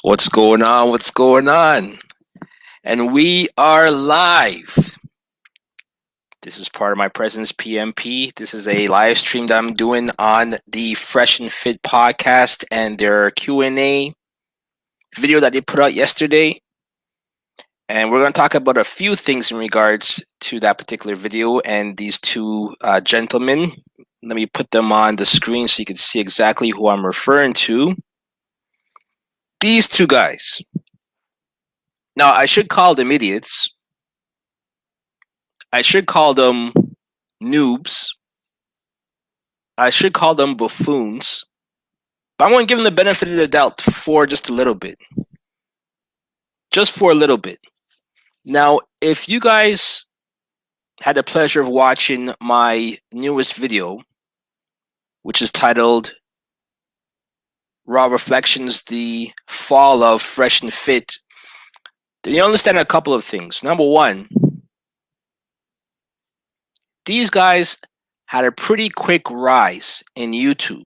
What's going on? What's going on? And we are live. This is part of my Presence PMP. This is a live stream that I'm doing on the Fresh and Fit podcast and their Q&A video that they put out yesterday. And we're going to talk about a few things in regards to that particular video and these two gentlemen. Let me put them on the screen so you can see exactly who I'm referring to. These two guys. Now, I should call them idiots. I should call them noobs. I should call them buffoons. But I'm going to give them the benefit of the doubt for just a little bit. Just for a little bit. Now, if you guys had the pleasure of watching my newest video, which is titled Raw Reflections, the Fall of Fresh and Fit, then you understand a couple of things. Number one, these guys had a pretty quick rise in YouTube.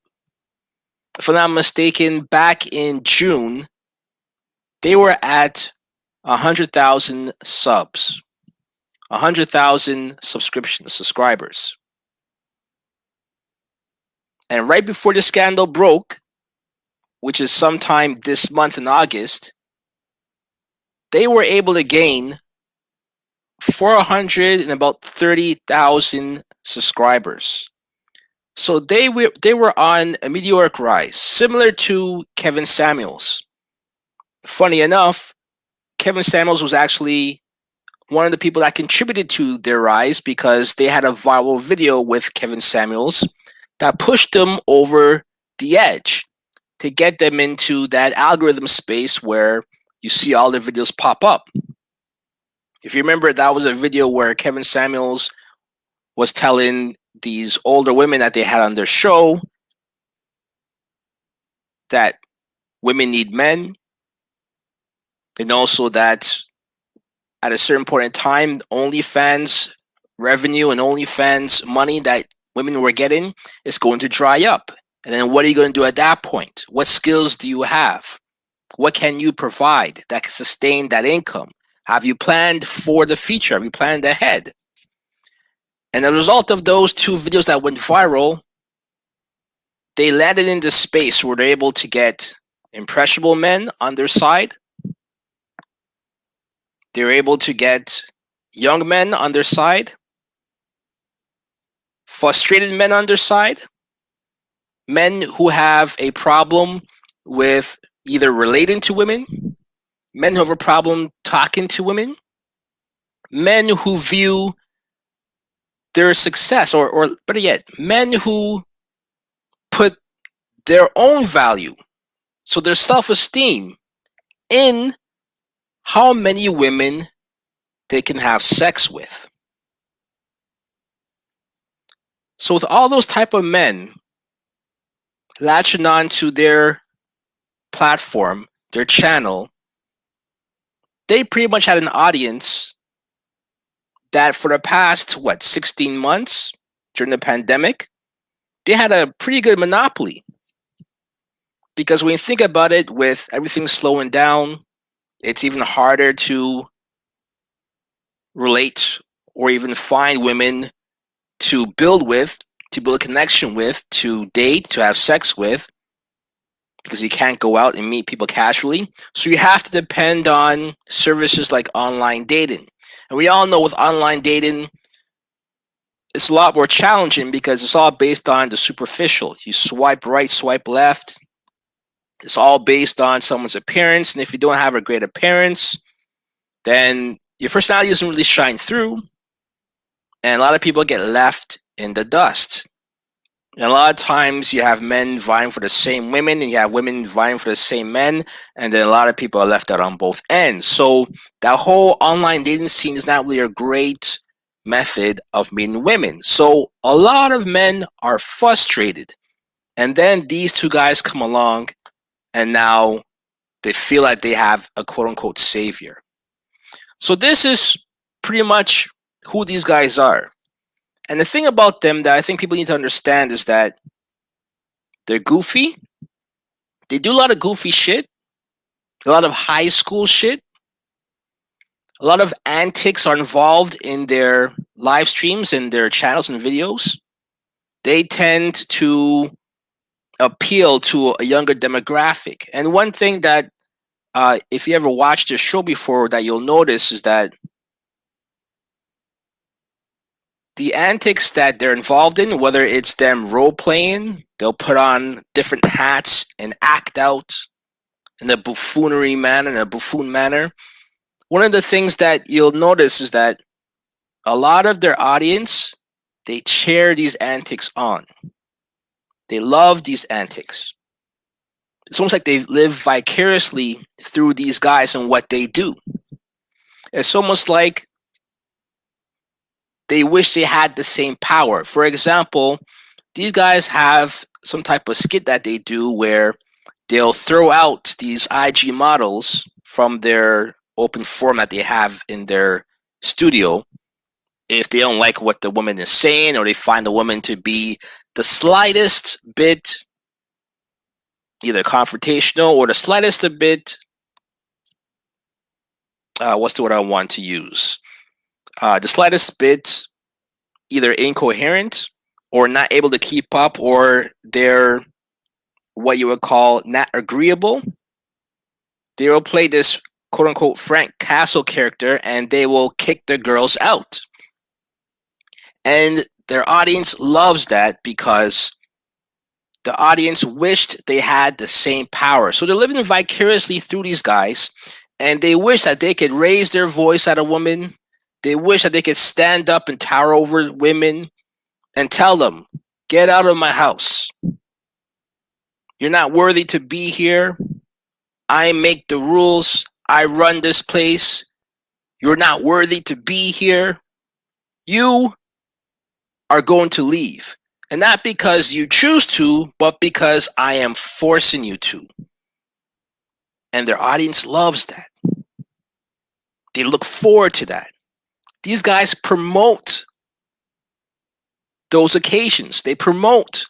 If I'm not mistaken, back in June, they were at 100,000 subs, 100,000 subscribers. And right before the scandal broke, which is sometime this month in August, they were able to gain 430,000 subscribers. So they were on a meteoric rise, similar to Kevin Samuels. Funny enough, Kevin Samuels was actually one of the people that contributed to their rise because they had a viral video with Kevin Samuels that pushed them over the edge to get them into that algorithm space where you see all the videos pop up. If you remember, that was a video where Kevin Samuels was telling these older women that they had on their show that women need men, and also that at a certain point in time, OnlyFans revenue and OnlyFans money that women were getting is going to dry up. And then what are you going to do at that point? What skills do you have? What can you provide that can sustain that income? Have you planned for the future? Have you planned ahead? And as a result of those two videos that went viral, they landed in this space where they're able to get impressionable men on their side. They're able to get young men on their side, frustrated men on their side, men who have a problem with either relating to women, men who have a problem talking to women, men who view their success, or better yet, men who put their own value, so their self-esteem, in how many women they can have sex with. So with all those type of men latching on to their platform, their channel, they pretty much had an audience that for the past, 16 months during the pandemic, they had a pretty good monopoly. Because when you think about it, with everything slowing down, it's even harder to relate or even find women to build with, to build a connection with, to date, to have sex with, because you can't go out and meet people casually. So you have to depend on services like online dating. And we all know with online dating, it's a lot more challenging because it's all based on the superficial. You swipe right, swipe left. It's all based on someone's appearance. And if you don't have a great appearance, then your personality doesn't really shine through. And a lot of people get left in the dust. And a lot of times you have men vying for the same women and you have women vying for the same men. And then a lot of people are left out on both ends. So that whole online dating scene is not really a great method of meeting women. So a lot of men are frustrated. And then these two guys come along and now they feel like they have a quote unquote savior. So this is pretty much who these guys are. And the thing about them that I think people need to understand is that they're goofy. They do a lot of goofy shit. a lot of high school shit, a lot of antics are involved in their live streams and their channels and videos. They tend to appeal to a younger demographic. And one thing that, if you ever watched the show before, that you'll notice is that the antics that they're involved in, whether it's them role playing, they'll put on different hats and act out in a buffoonery manner, in a buffoon manner. One of the things that you'll notice is that a lot of their audience, they cheer these antics on. They love these antics. It's almost like they live vicariously through these guys and what they do. It's almost like they wish they had the same power. For example, these guys have some type of skit that they do where they'll throw out these IG models from their open forum that they have in their studio if they don't like what the woman is saying, or they find the woman to be the slightest bit either confrontational or the slightest a bit, what's the word I want to use? The slightest bit either incoherent or not able to keep up, or they're what you would call not agreeable. They will play this quote unquote Frank Castle character and they will kick the girls out. And their audience loves that because the audience wished they had the same power. So they're living vicariously through these guys, and they wish that they could raise their voice at a woman. They wish that they could stand up and tower over women and tell them, get out of my house. You're not worthy to be here. I make the rules. I run this place. You're not worthy to be here. You are going to leave. And not because you choose to, but because I am forcing you to. And their audience loves that. They look forward to that. These guys promote those occasions. They promote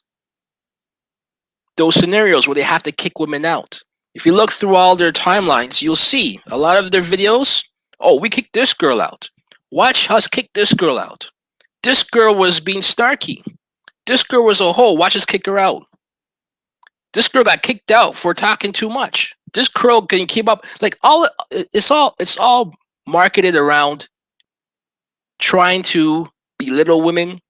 those scenarios where they have to kick women out. If you look through all their timelines, you'll see a lot of their videos. Oh, we kicked this girl out. Watch us kick this girl out. This girl was being snarky. This girl was a hoe. Watch us kick her out. This girl got kicked out for talking too much. This girl can keep up. Like it's all marketed around trying to belittle women,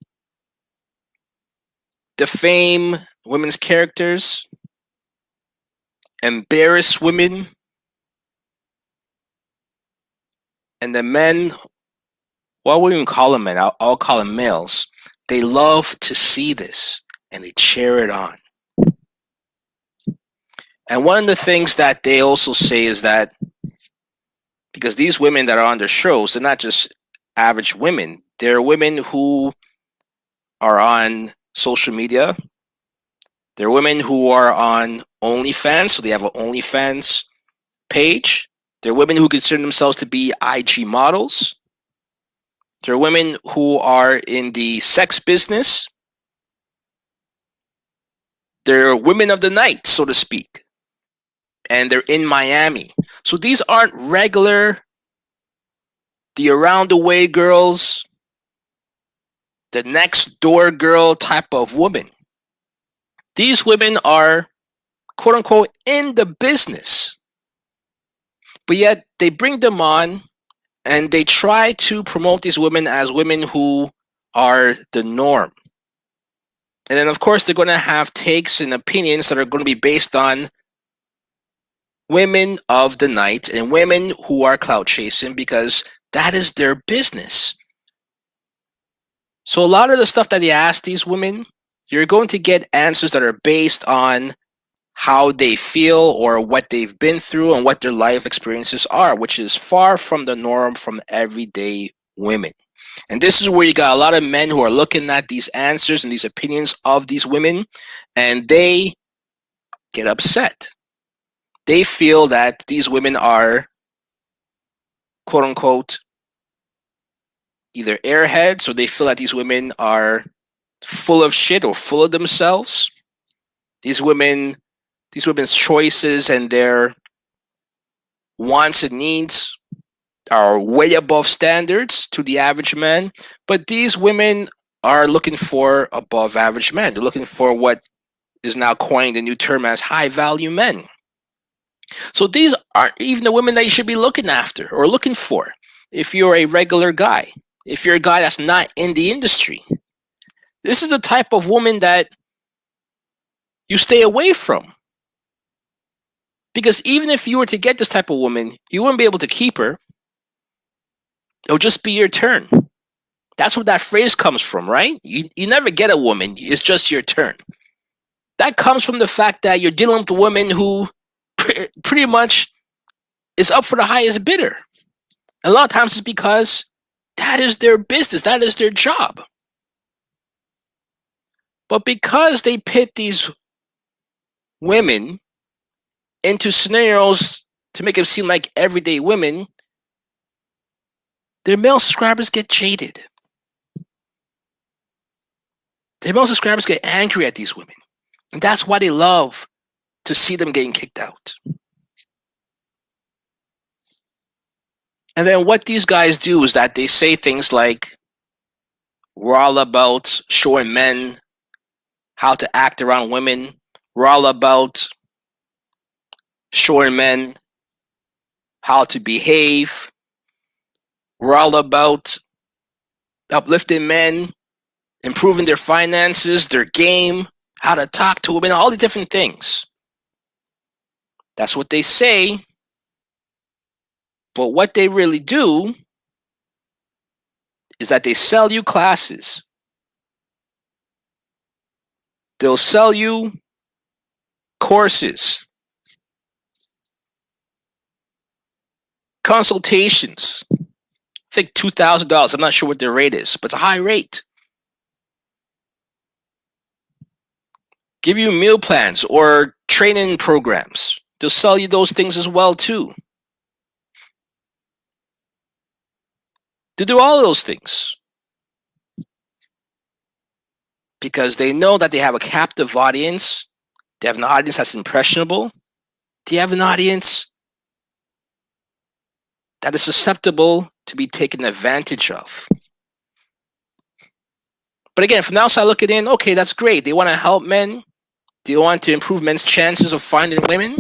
defame women's characters, embarrass women, and the men. Well, I wouldn't even call them men. I'll call them males. They love to see this and they cheer it on. And one of the things that they also say is that because these women that are on their shows, they're not just average women. They're women who are on social media. They're women who are on OnlyFans, so they have an OnlyFans page. They're women who consider themselves to be IG models. There are women who are in the sex business. They're women of the night, so to speak. And they're in Miami. So these aren't regular, the around the way girls, the next door girl type of woman. These women are, quote unquote, in the business. But yet they bring them on and they try to promote these women as women who are the norm. And then, of course, they're going to have takes and opinions that are going to be based on women of the night and women who are clout chasing because that is their business. So a lot of the stuff that they ask these women, you're going to get answers that are based on how they feel or what they've been through and what their life experiences are, which is far from the norm from everyday women. And this is where you got a lot of men who are looking at these answers and these opinions of these women, and they get upset. They feel that these women are, quote unquote, either airheads, or they feel that these women are full of shit or full of themselves. These women's choices and their wants and needs are way above standards to the average man, but these women are looking for above average men. They're looking for what is now coined a new term as high value men. So these aren't even the women that you should be looking after or looking for if you're a regular guy, if you're a guy that's not in the industry. This is the type of woman that you stay away from. Because even if you were to get this type of woman, you wouldn't be able to keep her. It'll just be your turn. That's where that phrase comes from, right? You never get a woman, it's just your turn. That comes from the fact that you're dealing with a woman who pretty much is up for the highest bidder. And a lot of times it's because that is their business, that is their job. But because they pit these women into scenarios to make them seem like everyday women, their male subscribers get jaded. Their male subscribers get angry at these women. And that's why they love to see them getting kicked out. And then what these guys do is that they say things like, we're all about showing men how to act around women. We're all about showing men how to behave. We're all about uplifting men, improving their finances, their game, how to talk to women, all these different things. That's what they say. But what they really do is that they sell you classes. They'll sell you courses, consultations. I think $2,000. I'm not sure what their rate is, but it's a high rate. Give you meal plans or training programs. They'll sell you those things as well too. To do all of those things because they know that they have a captive audience. They have an audience that's impressionable. They have an audience that is susceptible to be taken advantage of. But again, from the outside looking in, okay, that's great. They want to help men. They want to improve men's chances of finding women.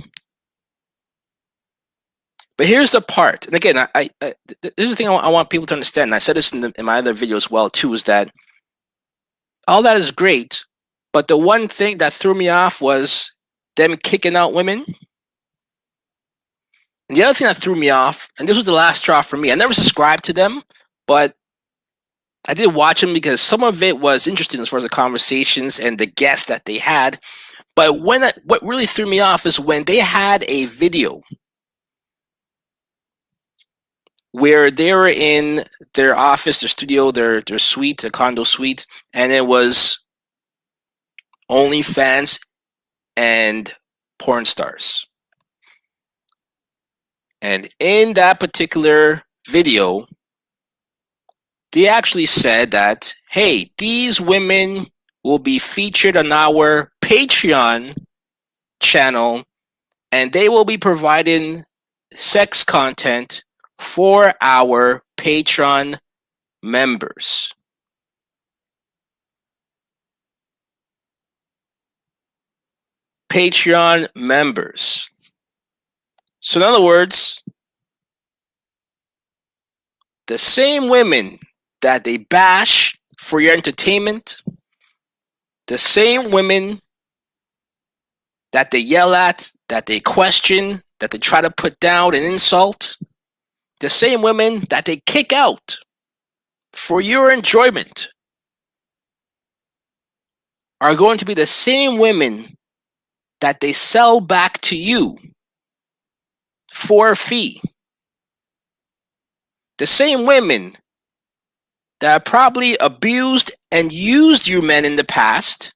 But here's the part, and again, this is the thing I want people to understand, and I said this in my other video as well too, is that all that is great, but the one thing that threw me off was them kicking out women. And the other thing that threw me off, and this was the last straw for me, I never subscribed to them, but I did watch them because some of it was interesting as far as the conversations and the guests that they had. But what really threw me off is when they had a video where they were in their office, their studio, their suite, a condo suite, and it was OnlyFans and porn stars. And in that particular video, they actually said that, hey, these women will be featured on our Patreon channel, and they will be providing sex content for our Patreon members. Patreon members. So in other words, the same women that they bash for your entertainment, the same women that they yell at, that they question, that they try to put down and insult, the same women that they kick out for your enjoyment are going to be the same women that they sell back to you for a fee. The same women that have probably abused and used you men in the past,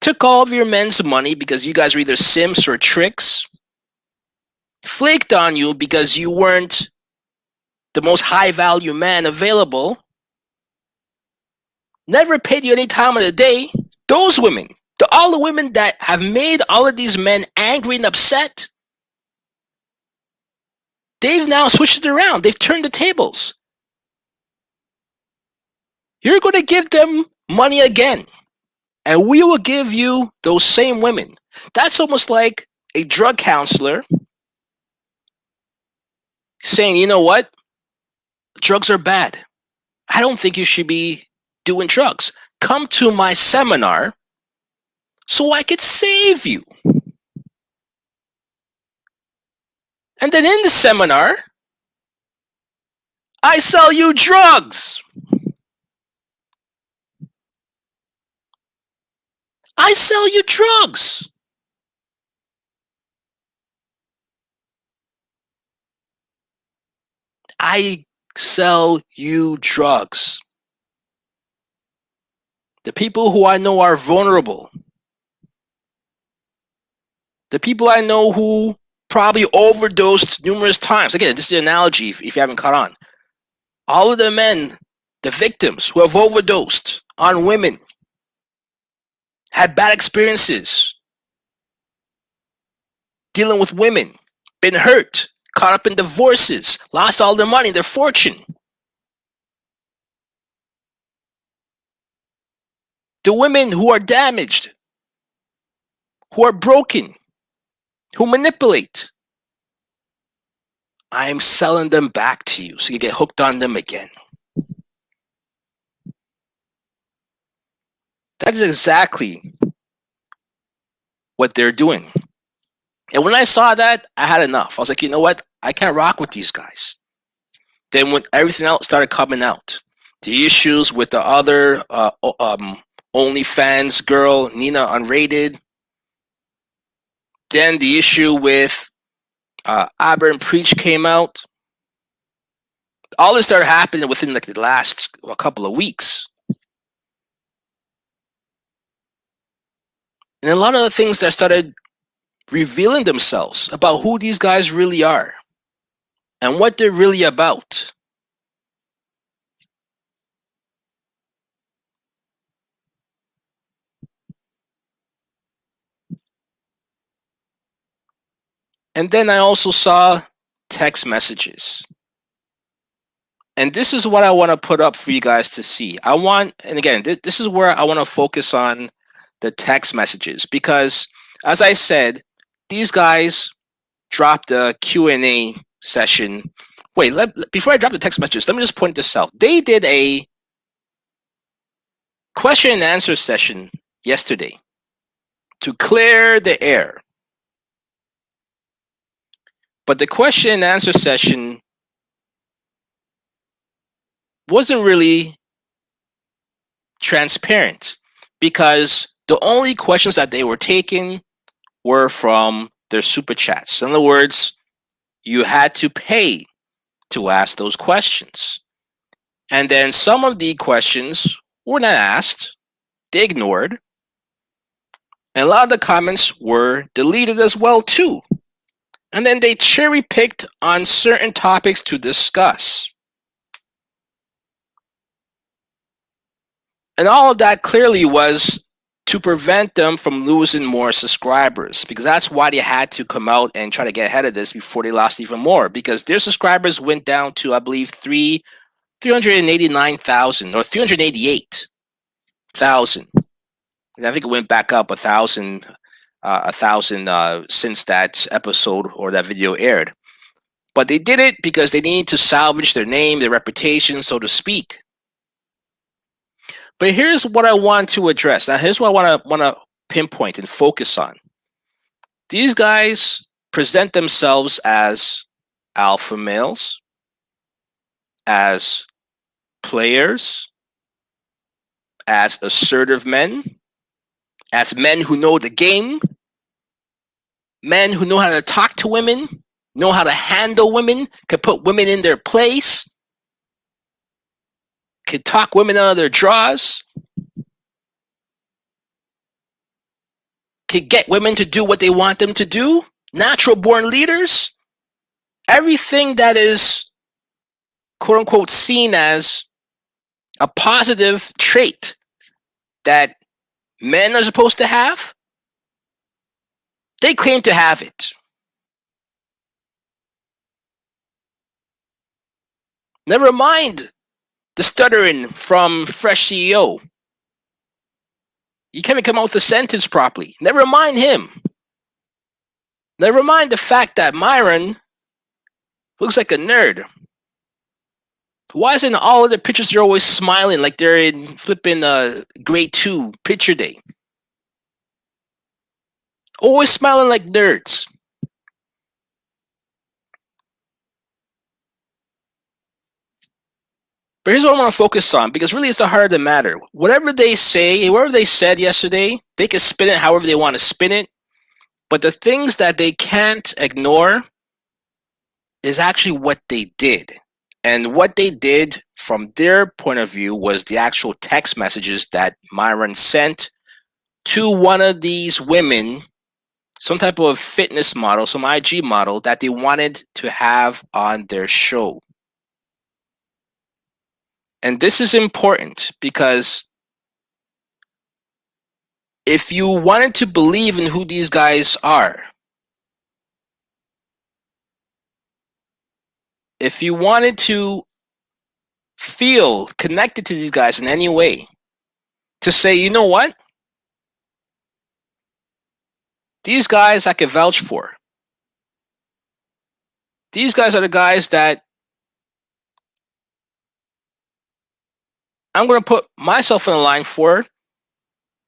took all of your men's money because you guys were either simps or tricks, flaked on you because you weren't the most high value man available, never paid you any time of the day. Those women, all the women that have made all of these men angry and upset, They've now switched it around. They've turned the tables. You're going to give them money again, and we will give you those same women. That's almost like a drug counselor saying, you know what? Drugs are bad. I don't think you should be doing drugs. Come to my seminar so I could save you. And then in the seminar, I sell you drugs. I sell you drugs. I sell you drugs. The people who I know are vulnerable. The people I know who probably overdosed numerous times. Again, this is an analogy if you haven't caught on. All of the men, the victims who have overdosed on women, had bad experiences dealing with women, been hurt, caught up in divorces, lost all their money, their fortune. The women who are damaged, who are broken, who manipulate, I am selling them back to you so you get hooked on them again. That is exactly what they're doing. And when I saw that, I had enough. I was like, you know what? I can't rock with these guys. Then when everything else started coming out, the issues with the other OnlyFans girl, Nina Unrated, then the issue with Aberrant Preach came out. All this started happening within like the last couple of weeks. And a lot of the things that started revealing themselves about who these guys really are and what they're really about. And then I also saw text messages. And this is what I want to put up for you guys to see. And again, this is where I want to focus on the text messages because, as I said, these guys dropped a Q&A session. Wait, before I drop the text messages, let me just point this out. They did a question and answer session yesterday to clear the air. But the question and answer session wasn't really transparent because the only questions that they were taking were from their super chats. In other words, you had to pay to ask those questions. And then some of the questions were not asked, they ignored. And a lot of the comments were deleted as well too. And then they cherry picked on certain topics to discuss. And all of that clearly was to prevent them from losing more subscribers, because that's why they had to come out and try to get ahead of this before they lost even more, because their subscribers went down to, I believe, 389,000 or 388,000. And I think it went back up 1,000 since that episode or that video aired. But they did it because they needed to salvage their name, their reputation, so to speak. But here's what I want to address. Now, here's what I want to pinpoint and focus on. These guys present themselves as alpha males, as players, as assertive men, as men who know the game, men who know how to talk to women, know how to handle women, can put women in their place, can talk women out of their drawers, can get women to do what they want them to do, natural born leaders, everything that is quote unquote seen as a positive trait that men are supposed to have, they claim to have it. Never mind the stuttering from Fresh CEO. You can't even come out with a sentence properly. Never mind him. Never mind the fact that Myron looks like a nerd. Why isn't all of the pictures they're always smiling like they're in flipping grade 2 picture day? Always smiling like nerds. But here's what I want to focus on, because really it's the heart of the matter. Whatever they say, whatever they said yesterday, they can spin it however they want to spin it. But the things that they can't ignore is actually what they did. And what they did from their point of view was the actual text messages that Myron sent to one of these women, some type of fitness model, some IG model that they wanted to have on their show. And this is important because if you wanted to believe in who these guys are, if you wanted to feel connected to these guys in any way, to say, you know what? These guys I could vouch for. These guys are the guys that I'm going to put myself in a line for,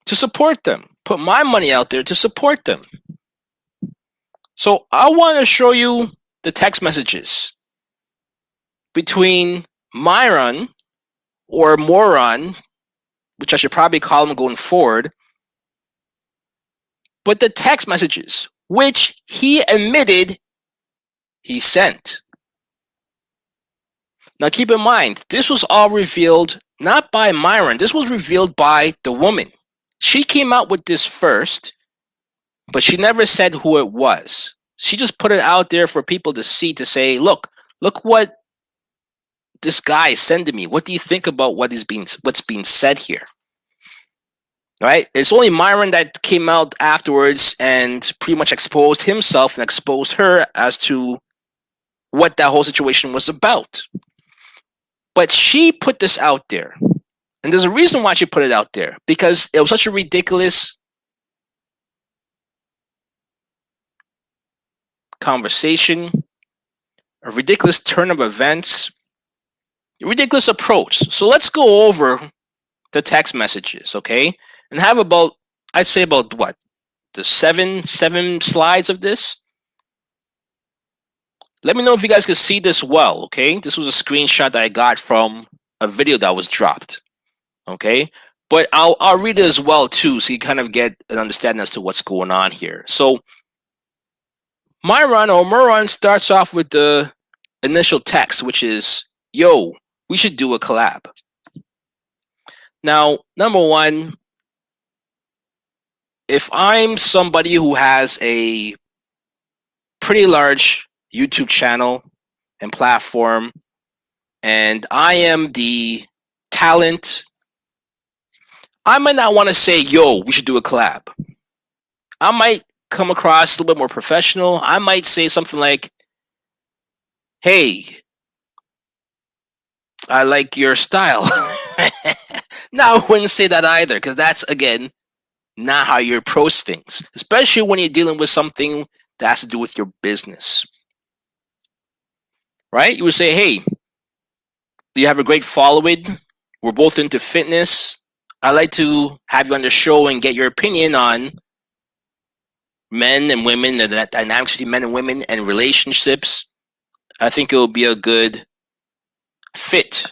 to support them, put my money out there to support them. So I want to show you the text messages between Myron, or Moron, which I should probably call him going forward, but the text messages which he admitted he sent. Now keep in mind, this was all revealed not by Myron, this was revealed by the woman. She came out with this first, but she never said who it was. She just put it out there for people to see, to say, look what this guy is sending me. What do you think about what's being said here? Right? It's only Myron that came out afterwards and pretty much exposed himself and exposed her as to what that whole situation was about. But she put this out there. And there's a reason why she put it out there, because it was such a ridiculous conversation, a ridiculous turn of events, a ridiculous approach. So let's go over the text messages, okay? And have about, I'd say about what? The seven slides of this. Let me know if you guys can see this well, okay? This was a screenshot that I got from a video that was dropped, okay? But I'll read it as well too, so you kind of get an understanding as to what's going on here. So Myron, or Moron, starts off with the initial text, which is, yo, we should do a collab. Now, number one, if I'm somebody who has a pretty large YouTube channel and platform, and I am the talent, I might not want to say, yo, we should do a collab. I might come across a little bit more professional. I might say something like, hey, I like your style. No, I wouldn't say that either, because that's, again, not how you approach things, especially when you're dealing with something that has to do with your business. Right? You would say, hey, you have a great following. We're both into fitness. I'd like to have you on the show and get your opinion on men and women, and that dynamics between men and women and relationships. I think it will be a good fit.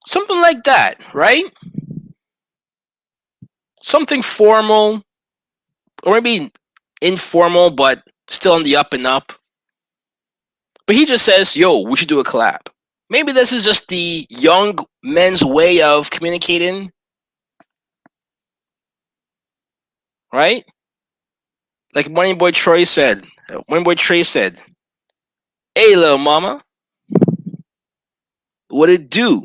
Something like that, right? Something formal, or maybe informal, but still on the up and up. But he just says, yo, we should do a collab. Maybe this is just the young men's way of communicating, right? Like Money Boy Trey said, hey, little mama, what it do?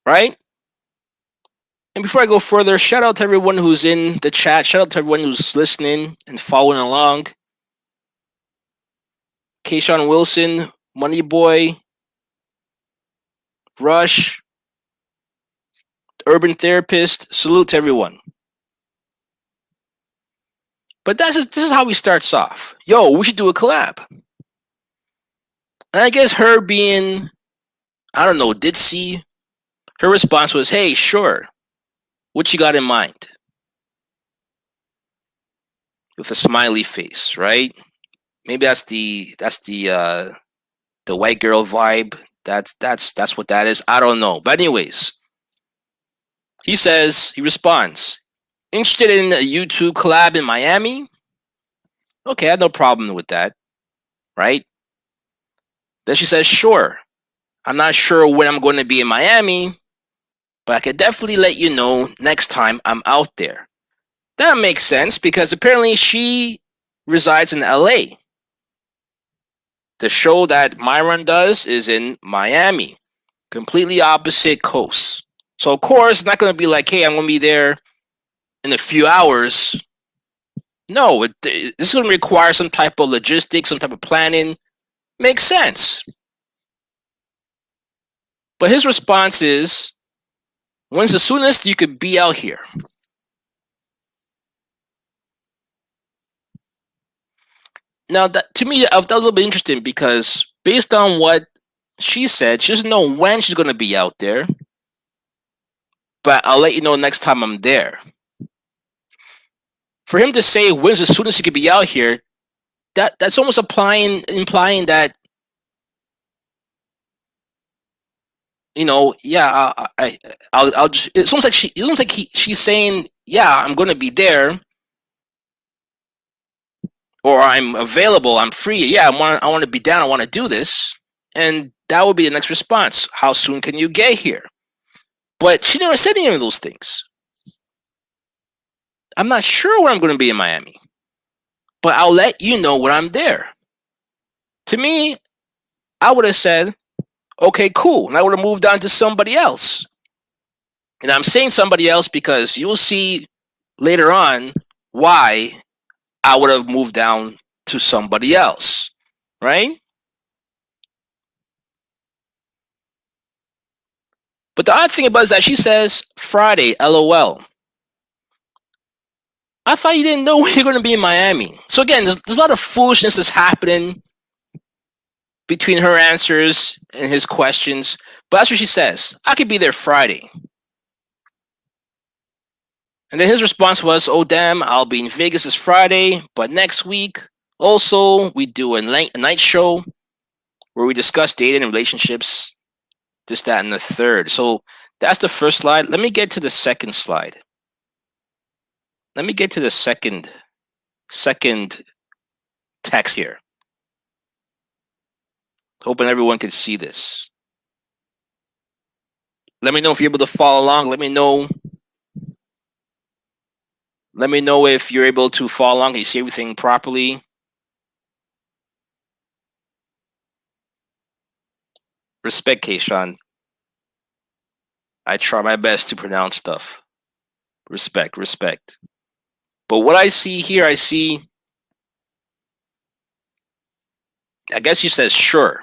Right? And before I go further, shout out to everyone who's in the chat. Shout out to everyone who's listening and following along. Keyshawn Wilson, Money Boy, Rush, Urban Therapist. Salute to everyone. But this is how he starts off. Yo, we should do a collab. And I guess her being, I don't know, ditzy, her response was, hey, sure. What you got in mind? With a smiley face, right? Maybe that's the white girl vibe. That's what that is. I don't know. But anyways, he responds, interested in a YouTube collab in Miami? Okay, I have no problem with that, right? Then she says, sure. I'm not sure when I'm going to be in Miami, but I could definitely let you know next time I'm out there. That makes sense because apparently she resides in LA. The show that Myron does is in Miami, completely opposite coasts. So, of course, it's not going to be like, hey, I'm going to be there in a few hours. No, this is going to require some type of logistics, some type of planning. Makes sense. But his response is, when's the soonest you could be out here? Now, to me, that was a little bit interesting because based on what she said, she doesn't know when she's going to be out there. But I'll let you know next time I'm there. For him to say when's the soonest he could be out here, that's almost implying that, you know, yeah, I'll just. It's almost like she's saying, yeah, I'm going to be there, or I'm available, I'm free. Yeah, I want to be down. I want to do this, and that would be the next response. How soon can you get here? But she never said any of those things. I'm not sure when I'm going to be in Miami, but I'll let you know when I'm there. To me, I would have said, okay, cool. And I would have moved on to somebody else. And I'm saying somebody else because you'll see later on why I would have moved down to somebody else, right? But the odd thing about it is that she says Friday, LOL. I thought you didn't know when you're going to be in Miami. So again, there's a lot of foolishness that's happening between her answers and his questions. But that's what she says. I could be there Friday. And then his response was, oh, damn, I'll be in Vegas this Friday. But next week, also, we do a night show where we discuss dating and relationships, this, that, and the third. So that's the first slide. Let me get to the second slide. Let me get to the second text here. Hoping everyone can see this. Let me know if you're able to follow along. Let me know if you're able to follow along. Can you see everything properly? Respect, Keyshawn. I try my best to pronounce stuff. Respect. But what I see here, I guess she says sure.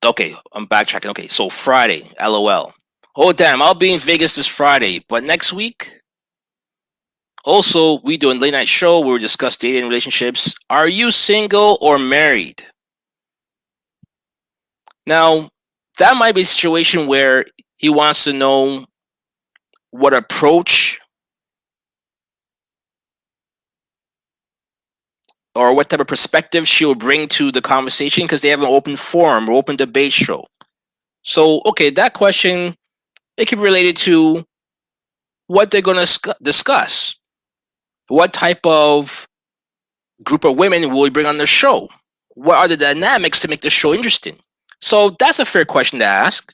Okay, I'm backtracking. Okay, so Friday, LOL. Oh, damn, I'll be in Vegas this Friday. But next week, also, we do a late night show where we discuss dating and relationships. Are you single or married? Now, that might be a situation where he wants to know what approach or what type of perspective she'll bring to the conversation because they have an open forum or open debate show. So, okay, that question, it can be related to what they're going to discuss. What type of group of women will we bring on the show? What are the dynamics to make the show interesting? So that's a fair question to ask.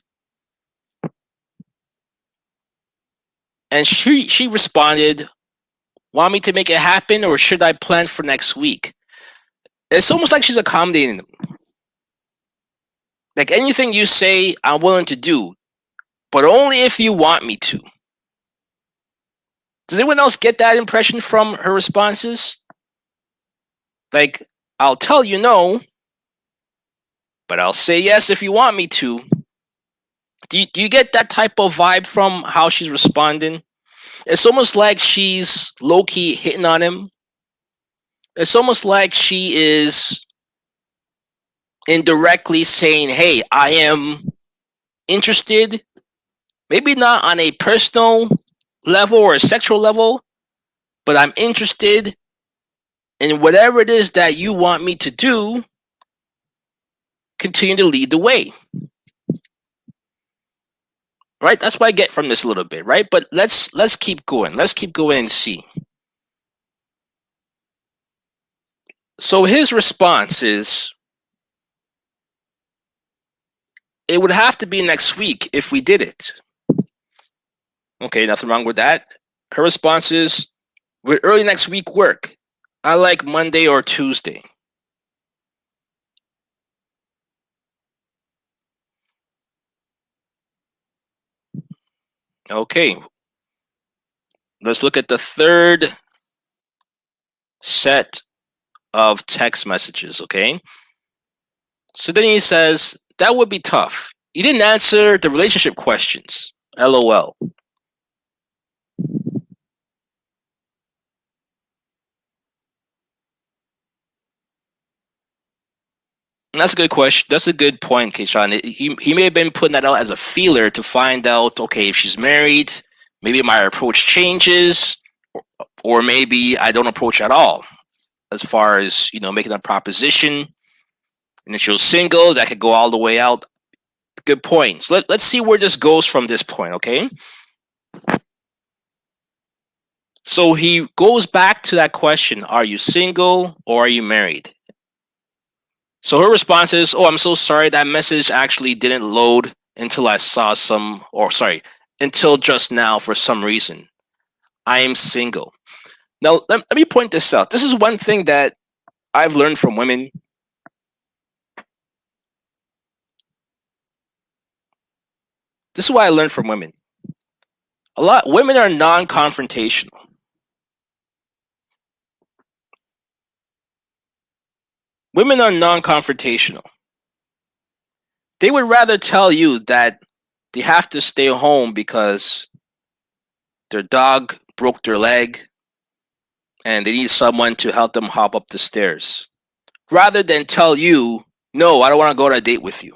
And she responded, want me to make it happen or should I plan for next week? It's almost like she's accommodating them. Like anything you say, I'm willing to do, but only if you want me to. Does anyone else get that impression from her responses? Like, I'll tell you no, but I'll say yes if you want me to. Do you get that type of vibe from how she's responding? It's almost like she's low key hitting on him. It's almost like she is indirectly saying, "Hey, I am interested, maybe not on a personal level or a sexual level, but I'm interested in whatever it is that you want me to do. Continue to lead the way." Right? That's what I get from this a little bit, right? But let's keep going. Let's keep going and see. So his response is, it would have to be next week if we did it. Okay, nothing wrong with that. Her response is, would early next week work? I like Monday or Tuesday. Okay. Let's look at the third set of text messages, okay? So then he says, that would be tough. You didn't answer the relationship questions. LOL. And that's a good question. That's a good point, Keishan. He may have been putting that out as a feeler to find out, okay, if she's married, maybe my approach changes, or maybe I don't approach at all as far as, making a proposition. And if she was single, that could go all the way out. Good point. So let's see where this goes from this point, okay? So he goes back to that question, are you single or are you married? So her response is, oh, I'm so sorry, that message actually didn't load until until just now for some reason. I am single. Now, let me point this out. This is one thing that I've learned from women. This is what I learned from women. Women are non-confrontational. Women are non-confrontational. They would rather tell you that they have to stay home because their dog broke their leg and they need someone to help them hop up the stairs, rather than tell you, no, I don't want to go on a date with you.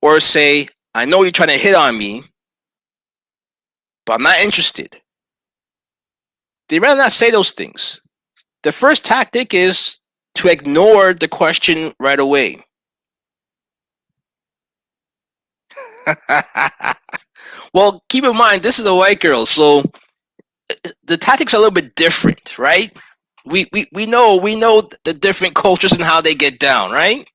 Or say, I know you're trying to hit on me, but I'm not interested. They'd rather not say those things. The first tactic is to ignore the question right away. Well, keep in mind, this is a white girl, so the tactics are a little bit different, right? We know the different cultures and how they get down, right?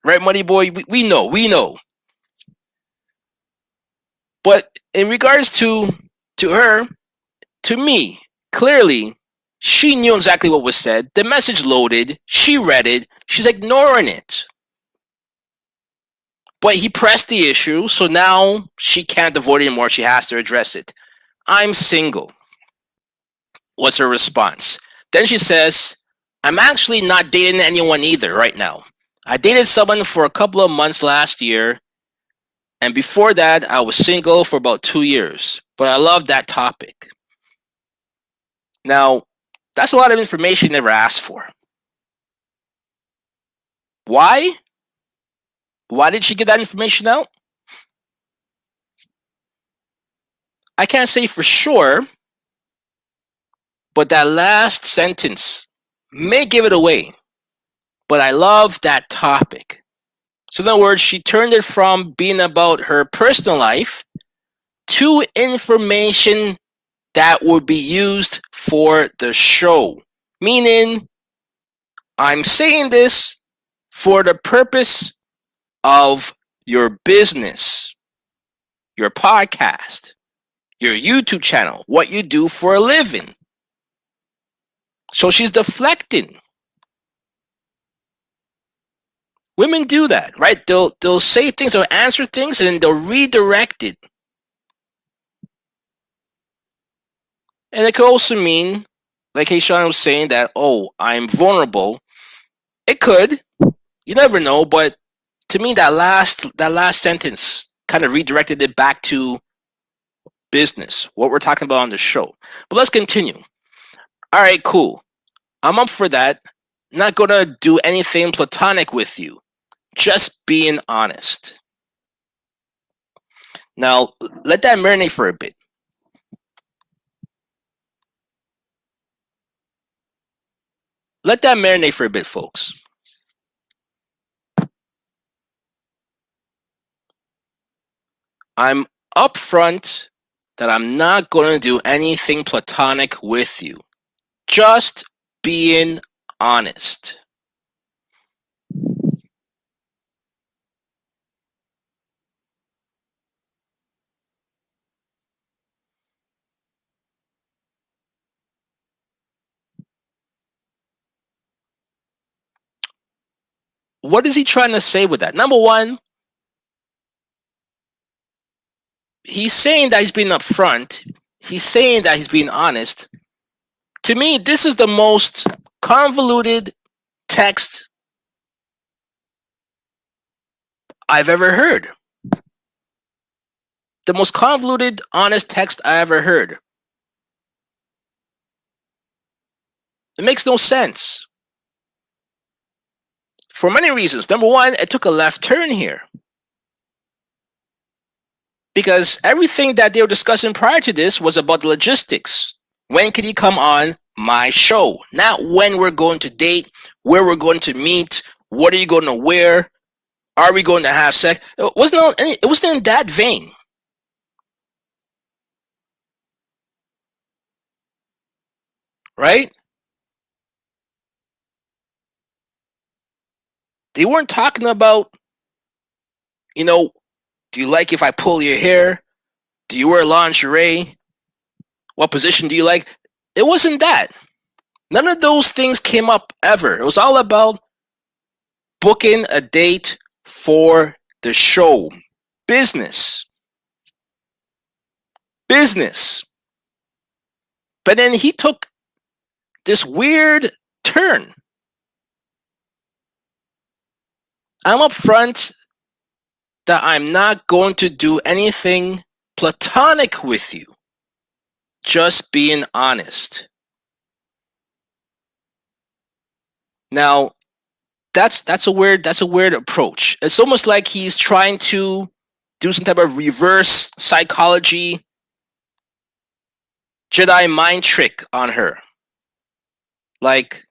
Right, Money Boy? We know. But in regards to her, to me, clearly, she knew exactly what was said. The message loaded. She read it. She's ignoring it. But he pressed the issue, so now she can't avoid it anymore. She has to address it. I'm single. What's her response? Then she says, I'm actually not dating anyone either right now. I dated someone for a couple of months last year, and before that, I was single for about 2 years. But I love that topic. Now, that's a lot of information never asked for. Why? Why did she get that information out? I can't say for sure, but that last sentence may give it away. But I love that topic. So in other words, she turned it from being about her personal life to information that would be used for the show. Meaning, I'm saying this for the purpose of your business, your podcast, your YouTube channel, what you do for a living. So she's deflecting. Women do that, right? They'll say things or answer things and then they'll redirect it. And it could also mean, like Sean was saying, that, oh, I'm vulnerable. It could. You never know, but to me that last sentence kind of redirected it back to business, what we're talking about on the show. But let's continue. All right, cool. I'm up for that. Not gonna do anything platonic with you. Just being honest. Now, let that marinate for a bit. Let that marinate for a bit, folks. I'm upfront that I'm not going to do anything platonic with you. Just being honest. What is he trying to say with that? Number one, he's saying that he's being upfront. He's saying that he's being honest. To me, this is the most convoluted text I've ever heard. The most convoluted, honest text I ever heard. It makes no sense. For many reasons. Number one, it took a left turn here. Because everything that they were discussing prior to this was about the logistics. When could he come on my show? Not when we're going to date, where we're going to meet, what are you going to wear, are we going to have sex? It wasn't in that vein. Right? They weren't talking about, do you like if I pull your hair? Do you wear lingerie? What position do you like? It wasn't that. None of those things came up ever. It was all about booking a date for the show. Business. Business. But then he took this weird turn. I'm upfront that I'm not going to do anything platonic with you. Just being honest. Now, that's a weird approach. It's almost like he's trying to do some type of reverse psychology Jedi mind trick on her. Like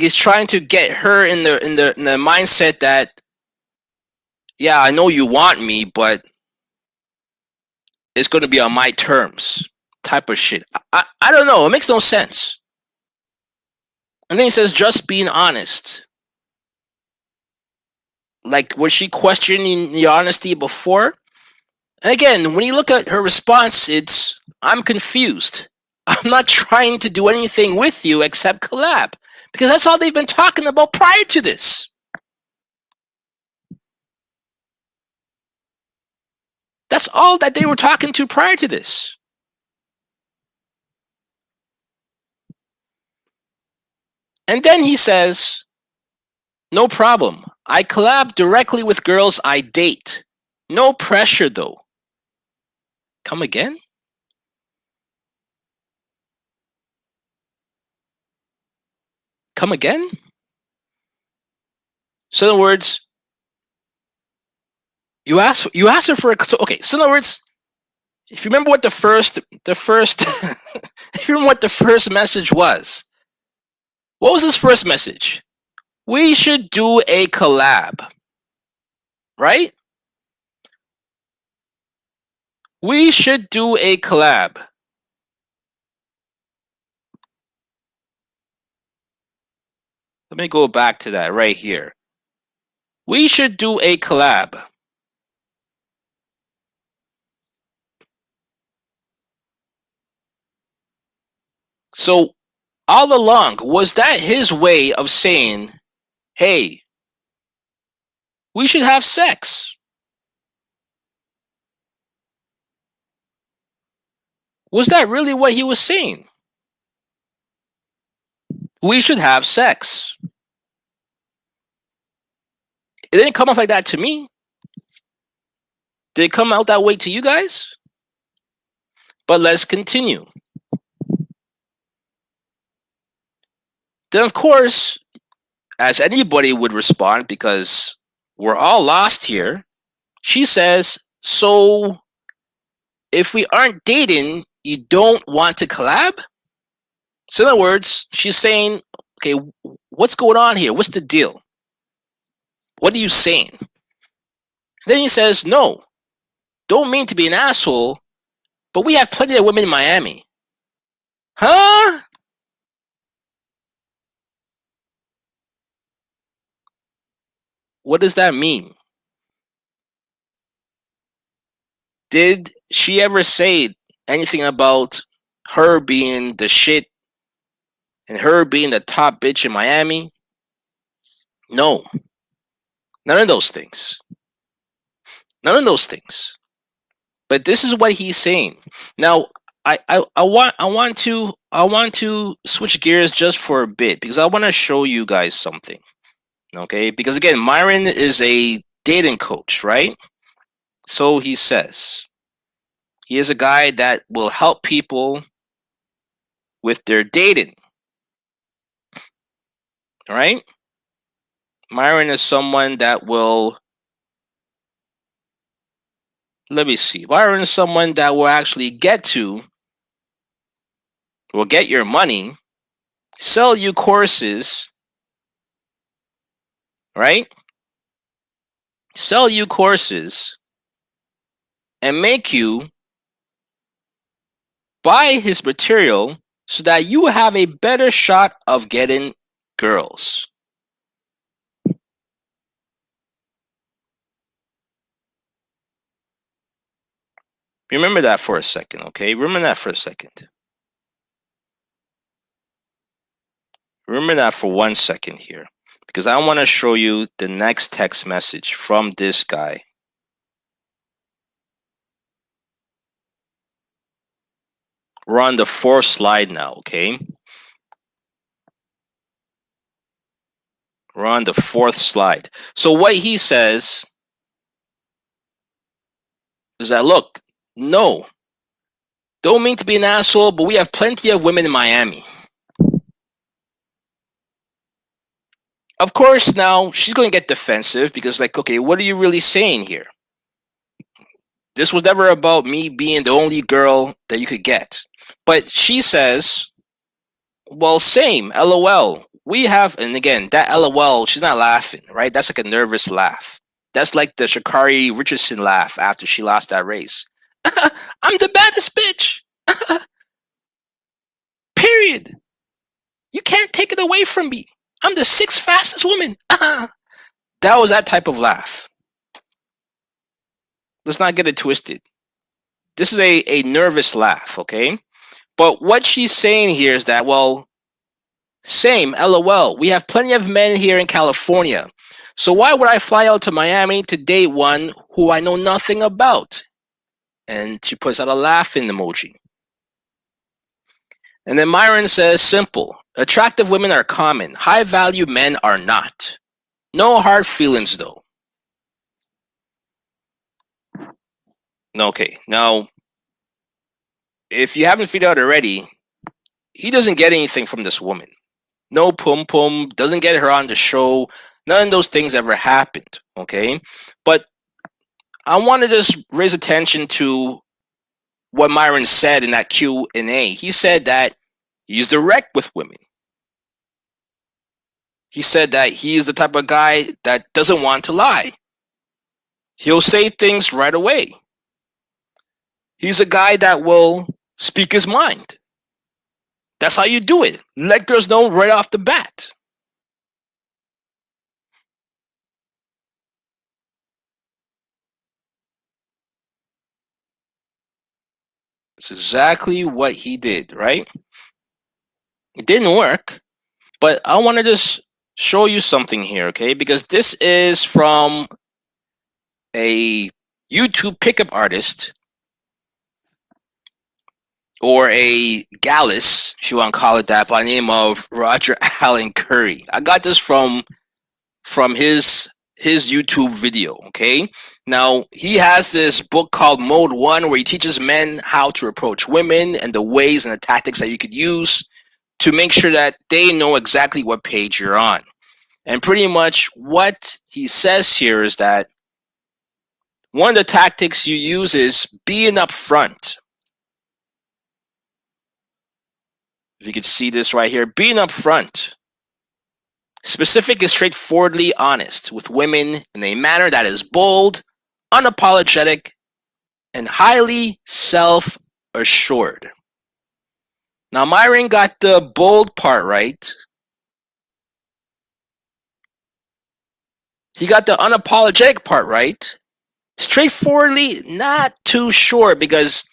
he's trying to get her in the mindset that, yeah, I know you want me, but it's going to be on my terms, type of shit. I don't know. It makes no sense. And then he says, just being honest. Like, was she questioning the honesty before? And again, when you look at her response, it's, I'm confused. I'm not trying to do anything with you except collab. Because that's all they've been talking about prior to this. That's all that they were talking to prior to this. And then he says, no problem. I collab directly with girls I date. No pressure though. Come again? Come again? So in other words, you ask her for a, so okay. So in other words, if you remember what the first if you remember what the first message was, what was his first message? We should do a collab, right? We should do a collab. Let me go back to that right here. We should do a collab. So all along, was that his way of saying, hey, we should have sex? Was that really what he was saying? We should have sex. It didn't come off like that to me. Did it come out that way to you guys? But let's continue. Then, of course, as anybody would respond, because we're all lost here, she says, so if we aren't dating, you don't want to collab? So in other words, she's saying, okay, what's going on here? What's the deal? What are you saying? Then he says, no, don't mean to be an asshole, but we have plenty of women in Miami. Huh? What does that mean? Did she ever say anything about her being the shit and her being the top bitch in Miami? No. None of those things. None of those things. But this is what he's saying. Now, I want to switch gears just for a bit because I want to show you guys something. Okay? Because again, Myron is a dating coach, right? So he says. He is a guy that will help people with their dating. All right? Myron is someone that will, let me see. Myron is someone that will actually will get your money, sell you courses, right? Sell you courses and make you buy his material so that you have a better shot of getting girls. Remember that for a second, okay? Remember that for a second. Remember that for 1 second here, because I want to show you the next text message from this guy. We're on the 4th slide now, okay? We're on the 4th slide. So what he says is that, look, no, don't mean to be an asshole, but we have plenty of women in Miami. Of course, now she's going to get defensive because, like, okay, what are you really saying here? This was never about me being the only girl that you could get. But she says, well, same, LOL. We have, and again, that LOL, she's not laughing, right? That's like a nervous laugh. That's like the Sha'Carri Richardson laugh after she lost that race. I'm the baddest bitch. Period. You can't take it away from me. I'm the 6th fastest woman. That was that type of laugh. Let's not get it twisted. This is a nervous laugh, okay? But what she's saying here is that, well, same, LOL. We have plenty of men here in California. So why would I fly out to Miami to date one who I know nothing about? And she puts out a laughing emoji. And then Myron says, simple. Attractive women are common. High value men are not. No hard feelings, though. Okay, now, if you haven't figured out already, he doesn't get anything from this woman. No pum pum, doesn't get her on the show. None of those things ever happened, okay? But I want to just raise attention to what Myron said in that Q&A. He said that he's direct with women. He said that he's the type of guy that doesn't want to lie. He'll say things right away. He's a guy that will speak his mind. That's how you do it. Let girls know right off the bat. It's exactly what he did, right? It didn't work, but I want to just show you something here, okay? Because this is from a YouTube pickup artist or a gallus, if you want to call it that, by the name of Roger Allen Curry. I got this from his YouTube video. Okay, now he has this book called Mode One, where he teaches men how to approach women and the ways and the tactics that you could use to make sure that they know exactly what page you're on. And pretty much what he says here is that one of the tactics you use is being upfront. If you can see this right here, being upfront. Specific and straightforwardly honest with women in a manner that is bold, unapologetic, and highly self-assured. Now, Myron got the bold part right. He got the unapologetic part right. Straightforwardly, not too sure, because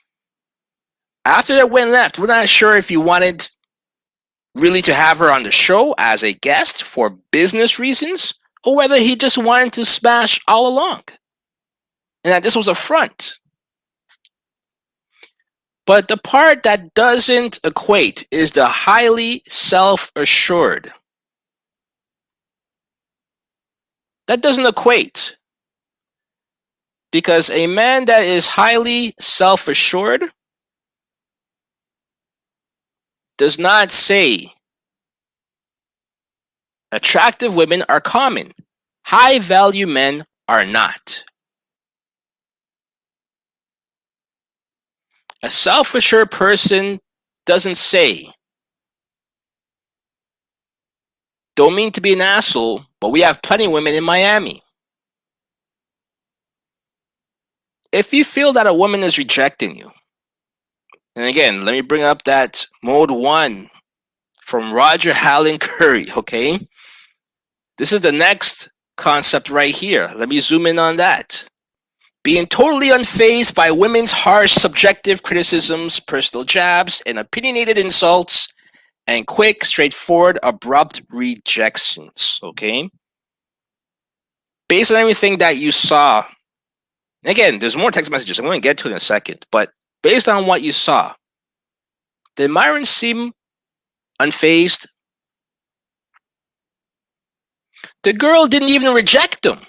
after that went left, we're not sure if he wanted really to have her on the show as a guest for business reasons, or whether he just wanted to smash all along and that this was a front. But the part that doesn't equate is the highly self-assured. That doesn't equate, because a man that is highly self-assured does not say attractive women are common. High value men are not. A self-assured person doesn't say, don't mean to be an asshole, but we have plenty of women in Miami. If you feel that a woman is rejecting you, and again, let me bring up that Mode 1 from Roger Allen Curry, okay? This is the next concept right here. Let me zoom in on that. Being totally unfazed by women's harsh subjective criticisms, personal jabs, and opinionated insults, and quick, straightforward, abrupt rejections, okay? Based on everything that you saw, again, there's more text messages. I'm going to get to it in a second, but based on what you saw, did Myron seem unfazed? The girl didn't even reject him.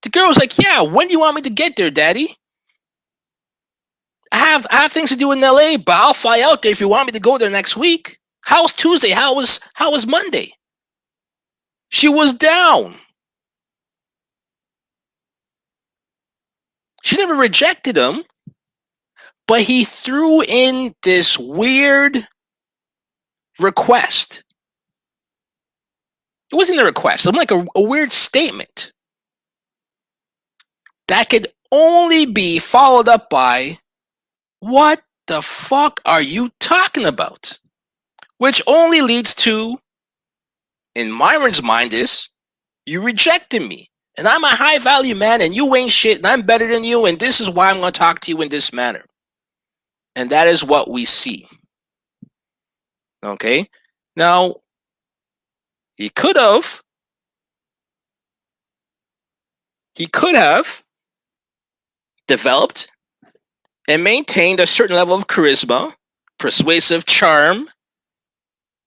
The girl was like, yeah, when do you want me to get there, daddy? I have things to do in LA, but I'll fly out there if you want me to go there next week. How was Tuesday? How was Monday? She was down. She never rejected him, but he threw in this weird request. It wasn't a request. It was like a weird statement that could only be followed up by, what the fuck are you talking about? Which only leads to, in Myron's mind, is, you rejected me. And I'm a high value man and you ain't shit and I'm better than you, and this is why I'm going to talk to you in this manner. And that is what we see. Okay? Now, he could have developed and maintained a certain level of charisma, persuasive charm,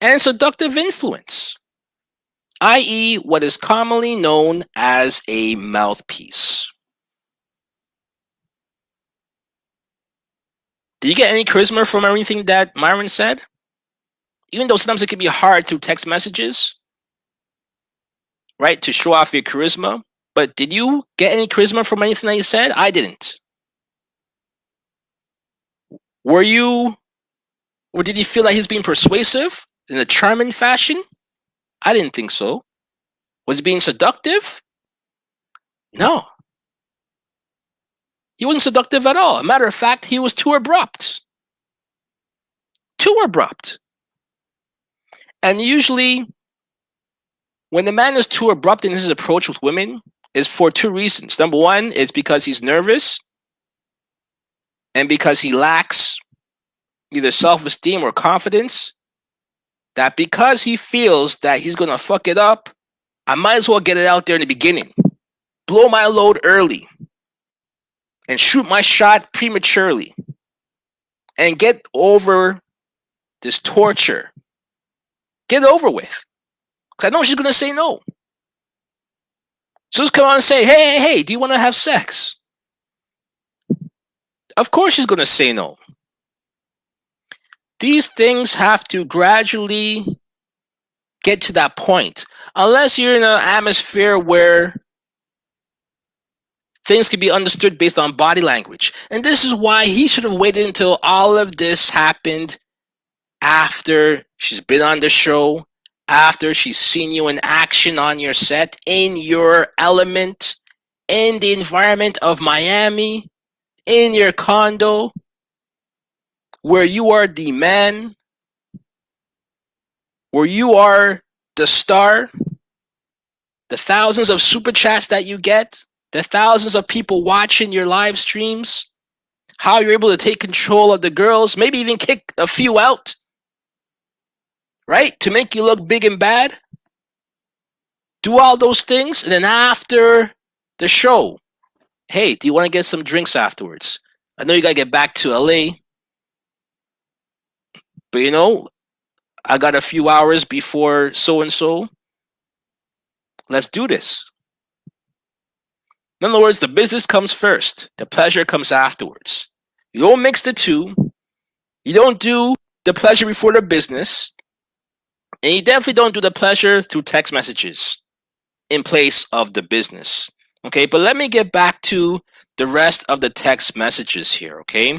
and seductive influence, i.e., what is commonly known as a mouthpiece. Did you get any charisma from everything that Myron said? Even though sometimes it can be hard through text messages, right, to show off your charisma. But did you get any charisma from anything that he said? I didn't. Were you, or did you feel like he's being persuasive in a charming fashion? I didn't think so. Was he being seductive? No. He wasn't seductive at all. As a matter of fact, he was too abrupt. Too abrupt. And usually, when the man is too abrupt in his approach with women, is for two reasons. Number one is because he's nervous and because he lacks either self-esteem or confidence, that because he feels that he's going to fuck it up, I might as well get it out there in the beginning. Blow my load early. and shoot my shot prematurely and get over this torture. Get it over with. Because I know she's going to say no. So just come on and say, hey, do you want to have sex? Of course she's going to say no. These things have to gradually get to that point. Unless you're in an atmosphere where things can be understood based on body language. And this is why he should have waited until all of this happened after she's been on the show, after she's seen you in action on your set, in your element, in the environment of Miami, in your condo, where you are the man, where you are the star, the thousands of super chats that you get, the thousands of people watching your live streams, how you're able to take control of the girls, maybe even kick a few out, right? To make you look big and bad. Do all those things, and then after the show, hey, do you want to get some drinks afterwards? I know you got to get back to LA, but you know, I got a few hours before so-and-so. Let's do this. In other words, the business comes first. The pleasure comes afterwards. You don't mix the two. You don't do the pleasure before the business. And you definitely don't do the pleasure through text messages in place of the business. Okay, but let me get back to the rest of the text messages here, okay?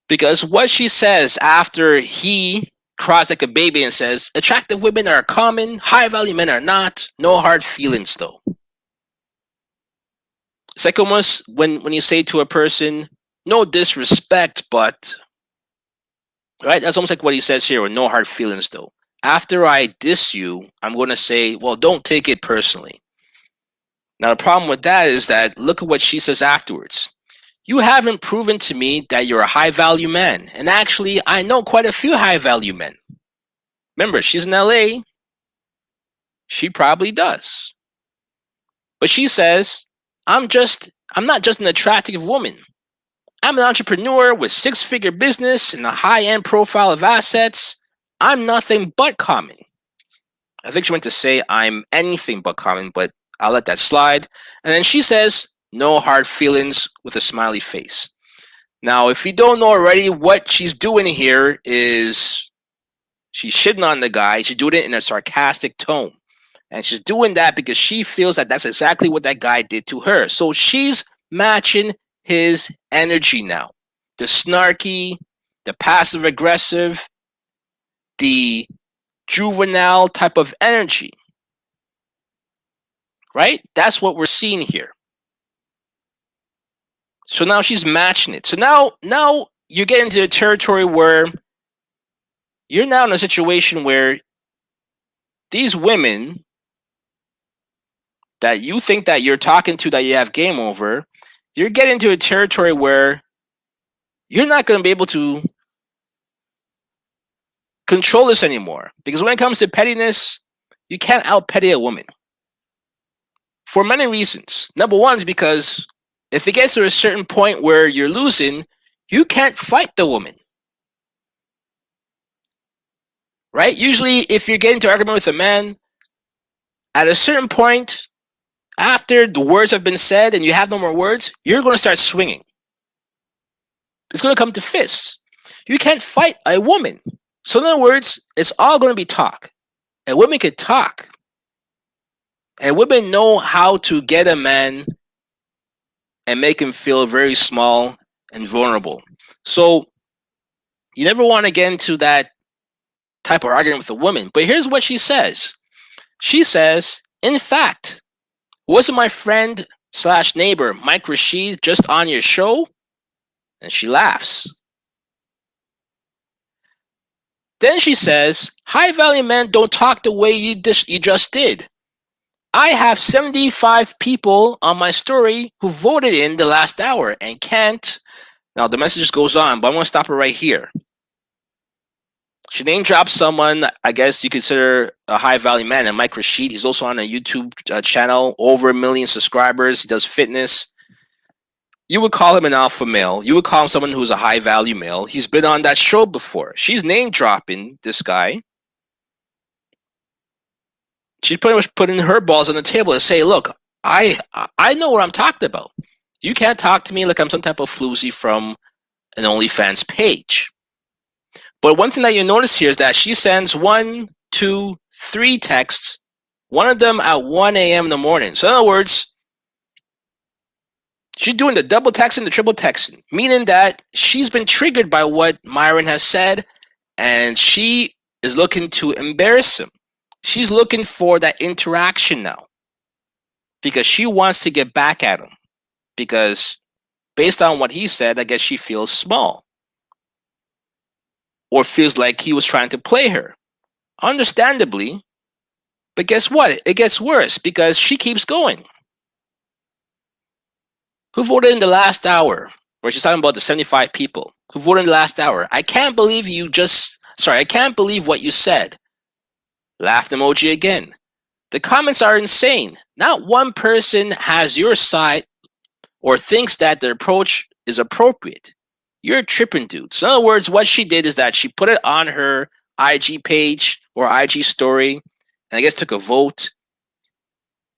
Because what she says after he cries like a baby and says, attractive women are common, high-value men are not, no hard feelings though. It's like almost when you say to a person, no disrespect, but, right? That's almost like what he says here, with no hard feelings though. After I diss you, I'm going to say, well, don't take it personally. Now, the problem with that is that look at what she says afterwards. You haven't proven to me that you're a high-value man. And actually, I know quite a few high-value men. Remember, she's in LA. She probably does. But she says, I'm not just an attractive woman. I'm an entrepreneur with six-figure business and a high-end profile of assets. I'm nothing but common. I think she meant to say I'm anything but common, but I'll let that slide. And then she says, no hard feelings with a smiley face. Now, if you don't know already, what she's doing here is she's shitting on the guy. She's doing it in a sarcastic tone. And she's doing that because she feels that that's exactly what that guy did to her. So she's matching his energy now. The snarky, the passive aggressive, the juvenile type of energy. Right? That's what we're seeing here. So now she's matching it. So now you get into a territory where you're now in a situation where these women that you think that you're talking to, that you have game over, you're getting into a territory where you're not going to be able to control this anymore. Because when it comes to pettiness, you can't out-petty a woman. For many reasons. Number one is because if it gets to a certain point where you're losing, you can't fight the woman. Right? Usually, if you're getting into an argument with a man, at a certain point, after the words have been said and you have no more words, you're going to start swinging. It's going to come to fists. You can't fight a woman. So in other words, it's all going to be talk. And women can talk. And women know how to get a man and make him feel very small and vulnerable. So you never want to get into that type of argument with a woman. But here's what she says. She says, in fact, wasn't my friend / neighbor Mike Rashid just on your show? And she laughs. Then she says, high-value men don't talk the way you just did. I have 75 people on my story who voted in the last hour and can't. Now, the message goes on, but I'm going to stop it right here. She name drops someone I guess you consider a high-value man, and Mike Rashid. He's also on a YouTube channel, over 1 million subscribers. He does fitness. You would call him an alpha male. You would call him someone who's a high value male. He's been on that show before. She's name dropping this guy. She's pretty much putting her balls on the table to say, look, I know what I'm talking about. You can't talk to me like I'm some type of floozy from an OnlyFans page. But one thing that you notice here is that she sends 1, 2, 3 texts, one of them at 1 a.m. in the morning. So in other words, she's doing the double texting, the triple texting, meaning that she's been triggered by what Myron has said, and she is looking to embarrass him. She's looking for that interaction now because she wants to get back at him. Because based on what he said, I guess she feels small or feels like he was trying to play her. Understandably, but guess what? It gets worse because she keeps going. Who voted in the last hour? Where she's talking about the 75 people who voted in the last hour. I can't believe I can't believe what you said. Laugh emoji again. The comments are insane. Not one person has your side or thinks that their approach is appropriate. You're tripping, dude. So in other words, what she did is that she put it on her IG page or IG story, and I guess took a vote,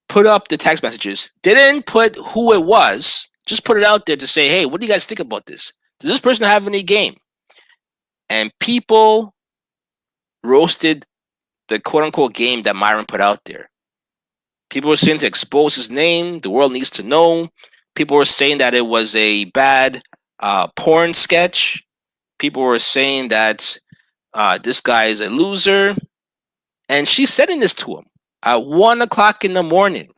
put up the text messages, didn't put who it was, just put it out there to say, hey, what do you guys think about this? Does this person have any game? And people roasted the quote-unquote game that Myron put out there. People were saying to expose his name. The world needs to know. People were saying that it was a bad porn sketch. People were saying that this guy is a loser. And she's sending this to him at 1 o'clock in the morning.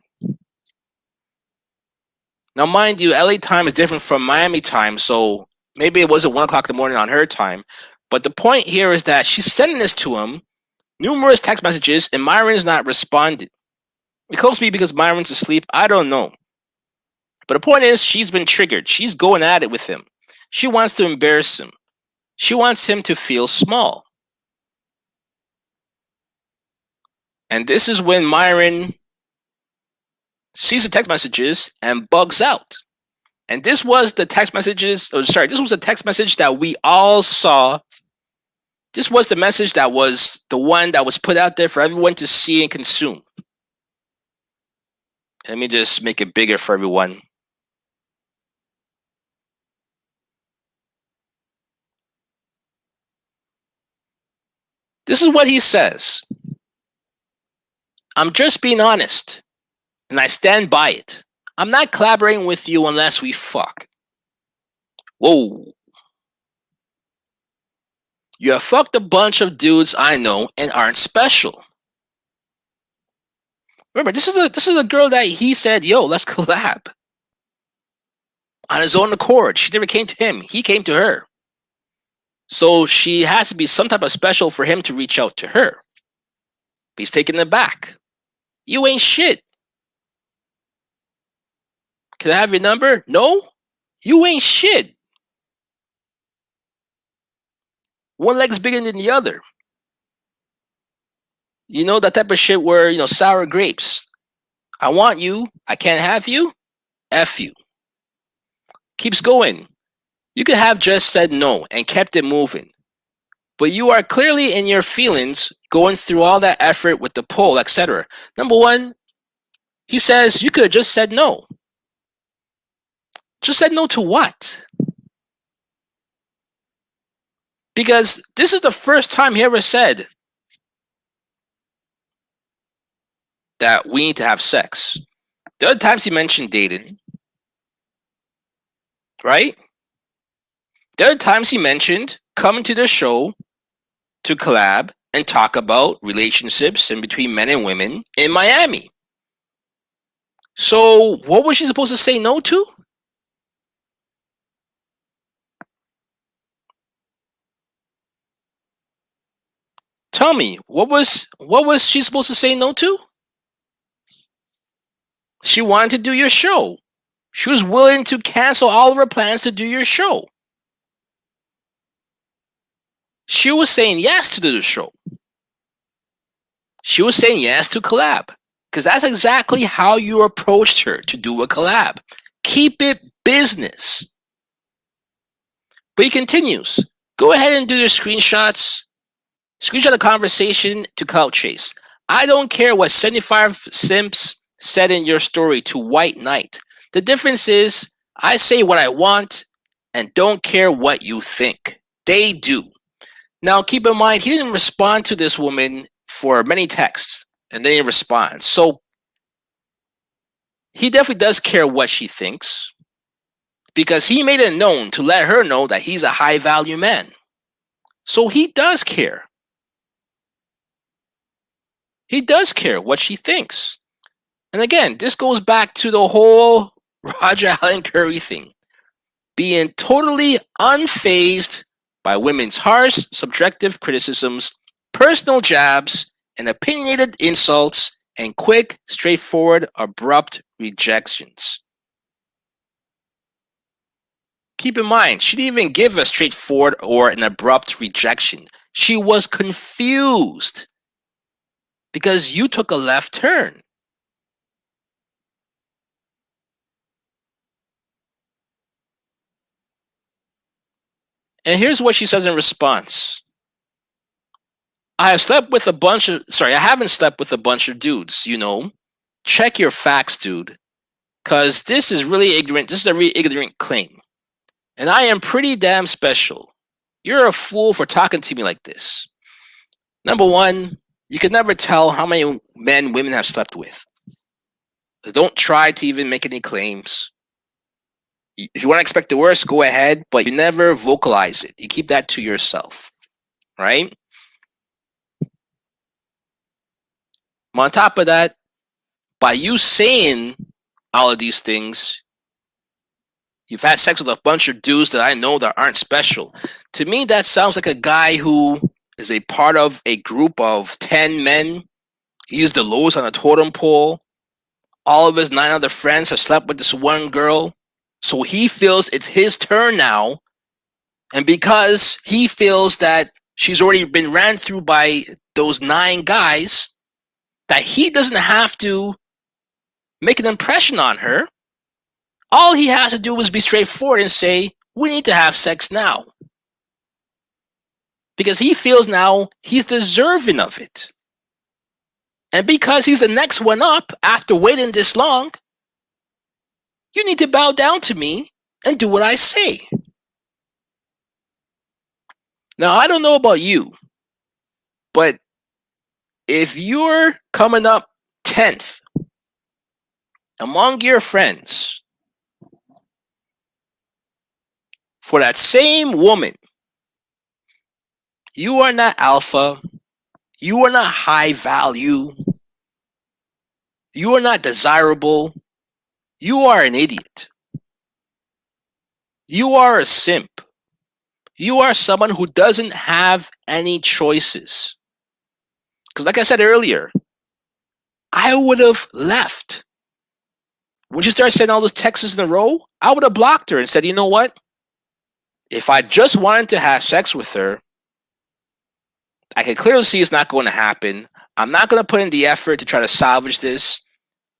Now, mind you, LA time is different from Miami time. So maybe it wasn't 1 o'clock in the morning on her time. But the point here is that she's sending this to him, numerous text messages, and Myron's not responding. It could be because Myron's asleep. I don't know. But the point is, she's been triggered. She's going at it with him. She wants to embarrass him. She wants him to feel small. And this is when Myron sees the text messages and bugs out. And this was the text messages, this was a text message that we all saw. This was the message that was the one that was put out there for everyone to see and consume. Let me just make it bigger for everyone. This is what he says. I'm just being honest, and I stand by it. I'm not collaborating with you unless we fuck. Whoa. You have fucked a bunch of dudes I know and aren't special. Remember, this is a girl that he said, yo, let's collab. On his own accord. She never came to him. He came to her. So she has to be some type of special for him to reach out to her. But he's taking it back. You ain't shit. Can I have your number? No? You ain't shit. One leg's bigger than the other. You know, that type of shit where, sour grapes. I want you. I can't have you. F you. Keeps going. You could have just said no and kept it moving. But you are clearly in your feelings going through all that effort with the poll, etc. Number one, he says you could have just said no. Just said no to what? Because this is the first time he ever said that we need to have sex. The other times he mentioned dating, right? The other times he mentioned coming to the show to collab and talk about relationships in between men and women in Miami. So what was she supposed to say no to? Tell me, what was she supposed to say no to? She wanted to do your show. She was willing to cancel all of her plans to do your show. She was saying yes to do the show. She was saying yes to collab. Because that's exactly how you approached her to do a collab. Keep it business. But he continues. Go ahead and do your screenshots. Screenshot the conversation to Clout Chase. I don't care what 75 simps said in your story to White Knight. The difference is I say what I want and don't care what you think. They do. Now, keep in mind, he didn't respond to this woman for many texts, and then he responds. So he definitely does care what she thinks, because he made it known to let her know that he's a high value man. So he does care. He does care what she thinks. And again, this goes back to the whole Roger Allen Curry thing. Being totally unfazed by women's harsh, subjective criticisms, personal jabs, and opinionated insults, and quick, straightforward, abrupt rejections. Keep in mind, she didn't even give a straightforward or an abrupt rejection. She was confused because you took a left turn. And here's what she says in response. I haven't slept with a bunch of dudes, you know. Check your facts, dude. Cause this is really ignorant. This is a really ignorant claim. And I am pretty damn special. You're a fool for talking to me like this. Number one, you can never tell how many men women have slept with. Don't try to even make any claims. If you want to expect the worst, go ahead, but you never vocalize it. You keep that to yourself, right? On top of that, by you saying all of these things, you've had sex with a bunch of dudes that I know that aren't special. To me, that sounds like a guy who is a part of a group of 10 men. He's the lowest on the totem pole. All of his 9 other friends have slept with this one girl. So he feels it's his turn now. And because he feels that she's already been ran through by those 9 guys, that he doesn't have to make an impression on her. All he has to do is be straightforward and say, we need to have sex now. Because he feels now he's deserving of it. And because he's the next one up after waiting this long, you need to bow down to me and do what I say. Now, I don't know about you, but if you're coming up 10th among your friends for that same woman, you are not alpha, you are not high value, you are not desirable, you are an idiot. You are a simp. You are someone who doesn't have any choices. Because like I said earlier, I would have left. When she started sending all those texts in a row, I would have blocked her and said, you know what? If I just wanted to have sex with her, I can clearly see it's not going to happen. I'm not going to put in the effort to try to salvage this.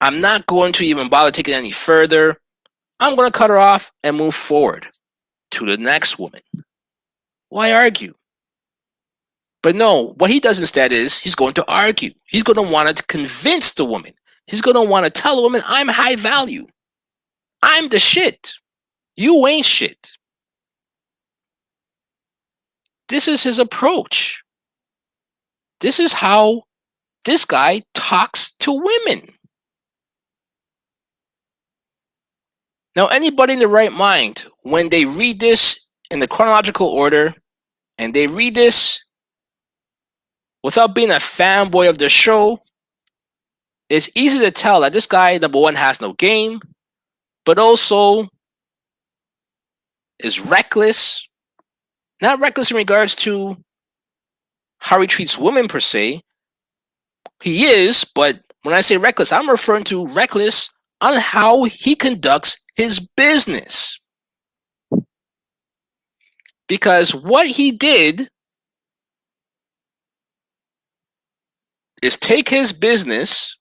I'm not going to even bother taking it any further. I'm going to cut her off and move forward to the next woman. Why argue? But no, what he does instead is he's going to argue. He's going to want to convince the woman. He's going to want to tell the woman, I'm high value. I'm the shit. You ain't shit. This is his approach. This is how this guy talks to women. Now, anybody in the right mind, when they read this in the chronological order, and they read this without being a fanboy of the show, it's easy to tell that this guy, number one, has no game, but also is reckless. Not reckless in regards to how he treats women per se. He is, but when I say reckless, I'm referring to reckless on how he conducts his business. Because what he did is take his business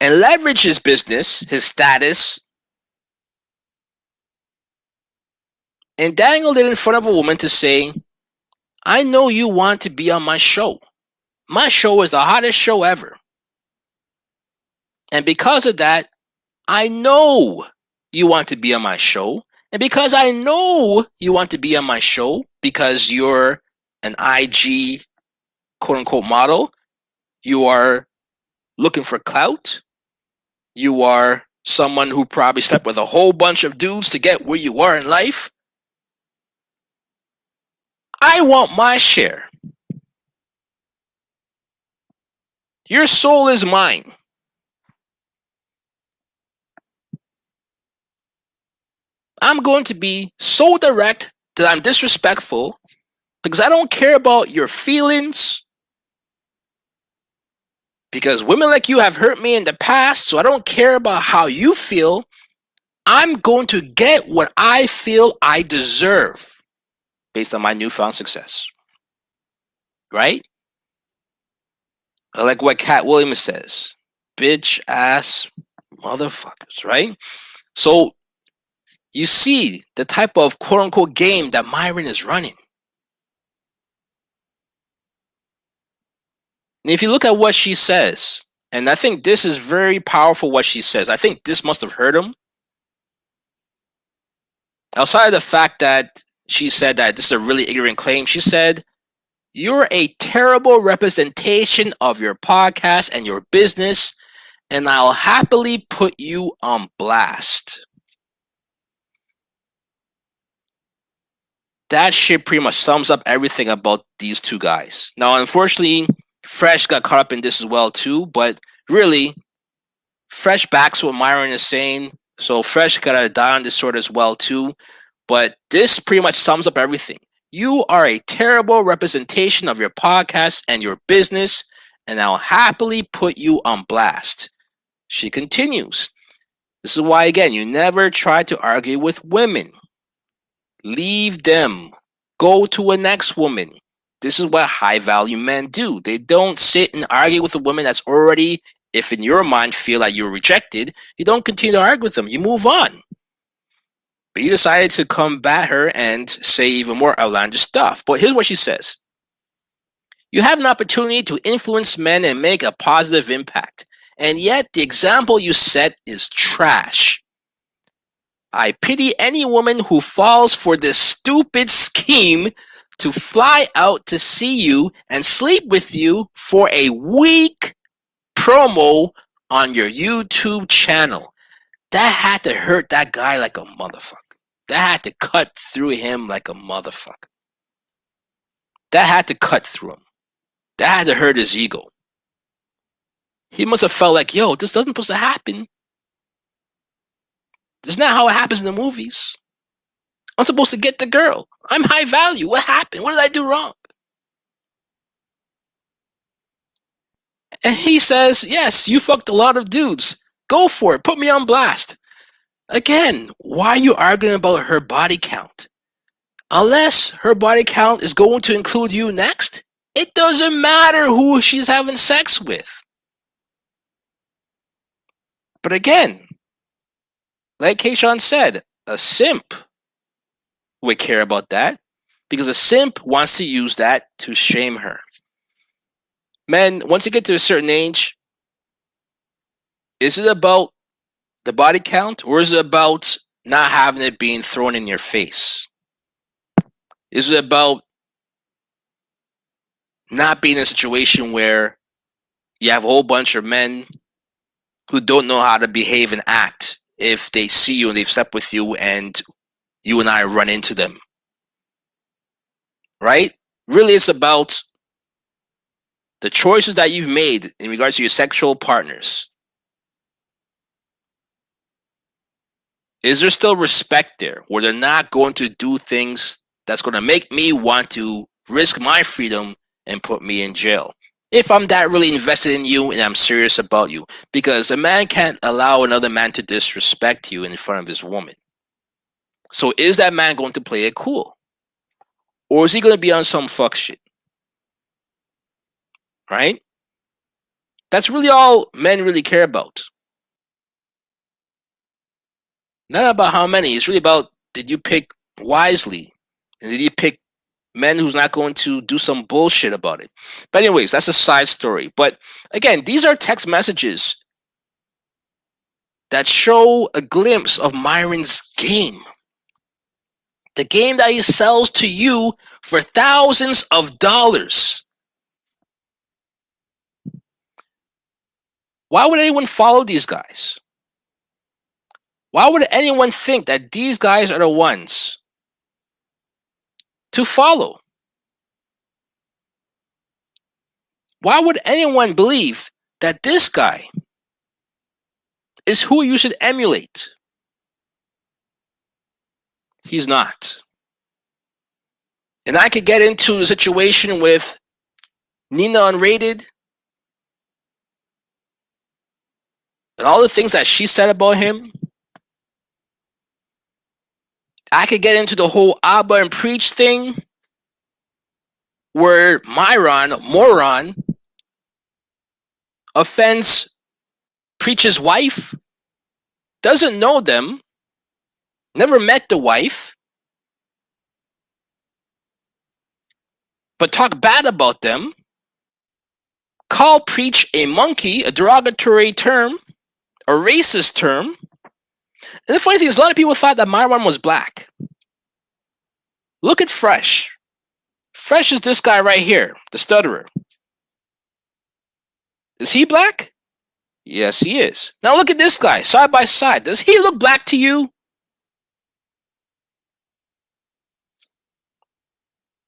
and leverage his business, his status, and dangled it in front of a woman to say, I know you want to be on my show. My show is the hottest show ever. And because of that, I know you want to be on my show. And because I know you want to be on my show because you're an IG quote unquote model, you are looking for clout, you are someone who probably slept with a whole bunch of dudes to get where you are in life. I want my share. Your soul is mine. I'm going to be so direct that I'm disrespectful because I don't care about your feelings. Because women like you have hurt me in the past, so I don't care about how you feel. I'm going to get what I feel I deserve based on my newfound success. Right? I like what Cat Williams says. Bitch ass motherfuckers, right? So you see the type of quote unquote game that Myron is running. And if you look at what she says, and I think this is very powerful what she says. I think this must have hurt him. Outside of the fact that she said that this is a really ignorant claim, she said, you're a terrible representation of your podcast and your business, and I'll happily put you on blast. That shit pretty much sums up everything about these two guys. Now, unfortunately, Fresh got caught up in this as well too, but really, Fresh backs what Myron is saying, so Fresh gotta die on this sword as well too. But this pretty much sums up everything. You are a terrible representation of your podcast and your business, and I'll happily put you on blast. She continues. This is why, again, you never try to argue with women. Leave them. Go to a next woman. This is what high value men do. They don't sit and argue with a woman that's already, if in your mind feel like you're rejected, you don't continue to argue with them. You move on. But you decided to combat her and say even more outlandish stuff. But here's what she says. You have an opportunity to influence men and make a positive impact. And yet the example you set is trash. I pity any woman who falls for this stupid scheme to fly out to see you and sleep with you for a week promo on your YouTube channel. That had to hurt that guy like a motherfucker. That had to cut through him like a motherfucker. That had to cut through him. That had to hurt his ego. He must have felt like, yo, this doesn't supposed to happen. This is not how it happens in the movies. I'm supposed to get the girl. I'm high value. What happened? What did I do wrong? And he says, yes, you fucked a lot of dudes. Go for it. Put me on blast. Again, why are you arguing about her body count? Unless her body count is going to include you next, it doesn't matter who she's having sex with. But again, like Kayshawn said, a simp would care about that because a simp wants to use that to shame her. Men, once you get to a certain age, is it about the body count or is it about not having it being thrown in your face? Is it about not being in a situation where you have a whole bunch of men who don't know how to behave and act if they see you and they've slept with you and you and I run into them? Right? Really, it's about the choices that you've made in regards to your sexual partners. Is there still respect there where they're not going to do things that's going to make me want to risk my freedom and put me in jail? If I'm that really invested in you and I'm serious about you, because a man can't allow another man to disrespect you in front of his woman. So is that man going to play it cool? Or is he going to be on some fuck shit? Right? That's really all men really care about. Not about how many. It's really about, did you pick wisely? And did you pick men who's not going to do some bullshit about it? But anyways, that's a side story. But again, these are text messages that show a glimpse of Myron's game. The game that he sells to you for thousands of dollars. Why would anyone follow these guys? Why would anyone think that these guys are the ones to follow? Why would anyone believe that this guy is who you should emulate? He's not. And I could get into the situation with Nina Unrated and all the things that she said about him. I could get into the whole Abba and Preach thing, where Myron, moron, offends Preach's wife, doesn't know them, never met the wife, but talk bad about them, call Preach a monkey, a derogatory term, a racist term. And the funny thing is, a lot of people thought that Myron was black. Look at Fresh. Fresh is this guy right here, the stutterer. Is he black? Yes, he is. Now look at this guy, side by side. Does he look black to you?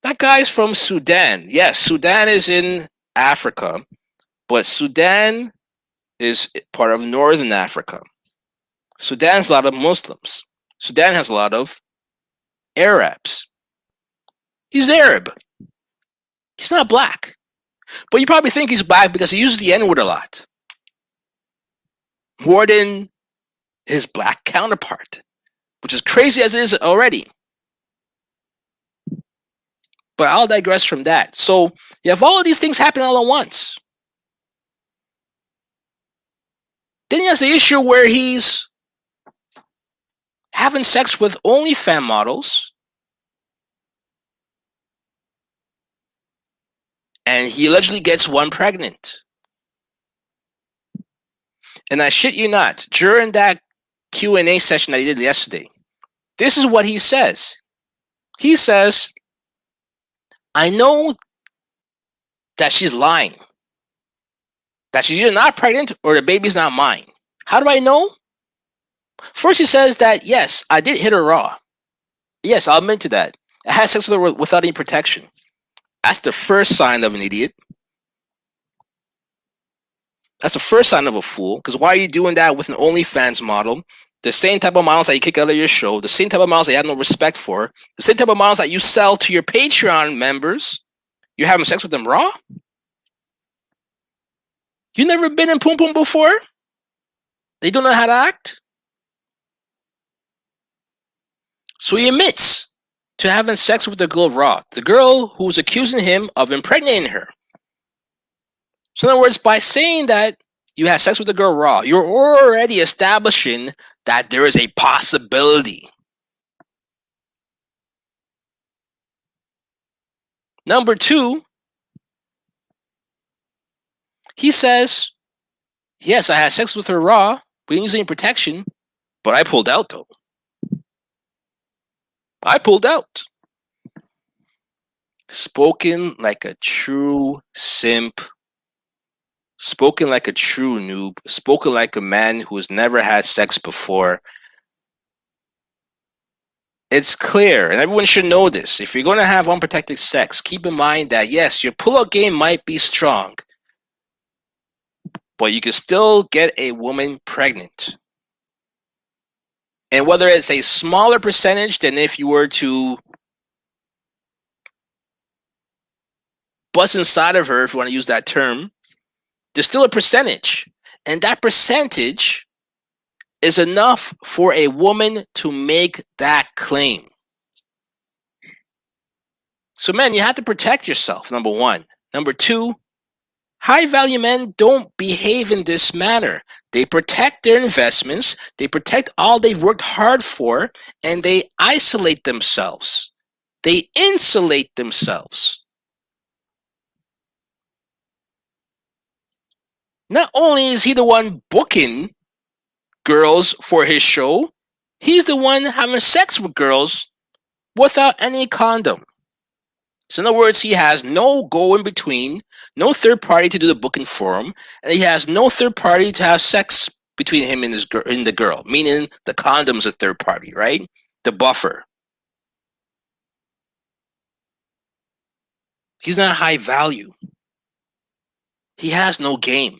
That guy's from Sudan. Yes, Sudan is in Africa, but Sudan is part of Northern Africa. Sudan has a lot of Muslims. Sudan has a lot of Arabs. He's Arab. He's not black. But you probably think he's black because he uses the N-word a lot. More than his black counterpart, which is crazy as it is already. But I'll digress from that. So you have all of these things happening all at once. Then he has the issue where he's having sex with OnlyFans models. And he allegedly gets one pregnant. And I shit you not, during that Q&A session that he did yesterday, this is what he says. He says, I know that she's lying. That she's either not pregnant or the baby's not mine. How do I know? First, he says that, yes, I did hit her raw. Yes, I'll admit to that. I had sex with her without any protection. That's the first sign of an idiot. That's the first sign of a fool. Because why are you doing that with an OnlyFans model? The same type of models that you kick out of your show. The same type of models that you have no respect for. The same type of models that you sell to your Patreon members. You're having sex with them raw? You never been in Poom Poom before? They don't know how to act? So he admits to having sex with the girl raw. The girl who was accusing him of impregnating her. So in other words, by saying that you had sex with the girl raw, you're already establishing that there is a possibility. Number two, he says, yes, I had sex with her raw. We didn't use any protection, but I pulled out though. I pulled out. Spoken like a true simp. Spoken like a true noob. Spoken like a man who has never had sex before. It's clear, and everyone should know this. If you're going to have unprotected sex, keep in mind that, yes, your pull-out game might be strong, but you can still get a woman pregnant. And whether it's a smaller percentage than if you were to bust inside of her, if you want to use that term, there's still a percentage. And that percentage is enough for a woman to make that claim. So, man, you have to protect yourself, number one. Number two, High value men don't behave in this manner. They protect their investments, they protect all they've worked hard for, and they isolate themselves. They insulate themselves. Not only is he the one booking girls for his show, he's the one having sex with girls without any condom. So in other words, he has no go in between, no third party to do the booking for him, and he has no third party to have sex between him and the girl. Meaning the condom's a third party, right? The buffer. He's not high value. He has no game.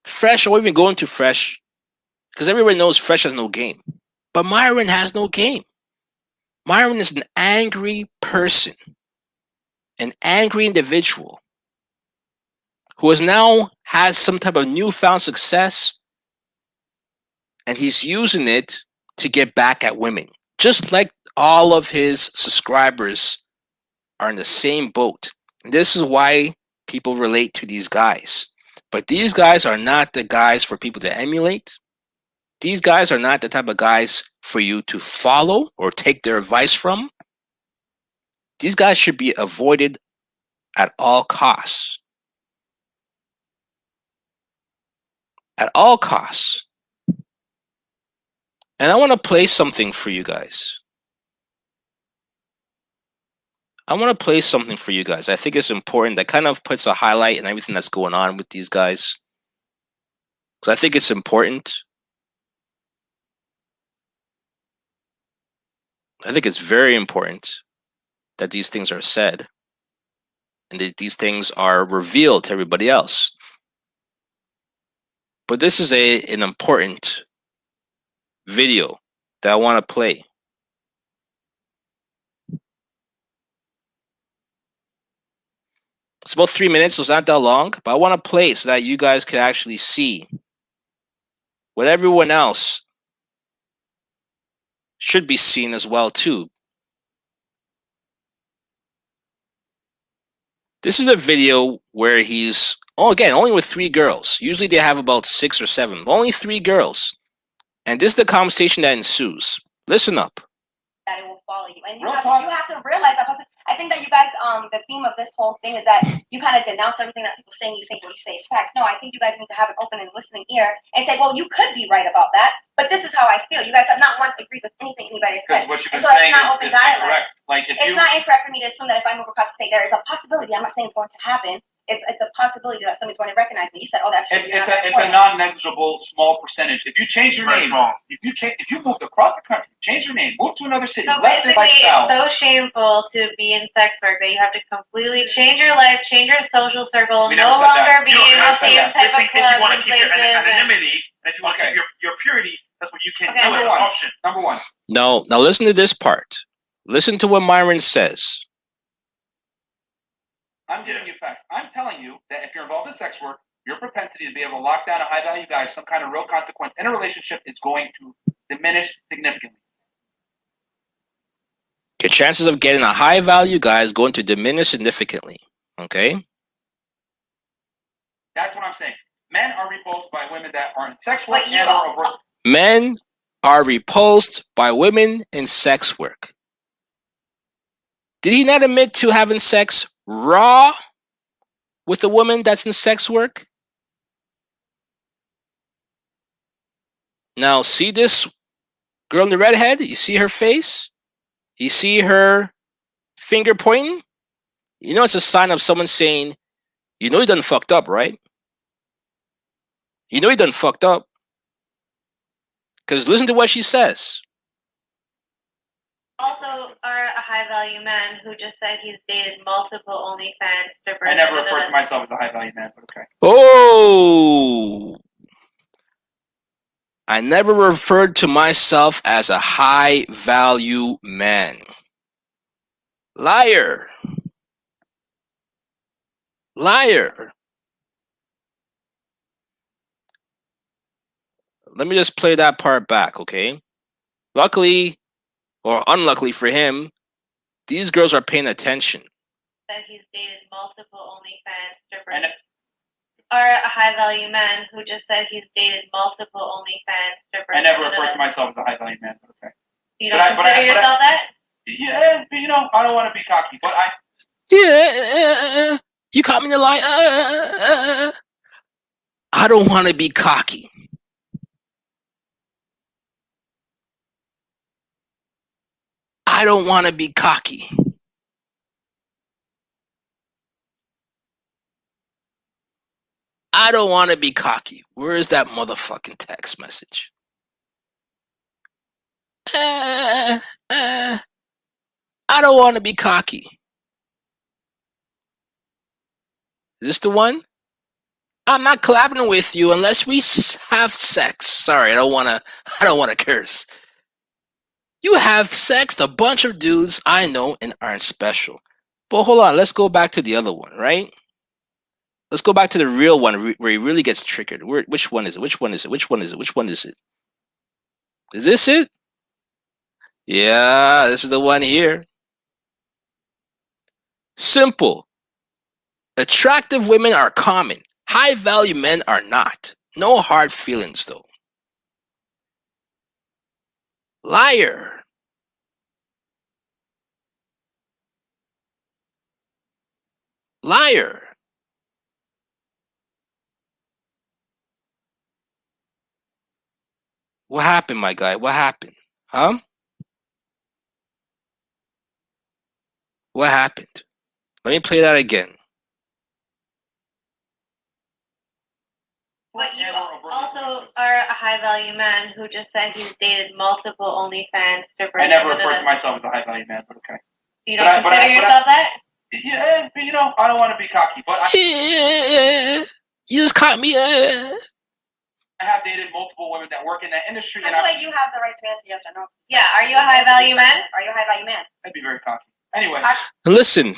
Fresh, I won't even go into Fresh, because everybody knows Fresh has no game. But Myron has no game. Myron is an angry person, an angry individual who has some type of newfound success, and he's using it to get back at women. Just like all of his subscribers are in the same boat. And this is why people relate to these guys. But these guys are not the guys for people to emulate. These guys are not the type of guys for you to follow or take their advice from. These guys should be avoided at all costs. At all costs. And I want to play something for you guys. I think it's important. That kind of puts a highlight in everything that's going on with these guys. So I think it's important. I think it's very important that these things are said and that these things are revealed to everybody else. But this is an important video that I want to play. It's about 3 minutes, so it's not that long, but I want to play it so that you guys can actually see what everyone else should be seen as well too. This is a video where he's, again, only with 3 girls. Usually they have about 6 or 7. Only 3 girls. And this is the conversation that ensues. Listen up. That it will follow you. And you have to realize that. I think that you guys, the theme of this whole thing is that you kind of denounce everything that people say and you think what you say is facts. No, I think you guys need to have an open and listening ear and say, well, you could be right about that, but this is how I feel. You guys have not once agreed with anything anybody has said. What you've been saying is incorrect. Like it's not incorrect for me to assume that if I move across the state, there is a possibility. I'm not saying it's going to happen. It's a possibility that somebody's going to recognize me. You said, "Oh, that's true." It's a non-negligible small percentage. If you change your name, if you moved across the country, change your name, move to another city, so let this lifestyle. It's so shameful to be in sex work that you have to completely change your life, change your social circle, no longer be in the same type of clubs and places. Anonymity, and if you want to keep your purity, that's what you can do. Number one. No, now listen to this part. Listen to what Myron says. I'm giving you facts. I'm telling you that if you're involved in sex work, your propensity to be able to lock down a high-value guy, some kind of real consequence in a relationship, is going to diminish significantly. Your chances of getting a high-value guy is going to diminish significantly. Okay? That's what I'm saying. Men are repulsed by women that are in sex work Men are repulsed by women in sex work. Did he not admit to having sex raw with a woman that's in sex work? Now, see this girl in the redhead? You see her face? You see her finger pointing? You know it's a sign of someone saying, you know you done fucked up, right? You know you done fucked up. Because listen to what she says. Also, are a high-value man who just said he's dated multiple OnlyFans strippers. I never referred to myself as a high-value man, but okay. Oh! I never referred to myself as a high-value man. Liar. Liar. Let me just play that part back, okay? Luckily, or unluckily for him, these girls are paying attention. said he's dated multiple OnlyFans strippers. And Or a high value man who just said he's dated multiple OnlyFans strippers. I never refer to myself as a high value man, but okay. You don't consider yourself that? Yeah, but, you know, I don't want to be cocky, but Yeah, you caught me in the lie. I don't want to be cocky. I don't want to be cocky. I don't want to be cocky. Where is that motherfucking text message? I don't want to be cocky. Is this the one? I'm not collabing with you unless we have sex. Sorry, I don't want to curse. You have sex, a bunch of dudes I know and aren't special. But hold on, let's go back to the other one, right? Let's go back to the real one where he really gets triggered. Which one is it? Which one is it? Which one is it? Which one is it? Is this it? Yeah, this is the one here. Simple. Attractive women are common. High value men are not. No hard feelings though. Liar. Liar. What happened, my guy? What happened? Huh? What happened? Let me play that again. But you also are a high value man who just said he's dated multiple OnlyFans strippers. I never refer to myself as a high value man, but okay. You don't consider yourself that? Yeah, but, you know, I don't want to be cocky, but You just caught me. I have dated multiple women that work in that industry, I and feel like you have the right to answer yes or no. Yeah, are you a high value man? Are you a high value man? I'd be very cocky. Anyway, Listen,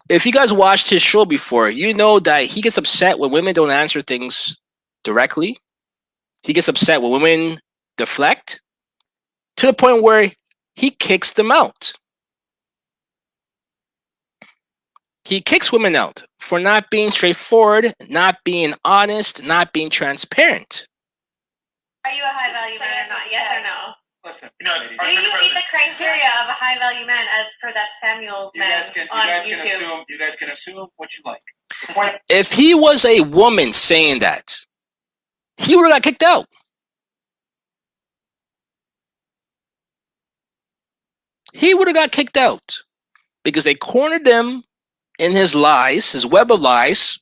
if you guys watched his show before, you know that he gets upset when women don't answer things directly. He gets upset when women deflect to the point where he kicks them out. He kicks women out for not being straightforward, not being honest, not being transparent. Are you a high value man or not? Yes or no? listen, Do you meet the criteria of a high value man as per that Samuel's man on YouTube? You guys can assume what you like. The point, If he was a woman saying that, he would have got kicked out. He would have got kicked out because they cornered him in his lies, his web of lies.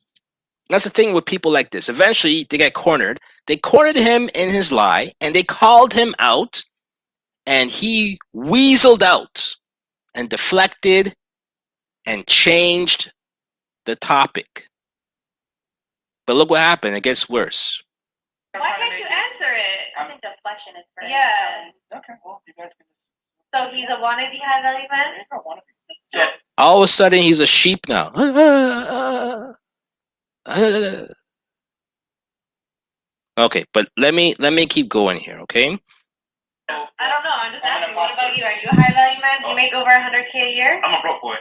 That's the thing with people like this. Eventually, they get cornered. They cornered him in his lie, and they called him out, and he weaseled out and deflected and changed the topic. But look what happened. It gets worse. Why can't you answer it? I think deflection is very Yeah. okay, well, you guys can. So he's a wannabe high value man? You don't want to be. So, All of a sudden, he's a sheep now. Okay, but let me keep going here, okay? I don't know. I'm just asking. What about you? Are you a high value man? Do you make over $100K a year? I'm a broke boy.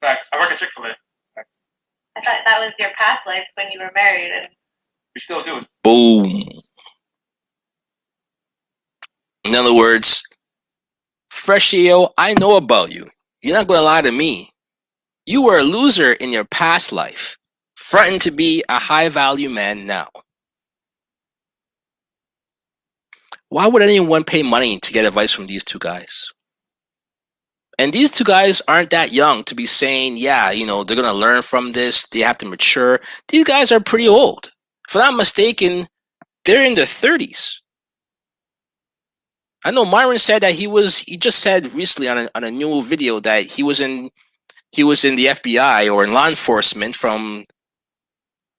Facts. I work at Chick-fil-A. I thought that was your past life when you were married. And We still do. Boom. In other words, Freshio, I know about you. You're not going to lie to me. You were a loser in your past life, fronting to be a high value man now. Why would anyone pay money to get advice from these two guys? And these two guys aren't that young to be saying, yeah, you know, they're going to learn from this. They have to mature. These guys are pretty old. If I'm not mistaken, they're in their 30s. I know Myron said that he just said recently on a new video that he was in the FBI or in law enforcement from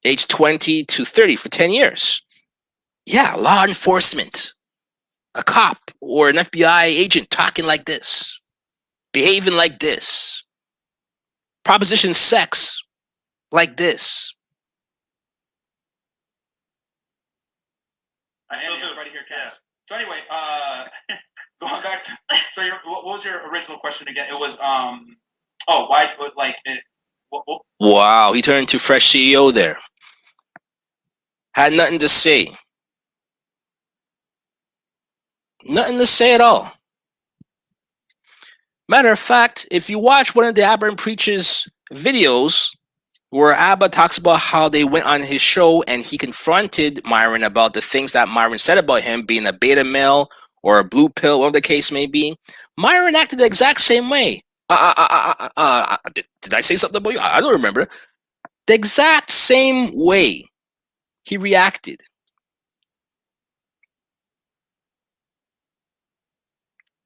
age 20 to 30 for 10 years. Yeah, law enforcement. A cop or an FBI agent talking like this, behaving like this, proposition sex like this. I still do. Right here, Cass. So anyway, going back to what was your original question again? It was why Wow, he turned into fresh CEO there. Had nothing to say. Nothing to say at all. Matter of fact, if you watch one of the Aberrant Preachers videos where Abba talks about how they went on his show and he confronted Myron about the things that Myron said about him being a beta male or a blue pill, whatever the case may be, Myron acted the exact same way. Did I say something about you? I don't remember. The exact same way he reacted.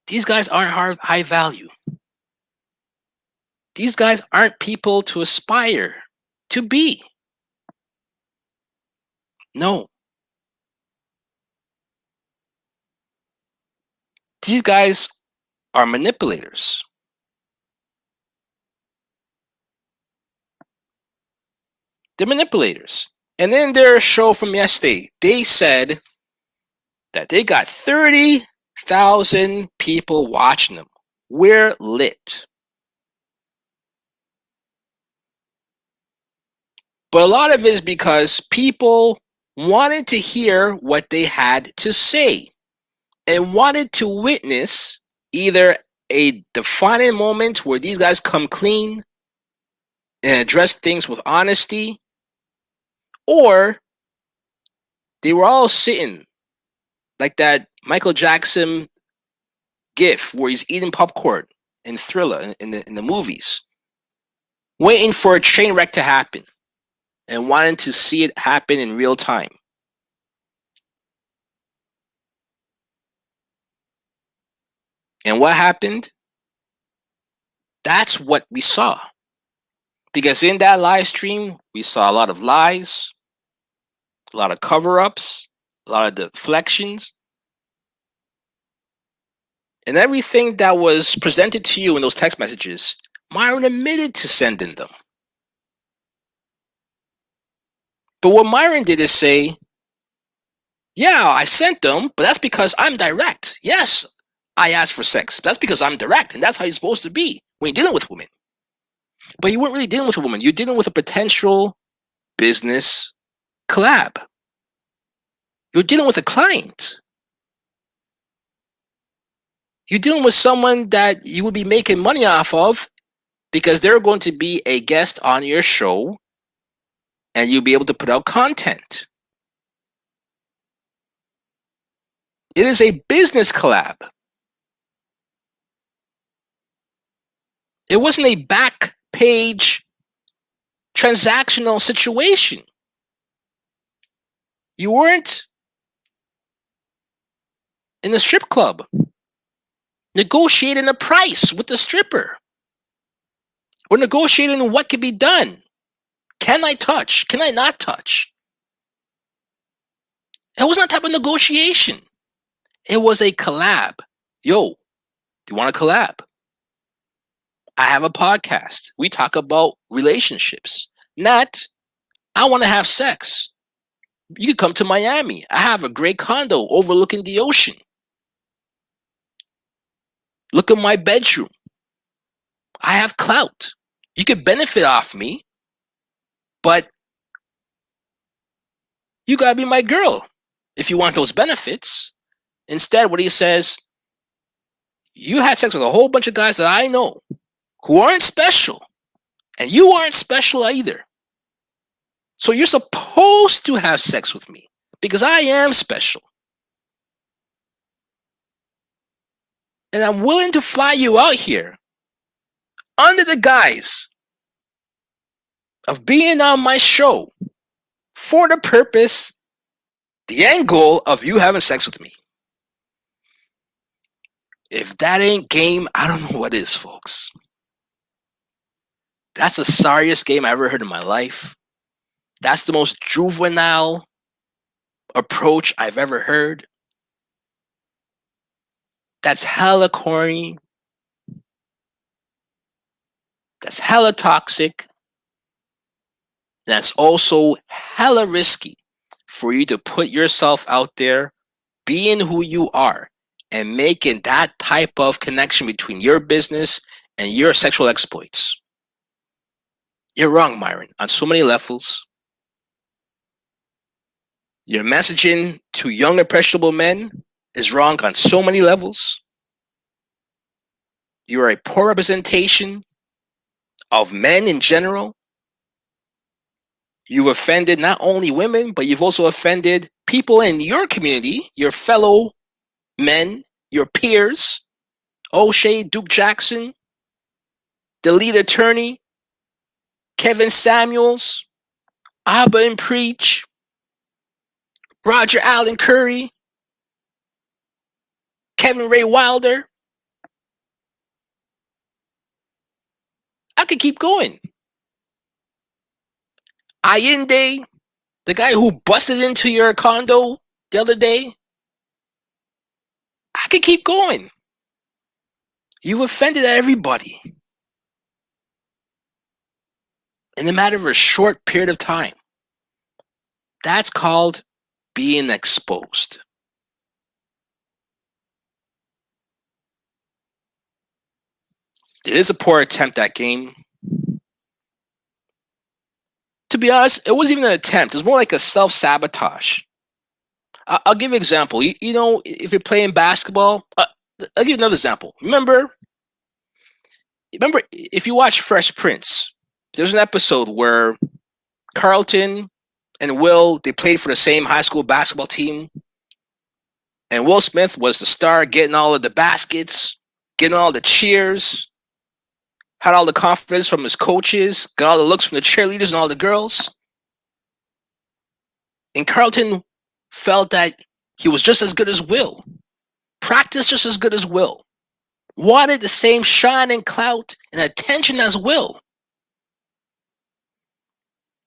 These guys aren't high value. These guys aren't people to aspire to be. No. These guys are manipulators. They're manipulators. And in their show from yesterday, they said that they got 30,000 people watching them. We're lit. But a lot of it is because people wanted to hear what they had to say and wanted to witness either a defining moment where these guys come clean and address things with honesty, or they were all sitting like that Michael Jackson gif where he's eating popcorn in Thriller in the movies, waiting for a train wreck to happen and wanting to see it happen in real time. And what happened? That's what we saw. Because in that live stream, we saw a lot of lies, a lot of cover-ups, a lot of deflections. And everything that was presented to you in those text messages, Myron admitted to sending them. But what Myron did is say, yeah, I sent them, but that's because I'm direct. Yes, I asked for sex. That's because I'm direct, and that's how you're supposed to be when you're dealing with women. But you weren't really dealing with a woman. You're dealing with a potential business collab. You're dealing with a client. You're dealing with someone that you would be making money off of because they're going to be a guest on your show and you'll be able to put out content. It is a business collab. It wasn't a back page transactional situation. You weren't in the strip club negotiating a price with the stripper or negotiating what could be done. Can I touch? Can I not touch? It was not that type of negotiation. It was a collab. Yo, do you want to collab? I have a podcast. We talk about relationships. Not, I want to have sex. You could come to Miami. I have a great condo overlooking the ocean. Look at my bedroom. I have clout. You could benefit off me, but you gotta be my girl if you want those benefits. Instead, what he says, you had sex with a whole bunch of guys that I know who aren't special, and you aren't special either. So you're supposed to have sex with me because I am special. And I'm willing to fly you out here under the guise of being on my show for the purpose, the end goal of you having sex with me. If that ain't game, I don't know what is, folks. That's the sorriest game I ever heard in my life. That's the most juvenile approach I've ever heard. That's hella corny. That's hella toxic. That's also hella risky for you to put yourself out there being who you are and making that type of connection between your business and your sexual exploits. You're wrong, Myron, on so many levels. Your messaging to young impressionable men is wrong on so many levels. You are a poor representation of men in general. You've offended not only women, but you've also offended people in your community, your fellow men, your peers. O'Shea, Duke Jackson, the lead attorney, Kevin Samuels, Abba and Preach, Roger Allen Curry, Kevin Ray Wilder. I could keep going. Allende, the guy who busted into your condo the other day. I could keep going. You offended everybody in a matter of a short period of time. That's called being exposed. It is a poor attempt at game. To be honest, it wasn't even an attempt. It was more like a self-sabotage. I'll give you an example. You know, if you're playing basketball, I'll give you another example. Remember if you watch Fresh Prince, there's an episode where Carlton and Will, they played for the same high school basketball team. And Will Smith was the star, getting all of the baskets, getting all the cheers, had all the confidence from his coaches, got all the looks from the cheerleaders and all the girls. And Carlton felt that he was just as good as Will, practiced just as good as Will, wanted the same shine and clout and attention as Will.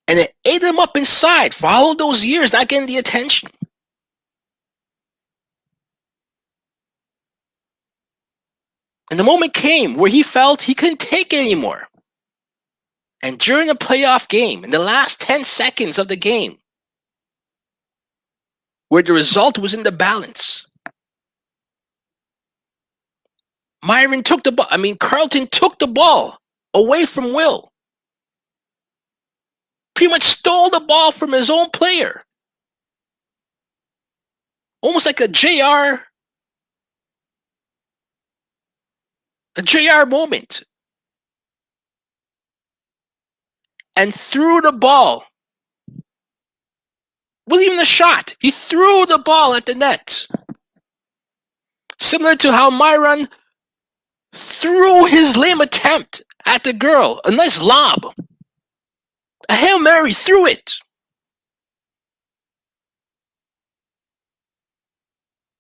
And it ate him up inside for all of those years not getting the attention. And the moment came where he felt he couldn't take it anymore. And during the playoff game, in the last 10 seconds of the game, where the result was in the balance, Carlton took the ball away from Will. Pretty much stole the ball from his own player. Almost like a JR moment. And threw the ball. Wasn't even a shot. He threw the ball at the net. Similar to how Myron threw his lame attempt at the girl. A nice lob. A Hail Mary, threw it.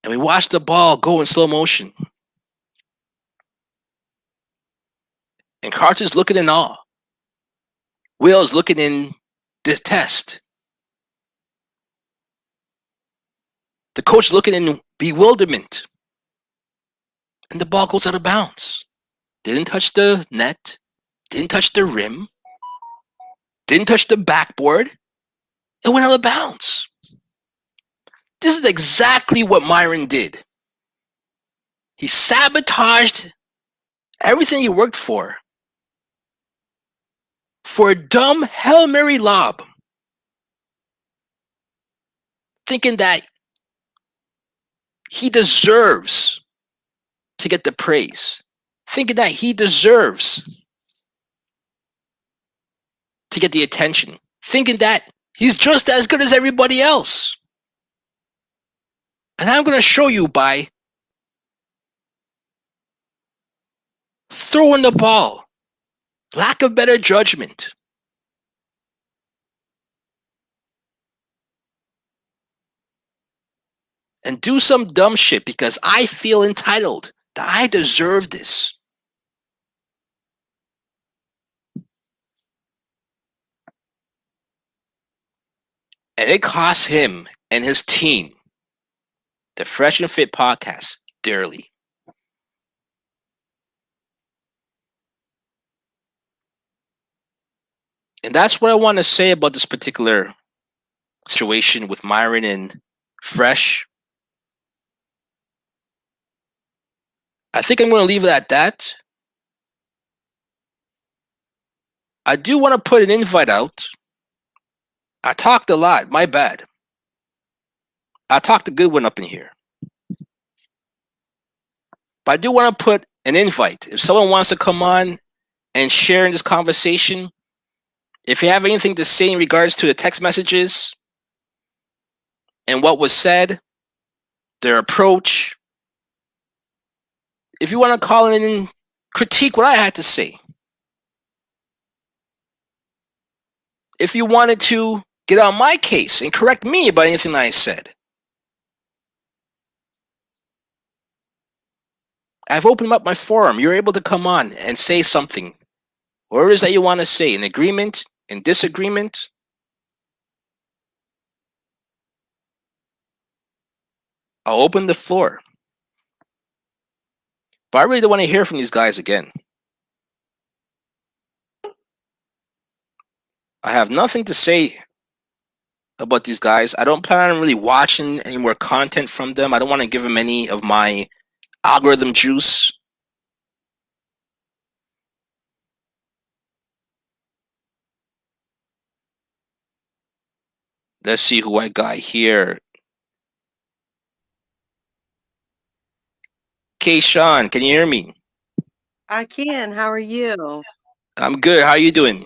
And we watched the ball go in slow motion. And Carter's looking in awe. Will's looking in disgust. The coach looking in bewilderment. And the ball goes out of bounds. Didn't touch the net. Didn't touch the rim. Didn't touch the backboard. It went out of bounds. This is exactly what Myron did. He sabotaged everything he worked for a dumb Hail Mary lob. Thinking that he deserves to get the praise. Thinking that he deserves to get the attention. Thinking that he's just as good as everybody else. And I'm going to show you by throwing the ball. Lack of better judgment. And do some dumb shit because I feel entitled, that I deserve this. And it costs him and his team, the Fresh and Fit podcast, dearly. And that's what I want to say about this particular situation with Myron and Fresh. I think I'm going to leave it at that. I do want to put an invite out. I talked a lot. My bad. I talked a good one up in here. But I do want to put an invite. If someone wants to come on and share in this conversation, if you have anything to say in regards to the text messages and what was said, their approach, if you want to call in and critique what I had to say, if you wanted to get on my case and correct me about anything I said, I've opened up my forum. You're able to come on and say something. Whatever it is that you want to say, in agreement, in disagreement. I'll open the floor. But I really don't want to hear from these guys again. I have nothing to say about these guys. I don't plan on really watching any more content from them. I don't want to give them any of my algorithm juice. Let's see who I got here. Kayshawn, can you hear me? I can. How are you? I'm good. How are you doing?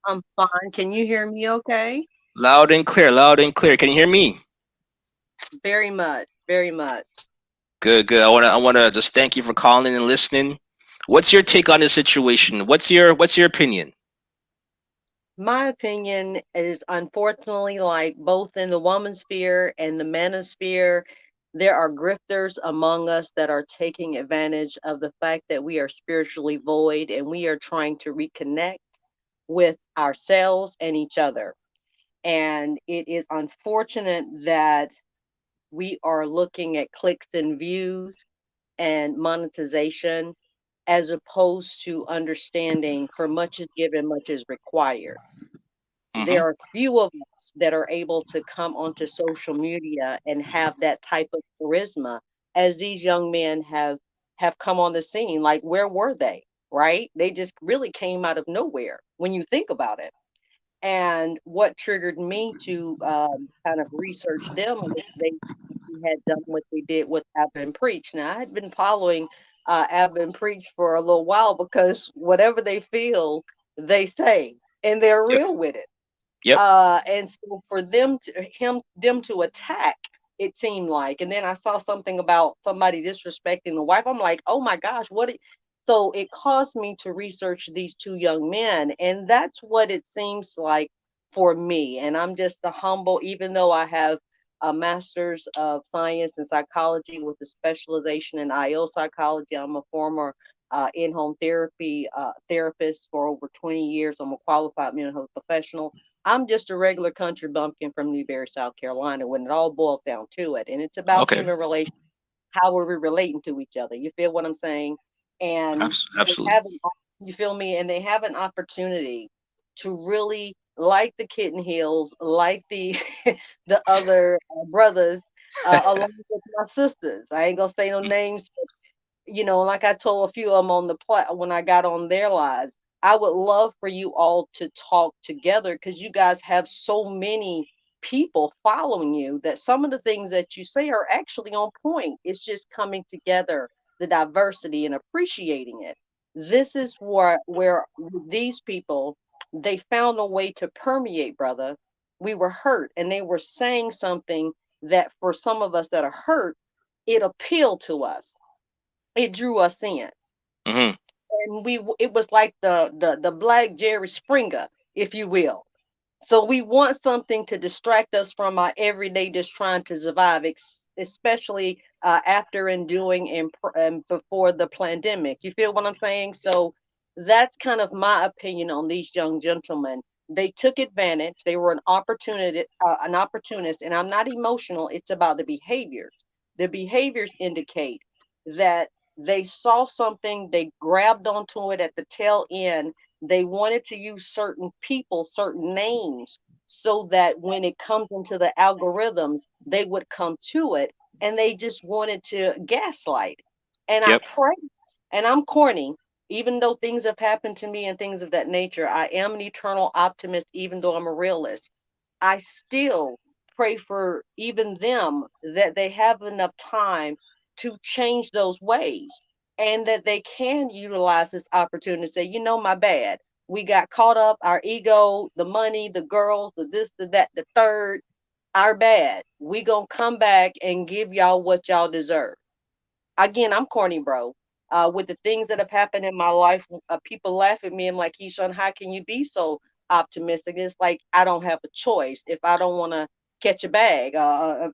I'm fine. Can you hear me okay? Loud and clear, loud and clear. Can you hear me? Very much, very much. Good, good. I wanna just thank you for calling in and listening. What's your take on this situation? What's your opinion? My opinion is unfortunately, like both in the woman sphere and the manosphere, there are grifters among us that are taking advantage of the fact that we are spiritually void and we are trying to reconnect with ourselves and each other. And it is unfortunate that we are looking at clicks and views and monetization as opposed to understanding for much is given, much is required. There are few of us that are able to come onto social media and have that type of charisma as these young men have come on the scene. Like, where were they? Right? They just really came out of nowhere when you think about it. And what triggered me to kind of research them was they had done what they did with Abba and Preach. Now, I had been following Abba and Preach for a little while because whatever they feel, they say, and they're Yep. real with it. Yep. And so for them to attack, it seemed like, and then I saw something about somebody disrespecting the wife. I'm like, oh my gosh, so it caused me to research these two young men, and that's what it seems like for me. And I'm just a humble, even though I have a master's of science and psychology with a specialization in IO psychology. I'm a former in-home therapy therapist for over 20 years. I'm a qualified mental health professional. I'm just a regular country bumpkin from Newberry, South Carolina, when it all boils down to it. And it's about Okay. human relations. How are we relating to each other? You feel what I'm saying? And they Absolutely. have you feel me? And they have an opportunity to really, like the Kitten Hills, like the the other brothers, along with my sisters. I ain't gonna say no names, but like I told a few of them on the when I got on their lives, I would love for you all to talk together because you guys have so many people following you that some of the things that you say are actually on point. It's just coming together, the diversity and appreciating it. This is where these people, they found a way to permeate, brother. We were hurt and they were saying something that for some of us that are hurt, it appealed to us. It drew us in. Mm-hmm. And it was like the black Jerry Springer, if you will. So we want something to distract us from our everyday just trying to survive, especially after and doing and before the pandemic. You feel what I'm saying? So that's kind of my opinion on these young gentlemen. They took advantage. They were an opportunist, and I'm not emotional. It's about the behaviors. The behaviors indicate that they saw something, they grabbed onto it at the tail end. They wanted to use certain people, certain names, so that when it comes into the algorithms, they would come to it, and they just wanted to gaslight. And I Yep. pray, and I'm corny, even though things have happened to me and things of that nature, I am an eternal optimist, even though I'm a realist. I still pray for even them that they have enough time to change those ways and that they can utilize this opportunity to say, you know, my bad. We got caught up, our ego, the money, the girls, the this, the that, the third, our bad. We gonna come back and give y'all what y'all deserve. Again, I'm corny, bro. With the things that have happened in my life, people laugh at me. I'm like, Keyshawn, how can you be so optimistic? It's like I don't have a choice. If I don't want to catch a bag,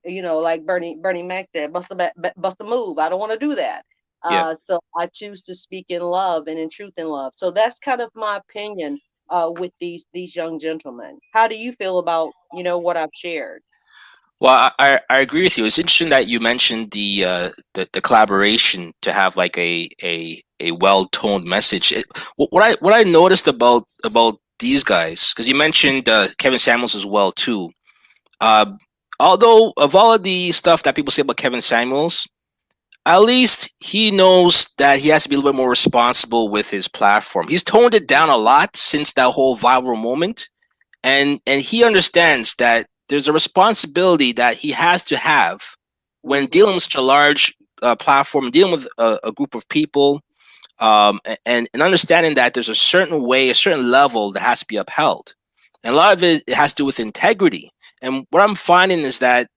you know, like Bernie Mac said, bust a move. I don't want to do that. Yeah. So I choose to speak in love and in truth and love. So that's kind of my opinion with these young gentlemen. How do you feel about, you know, what I've shared? Well, I agree with you. It's interesting that you mentioned the collaboration to have like a well toned message. What I noticed about these guys, because you mentioned Kevin Samuels as well too. Uh, Although of all of the stuff that people say about Kevin Samuels, at least he knows that he has to be a little bit more responsible with his platform. He's toned it down a lot since that whole viral moment, and he understands that there's a responsibility that he has to have when dealing with such a large platform, dealing with a group of people, and understanding that there's a certain way, a certain level that has to be upheld, and a lot of it has to do with integrity. And what I'm finding is that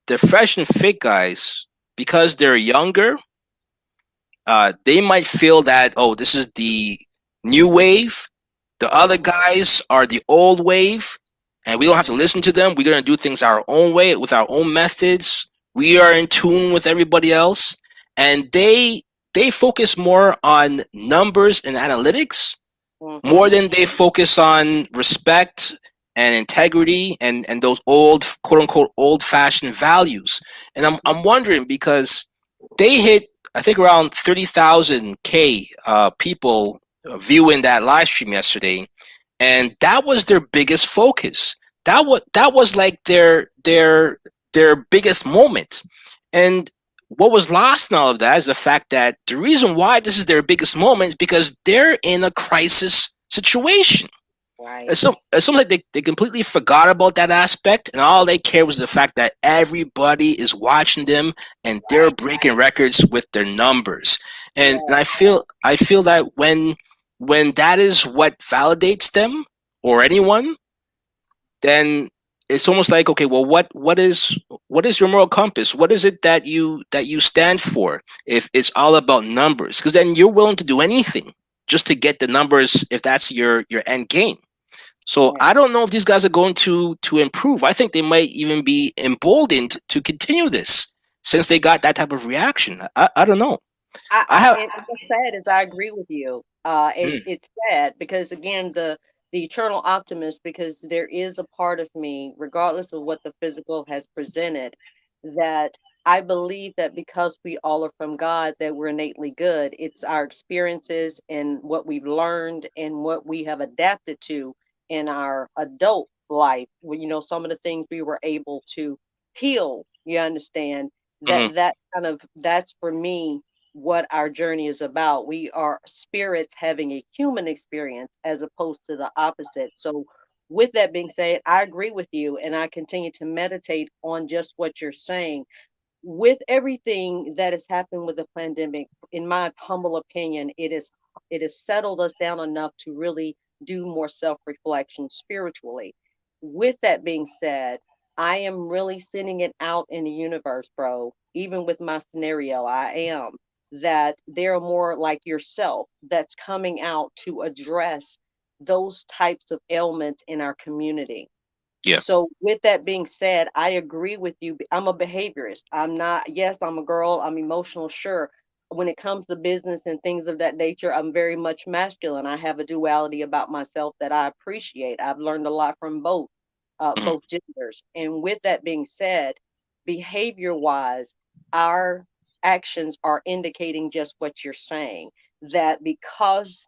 the fresh and fit guys, because they're younger, they might feel that, oh, this is the new wave. The other guys are the old wave, and we don't have to listen to them. We're going to do things our own way with our own methods. We are in tune with everybody else, and they focus more on numbers and analytics more than they focus on respect and integrity and those old, quote unquote, old fashioned values. And I'm wondering, because they hit, I think, around 30,000 people viewing that live stream yesterday, and that was their biggest focus. That was like their biggest moment. And what was lost in all of that is the fact that the reason why this is their biggest moment is because they're in a crisis situation. Right. It's something like they completely forgot about that aspect, and all they care was the fact that everybody is watching them and they're breaking records with their numbers. And I feel that when that is what validates them or anyone, then it's almost like, okay, well, what is your moral compass? What is it that you stand for if it's all about numbers? Because then you're willing to do anything just to get the numbers if that's your end game. So I don't know if these guys are going to improve. I think they might even be emboldened to continue this since they got that type of reaction. I don't know. I have. And what's sad is I agree with you. It's sad because again, the eternal optimist, because there is a part of me, regardless of what the physical has presented, that I believe that because we all are from God, that we're innately good. It's our experiences and what we've learned and what we have adapted to in our adult life. Well, you know, some of the things we were able to heal. You understand Mhm. that's for me what our journey is about. We are spirits having a human experience as opposed to the opposite. So, with that being said, I agree with you and I continue to meditate on just what you're saying. With everything that has happened with the pandemic, in my humble opinion, it has settled us down enough to really do more self-reflection spiritually. With that being said, I am really sending it out in the universe, bro. Even with my scenario, I am that there are more like yourself that's coming out to address those types of ailments in our community. Yeah. So, with that being said, I agree with you. I'm a behaviorist. I'm not, yes, I'm a girl, I'm emotional, sure. When it comes to business and things of that nature, I'm very much masculine. I have a duality about myself that I appreciate. I've learned a lot from Mhm. both genders. And with that being said, behavior wise, our actions are indicating just what you're saying. That because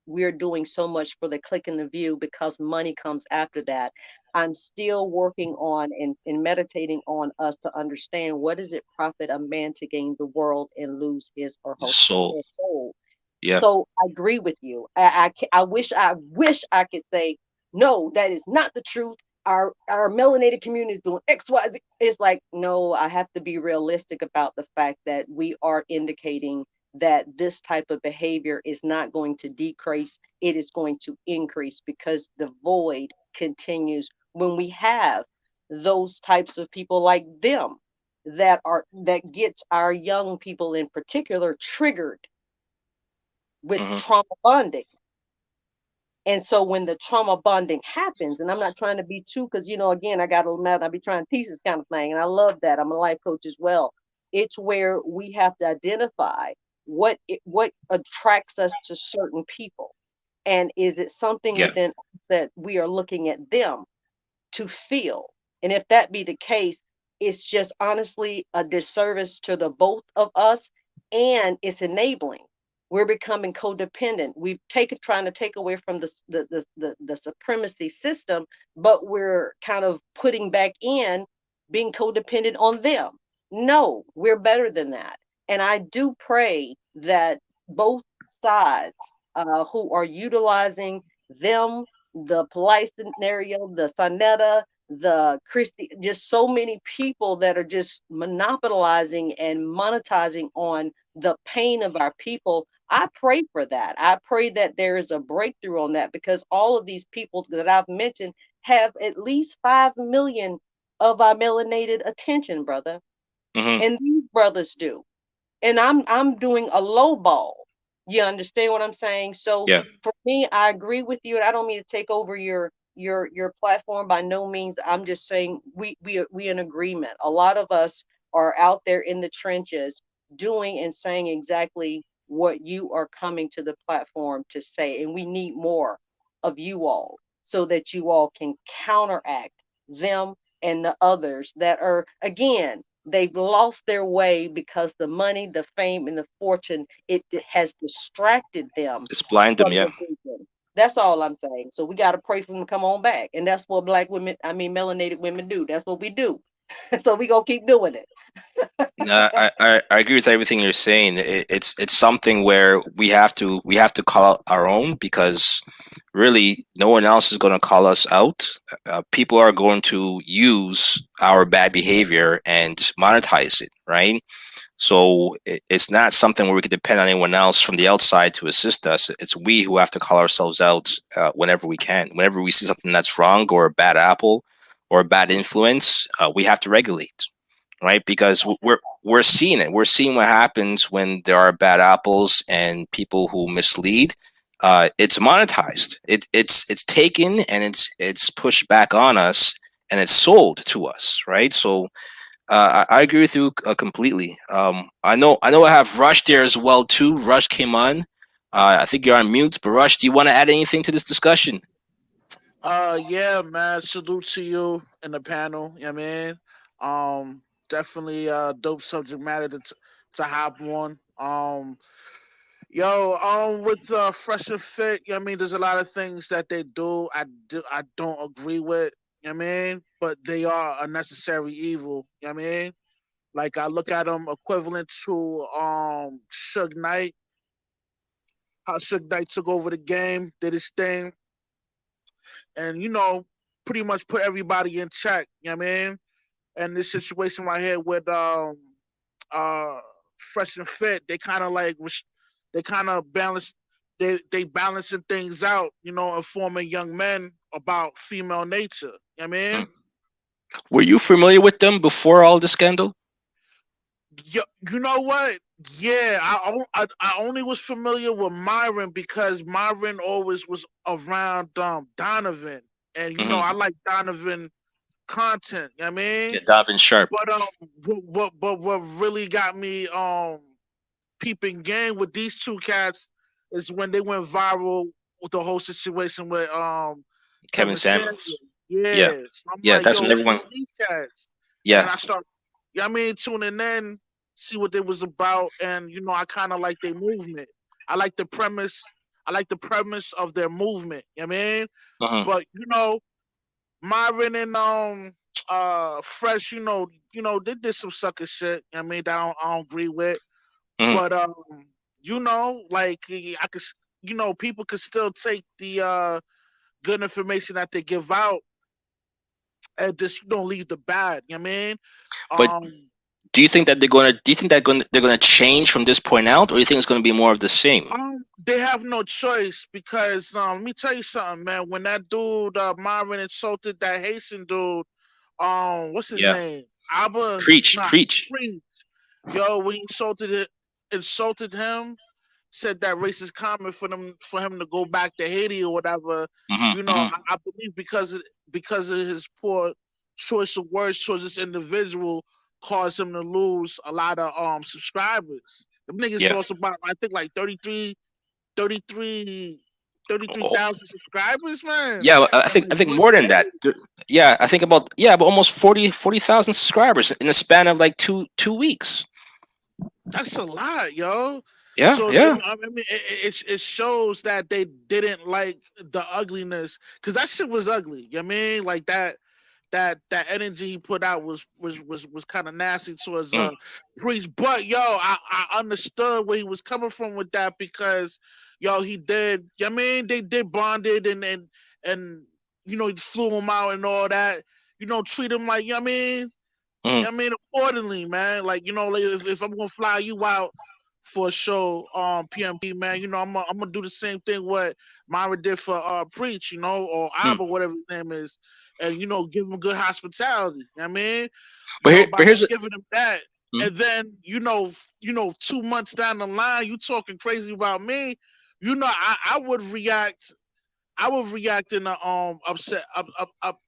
we're doing so much for the click and the view because money comes after that. I'm still working on and meditating on us to understand what does it profit a man to gain the world and lose his or her So soul. Yeah. So I agree with you. I wish I could say no, that is not the truth. Our melanated community is doing X, Y, Z. It's like, no, I have to be realistic about the fact that we are indicating that this type of behavior is not going to decrease, it is going to increase because the void continues when we have those types of people like them that gets our young people in particular triggered with Hmm. trauma bonding. And so when the trauma bonding happens, and I'm not trying to be too, because again, I got a little mad. I be trying to teach this kind of thing, and I love that. I'm a life coach as well. It's where we have to identify what attracts us to certain people, and is it something Yeah. within us that we are looking at them to feel? And if that be the case, it's just honestly a disservice to the both of us, and it's enabling. We're becoming codependent. We've taken trying to take away from the supremacy system, but we're kind of putting back in being codependent on them. No, we're better than that. And I do pray that both sides who are utilizing them, the polite scenario, the Sonetta, the Christie, just so many people that are just monopolizing and monetizing on the pain of our people. I pray for that. I pray that there is a breakthrough on that, because all of these people that I've mentioned have at least 5 million of our melanated attention, brother. Hmm. And these brothers do. And I'm doing a low ball. You understand what I'm saying? So Yeah. for me, I agree with you, and I don't mean to take over your platform by no means. I'm just saying we in agreement. A lot of us are out there in the trenches doing and saying exactly what you are coming to the platform to say, and we need more of you all so that you all can counteract them and the others that are, again, they've lost their way because the money, the fame, and the fortune, it has distracted them It's blind them. from Yeah. the vision. That's all I'm saying. So we got to pray for them to come on back. And that's what black women, I mean, melanated women do. That's what we do. So we going to keep doing it. No, I agree with everything you're saying. It's something where we have to call out our own, because really no one else is going to call us out. People are going to use our bad behavior and monetize it, right? So it's not something where we could depend on anyone else from the outside to assist us. It's we who have to call ourselves out whenever we can. Whenever we see something that's wrong or a bad apple or a bad influence, we have to regulate, right? Because we're seeing it. We're seeing what happens when there are bad apples and people who mislead. It's monetized. It's taken and it's pushed back on us, and it's sold to us, right? So I agree with you completely. I know I have Rush there as well too. Rush came on. I think you're on mute, but Rush, do you want to add anything to this discussion? Yeah, man. Salute to you and the panel. You know what I mean? Definitely dope subject matter to hop on. With Fresh and Fit, you know what I mean? There's a lot of things that they do. I don't agree with. You know what I mean? But they are a necessary evil. You know what I mean? Like I look at them equivalent to Suge Knight. How Suge Knight took over the game, did his thing, and pretty much put everybody in check. You know what I mean? And this situation right here with uh Fresh and Fit, they kind of they kind of balance they balancing things out, informing young men about female nature. You know what I Hmm. mean? Were you familiar with them before all the scandal? You know what? Yeah, I only was familiar with Myron because Myron always was around Donovan, and Hmm. I like Donovan content. You know what I Yeah, mean? Davin Sharp. But what really got me peeping game with these two cats is when they went viral with the whole situation with Kevin Kevin Samuels. Samuels. Yeah, Yeah, so I'm yeah, like, that's yo, when who everyone. are these cats? And then Yeah. I start, tuning in, see what they was about, and I kind of like their movement. I like the premise. I like the premise of their movement. You know what I mean? Uh-huh. But Myron and Fresh, they did some sucker shit. You know what I mean, that I don't agree with. Hmm. But you know, like I could, you know, people could still take the good information that they give out and just you know leave the bad. You know what I mean? But do you think that they're gonna change from this point out, or do you think it's gonna be more of the same? They have no choice because let me tell you something, man. When that dude Myron insulted that Haitian dude, what's his Yeah. name? Abba, Preach, nah, preach. Preach. Yo, we insulted him, said that racist comment for him to go back to Haiti or whatever. You know, Mm-hmm. I believe because of his poor choice of words towards this individual caused him to lose a lot of subscribers. The niggas Yeah. lost about I think like 33 Oh, 33,000 subscribers, man. yeah, I think more than that. Yeah, I think about about almost 40,000 subscribers in a span of like two weeks. That's a lot, yo. Yeah, So yeah. I mean, it shows that they didn't like the ugliness because that shit was ugly. You know what I mean? Like that energy he put out was kind of nasty towards Mm, Priest. But yo, I understood where he was coming from with that because yo, he did. You know what I mean? They did bonded and you know he flew him out and all that. You know, treat him like you know what I mean. mm. I mean, accordingly, man. Like, you know, like if I'm gonna fly you out for a show on PMP, man, you know, I'm gonna do the same thing what Myra did for Preach, you know, or Mm. Abba, whatever his name is, and you know, give him good hospitality. You know what I mean, But you know, here, by but here's giving him that, mm, and then you know, 2 months down the line, you talking crazy about me, you know, I would react. I would react in a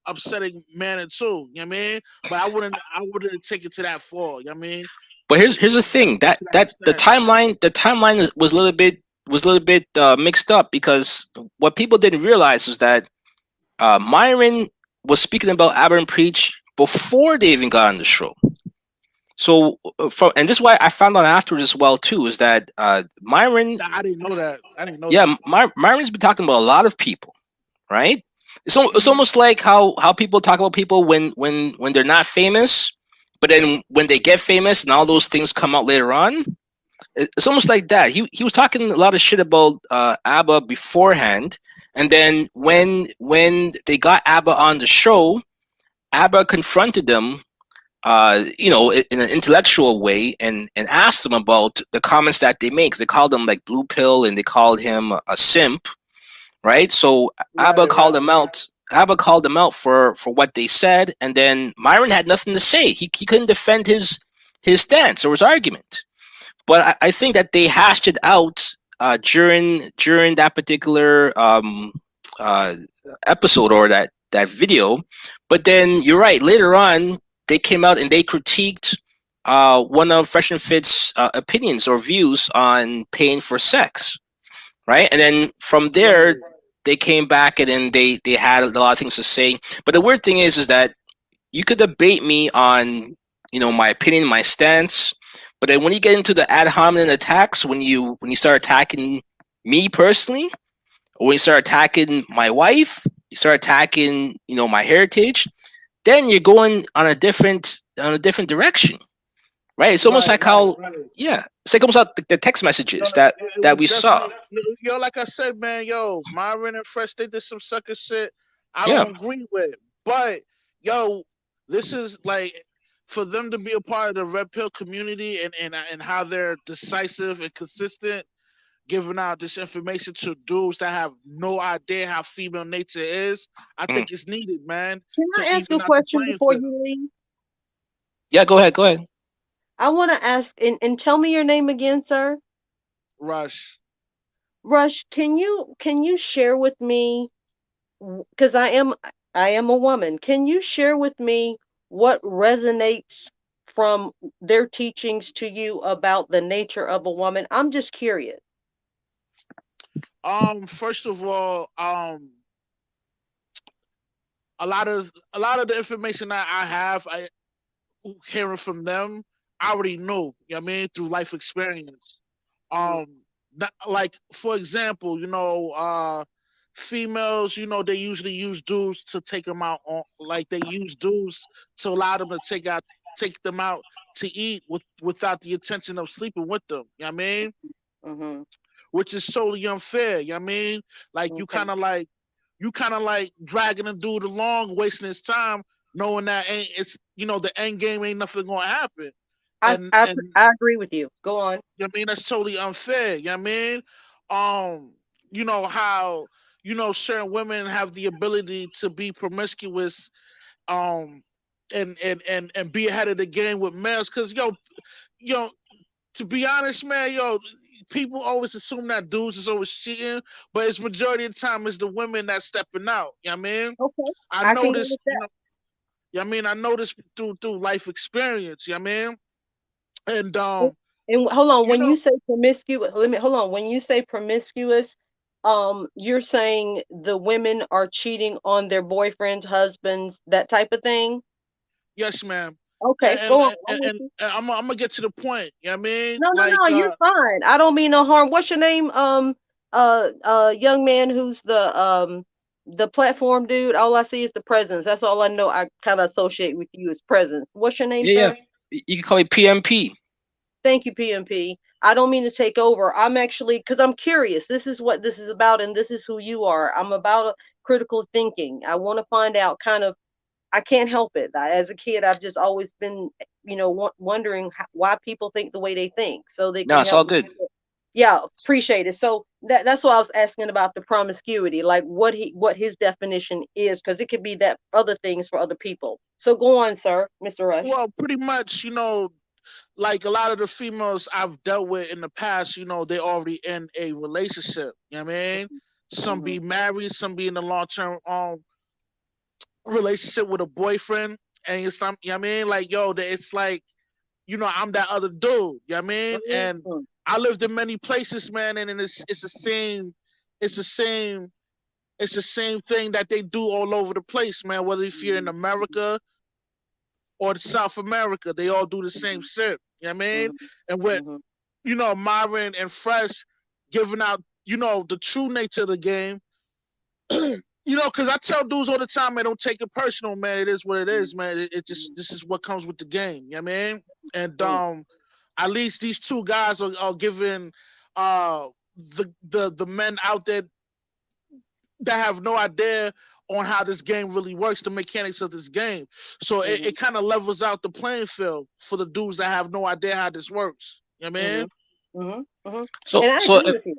upsetting manner too. You know what I mean? But I wouldn't take it to that far. You know what I mean? but here's the thing that To that that extent. the timeline was a little bit mixed up because what people didn't realize was that Myron was speaking about Aberrant Preach before they even got on the show. So from and this is why I found out afterwards as well too is that Myron, I didn't know that. I didn't know yeah, that. Myron's been talking about a lot of people, right? It's Mhm. almost like how people talk about people when they're not famous, but then when they get famous and all those things come out later on, it's almost like that. He was talking a lot of shit about ABBA beforehand, and then when they got ABBA on the show, ABBA confronted them, in an intellectual way, and asked them about the comments that they make. 'Cause they called him like blue pill, and they called him a simp, right? So ABBA Right, called right. them out. ABBA called them out for what they said, and then Myron had nothing to say. He couldn't defend his stance or his argument. But I think that they hashed it out during that particular uh, episode or that video. But then you're right. Later on, they came out and they critiqued one of Fresh and Fit's opinions or views on paying for sex, right? And then from there, Right. they came back and then they had a lot of things to say. But the weird thing is that you could debate me on my opinion, my stance, but then when you get into the ad hominem attacks, when you start attacking me personally, or when you start attacking my wife, you start attacking my heritage, then you're going on a different direction, right? It's almost Right, like right, how, right. yeah, it's like almost like the text Yo, messages that it that was we saw. definitely yo, like I said, man, yo, Myron and Fresh, they did some sucker shit I Yeah. don't agree with. But yo, this is like for them to be a part of the red pill community and how they're decisive and consistent, giving out this information to dudes that have no idea how female nature is. I Mhm. think it's needed, man, Can to I ask even a out the question playing before field. you leave? Yeah, go ahead, go ahead. I want to ask, and tell me your name again, sir. Rush. Rush, can you share with me, because I am a woman. Can you share with me what resonates from their teachings to you about the nature of a woman? I'm just curious. First of all, a lot of the information that I have, I hearing from them, I already know. You know what I mean, through life experience. Mm. Like for example, females, they usually use dudes to take them out on, like they use dudes to allow them to take them out to eat without the intention of sleeping with them. You know what I mean? Mm-hmm. which is totally unfair. You know what I mean? Like you Okay. kind of like dragging a dude along, wasting his time, knowing that the end game ain't nothing gonna happen. And I agree with you. Go on. you know what I mean, that's totally unfair. You know what I mean? You know how certain women have the ability to be promiscuous, um, and be ahead of the game with males. Cause yo, to be honest, man, people always assume that dudes is always cheating, but it's majority of the time it's the women that's stepping out. You know what I mean? Okay. I I can go noticed, with that. I mean, I noticed through life experience. You know what I mean? And And hold on, you when know, you say promiscuous, hold on. When you say promiscuous, you're saying the women are cheating on their boyfriends, husbands, that type of thing? yes, ma'am. Okay, And go on. and, I'm and, with and you. I'm gonna get to the point. You know what I mean? No, no, Like, no, you're fine. I don't mean no harm. What's your name? Young man who's the platform dude. All I see is the presence. That's all I know. I kind of associate with you as presence. What's your name, Yeah, yeah. sir? You can call me PMP. Thank you, PMP. I don't mean to take over. I'm actually, because I'm curious. This is what this is about, and this is who you are. I'm about critical thinking. I want to find out kind of, I can't help it. As a kid, I've just always been, wondering why people think the way they think so they No, can it's all help me. good. Yeah, appreciate it. So that's why I was asking about the promiscuity, like what his definition is, because it could be that other things for other people. So go on, sir, Mr. Rush. well, pretty much, like a lot of the females I've dealt with in the past, they already in a relationship. You know what I mean? Some Mm-hmm. be married, some be in a long term relationship with a boyfriend, and it's not. You know what I mean? Like, it's like, I'm that other dude. You know what I mean? And Mm-hmm. I lived in many places, man, and it's the same, it's the same thing that they do all over the place, man. Whether if you're in America or South America, they all do the same shit. You know what I mean? And with Mm-hmm. Myron and Fresh giving out, the true nature of the game. Because I tell dudes all the time, man, don't take it personal, man. It is what it is, man. It just this is what comes with the game. You know what I mean? And at least these two guys are giving the men out there that have no idea on how this game really works, the mechanics of this game. So it kind of levels out the playing field for the dudes that have no idea how this works. You know what I mean? Mm-hmm. Mm-hmm. So, And I so agree with you.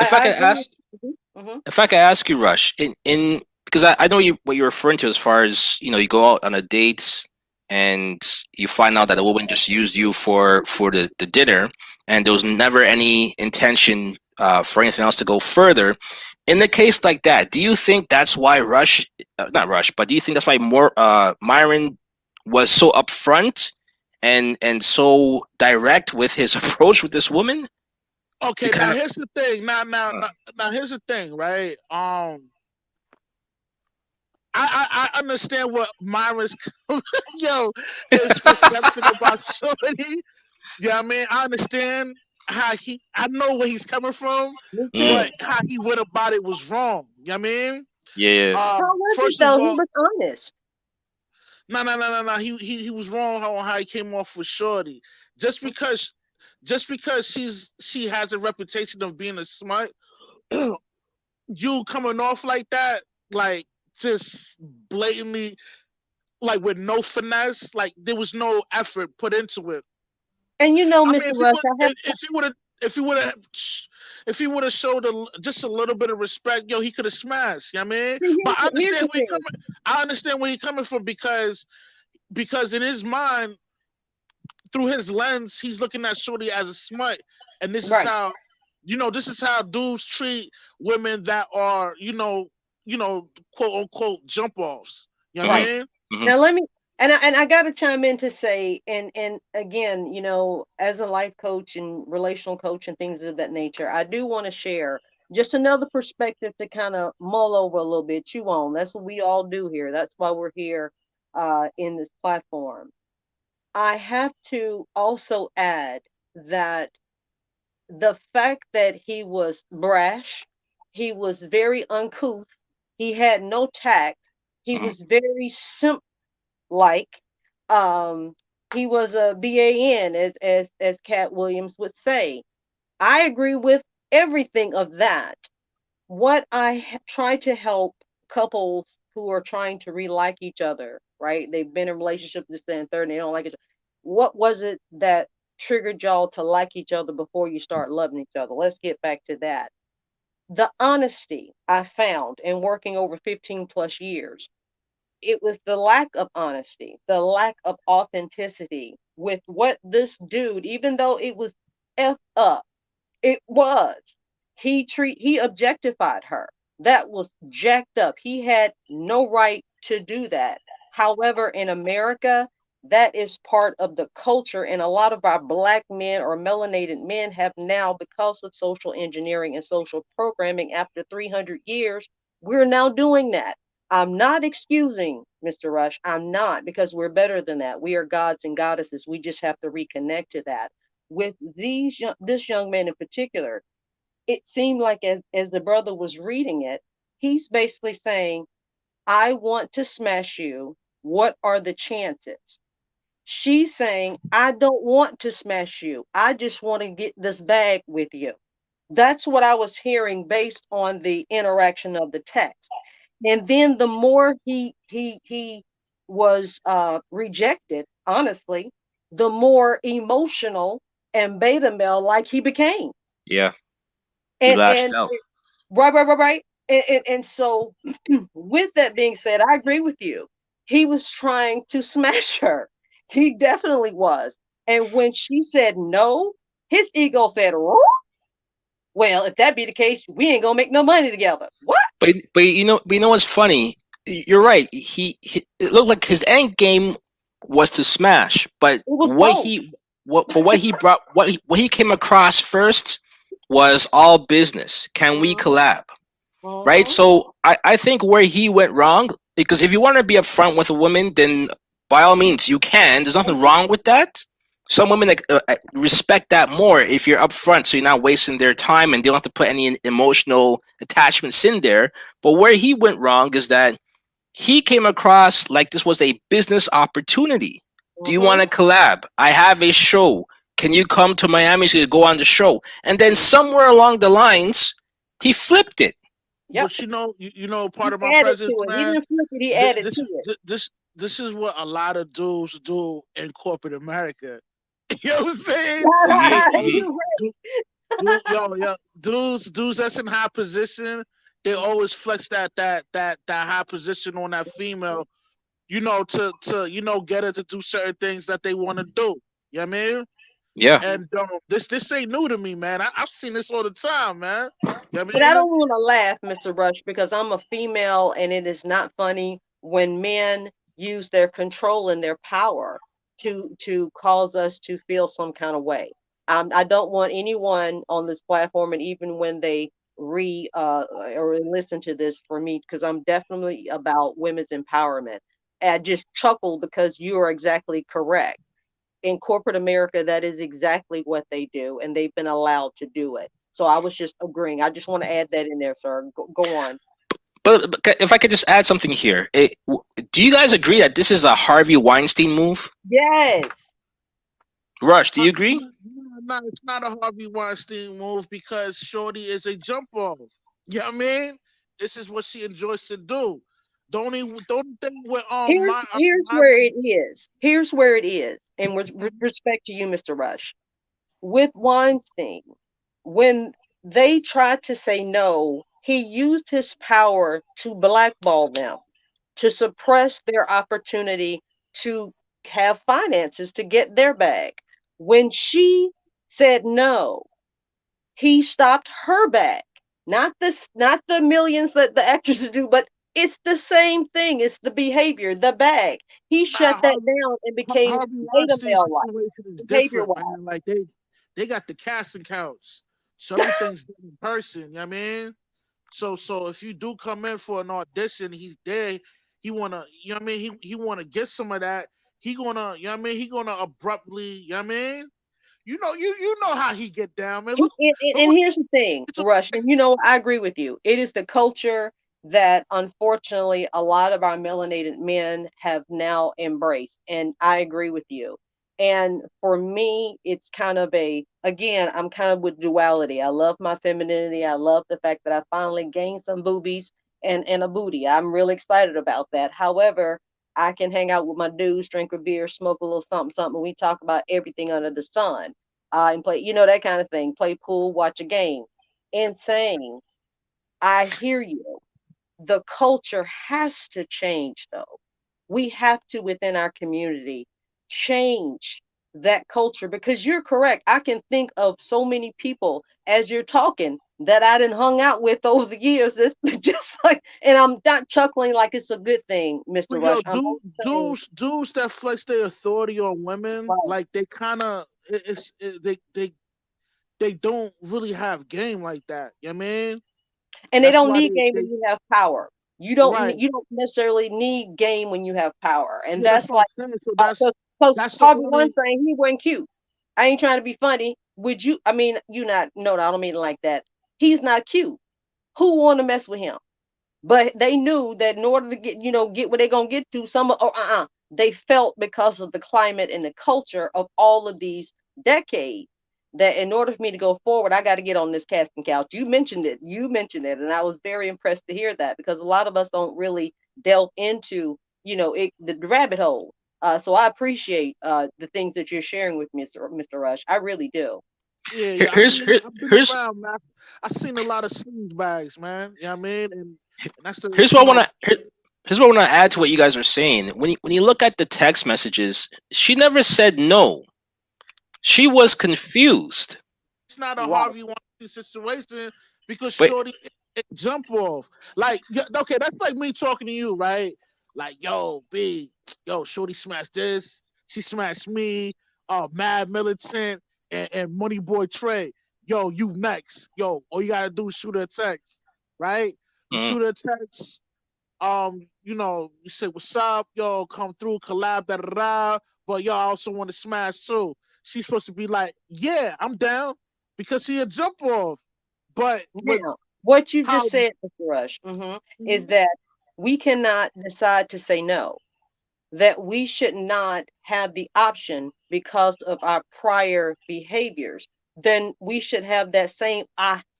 if I I could agree ask, with you. Mm-hmm. if I could ask you, Rush, in because I know what you're referring to as far as you go out on a date and you find out that a woman just used you for the dinner and there was never any intention for anything else to go further. In a case like that, do you think that's why not Rush, but do you think that's why Myron was so upfront and so direct with his approach with this woman to Okay, now kind of here's the thing. Now, now, uh, now, now here's the thing, right? I understand what Myra's his perception about Shorty. Yeah, I mean, I understand I know where he's coming from, Me mm, too. but how he went about it was wrong. You know what I mean? yeah. How was it First of though? He all, was honest. no. He was wrong on how he came off with Shorty. Just because she has a reputation of being a smart, you coming off like that, like just blatantly, like with no finesse, like there was no effort put into it. And I mean, Mr. Rush, I have if he would have showed just a little bit of respect, he could have smashed. You know what I mean? see But here's the thing. I understand where he coming from because in his mind, through his lens, he's looking at Shorty as a smut, and this is Right. how, this is how dudes treat women that are, quote unquote jump offs. You know what I Right. mean? Hmm. Now let me and I gotta chime in to say and again, as a life coach and relational coach and things of that nature, I do want to share just another perspective to kind of mull over a little bit, chew on. That's what we all do here. That's why we're here in this platform. I have to also add that the fact that he was brash, he was very uncouth, he had no tact, he Hmm. was very simp like. Um, he was a BAN, as Cat Williams would say. I agree with everything of that. What I try to help couples who are trying to re-like each other, right? They've been in a relationship this and third, and they don't like each other. What was it that triggered y'all to like each other before you start loving each other? Let's get back to that. The honesty I found in working over 15 plus years, it was the lack of honesty, the lack of authenticity with what this dude, even though it was F up, it was. He objectified her. That was jacked up. He had no right to do that. However, in America, that is part of the culture, and a lot of our black men or melanated men have now, because of social engineering and social programming after 300 years, we're now doing that. I'm not excusing Mr. Rush. I'm not, because we're better than that. We are gods and goddesses. We just have to reconnect to that. With this young man in particular, it seemed like as the brother was reading it, he's basically saying, I want to smash you. What are the chances? She's saying, I don't want to smash you. I just want to get this bag with you. That's what I was hearing based on the interaction of the text. And then the more he was rejected, honestly, the more emotional and beta male like he became. Yeah, he lashed And out. right. And so, with that being said, I agree with you. He was trying to smash her. He definitely was. And when she said no, his ego said, "Whoa, well, if that be the case, we ain't gonna make no money together." What? But you know what's funny? You're right. It looked like his end game was to smash, but It was both. what he brought, what he came across first was all business. Can we Mhm, collab? Right? mhm, So I think where he went wrong, because if you want to be upfront with a woman, then by all means you can. There's nothing wrong with that. Some women respect that more if you're upfront, so you're not wasting their time and they don't have to put any emotional attachments in there. But where he went wrong is that he came across like this was a business opportunity. Do you want mhm. to collab? I have a show. Can you come to Miami so you go on the show? And then somewhere along the lines, he flipped it. Yep. But you know, He part of my added presence, to it. He man. didn't flip it. He This added this to it. this is what a lot of dudes do in corporate America. You know what I'm saying? Hmm. Hmm. Dudes that's in high position, they always flex that high position on that female, to get her to do certain things that they want to do. You know what I mean? Yeah. And this ain't new to me, man. I've seen this all the time, man. You know what But I I mean? don't want to laugh, Mr. Rush, because I'm a female and it is not funny when men use their control and their power to cause us to feel some kind of way. I don't want anyone on this platform, and even when they or listen to this for me, because I'm definitely about women's empowerment. I just chuckle because you are exactly correct. In corporate America, that is exactly what they do, and they've been allowed to do it. So I was just agreeing. I just want to add that in there, sir. Go on. But if I could just add something here, do you guys agree that this is a Harvey Weinstein move? Yes. Rush, do you agree? No, it's not a Harvey Weinstein move because Shorty is a jump off. You know what I mean? This is what she enjoys to do. The only thing with Here's my where it is. Here's where it is. And with respect to you, Mr. Rush, with Weinstein, when they tried to say no, he used his power to blackball them, to suppress their opportunity to have finances to get their bag. When she said no, he stopped her bag. Not the millions that the actresses do, but it's the same thing. It's the behavior, the bag. He shut that down and became Harvey beta Weinstein's male like situation is behavior different, wise. man. Like they got the casting couch. So everything's done in person, you know what I mean? So if you do come in for an audition, he's there, he wanna, you know what I mean, he wanna get some of that. He gonna, you know what I mean, he gonna abruptly, you know what I mean? You know how he get down, man. Look And what here's the thing, it's Rush, and I agree with you. It is the culture that unfortunately a lot of our melanated men have now embraced. And I agree with you. And for me, it's kind of again, I'm kind of with duality. I love my femininity. I love the fact that I finally gained some boobies and a booty. I'm really excited about that. However, I can hang out with my dudes, drink a beer, smoke a little something, something. We talk about everything under the sun, and play, that kind of thing. Play pool, watch a game. Insane. I hear you. The culture has to change, though. We have to, within our community, change that culture, because you're correct. I can think of so many people as you're talking that I didn't hung out with over the years. It's just like, and I'm not chuckling like it's a good thing, Mr. But yo, Rush. I'm only saying, dudes that flex their authority on women, right. like they kind of, they don't really have game like that. You know what I mean? And they That's don't why need game they when you have power. You don't right. you don't necessarily need game when you have power, and Yeah, that's that's what like I'm saying. So because that's the Harvey only Weinstein, he wasn't cute. I ain't trying to be funny. Would you? I mean, you not? No, I don't mean it like that. He's not cute. Who want to mess with him? But they knew that in order to get what they're gonna get to, they felt, because of the climate and the culture of all of these decades, that in order for me to go forward, I got to get on this casting couch. You mentioned it, and I was very impressed to hear that, because a lot of us don't really delve into, the rabbit hole. So I appreciate the things that you're sharing with me, Mr. Rush. I really do. yeah. I've been Here's around, man. I seen a lot of sleaze bags, man. You know what I mean? And that's the here's what I want to here's what I want to add to what you guys are saying. When you look at the text messages, she never said no. She was confused. it's not a Right. Harvey Weinstein situation because But Shorty it jump off. Like, okay, that's like me talking to you, right? Like, yo, B, yo, Shorty smashed this. She smashed me. Mad Militant and Money Boy Trey. Yo, you next. Yo, all you gotta do is shoot her a text, right? You mm, shoot her a text. You say what's up, yo, come through, collab, da da da. But yo, I also want to smash too. She's supposed to be like, yeah, I'm down because he a jump off. But with Now, what you how just said, Mr. Rush, is that we cannot decide to say no, that we should not have the option because of our prior behaviors. Then we should have that same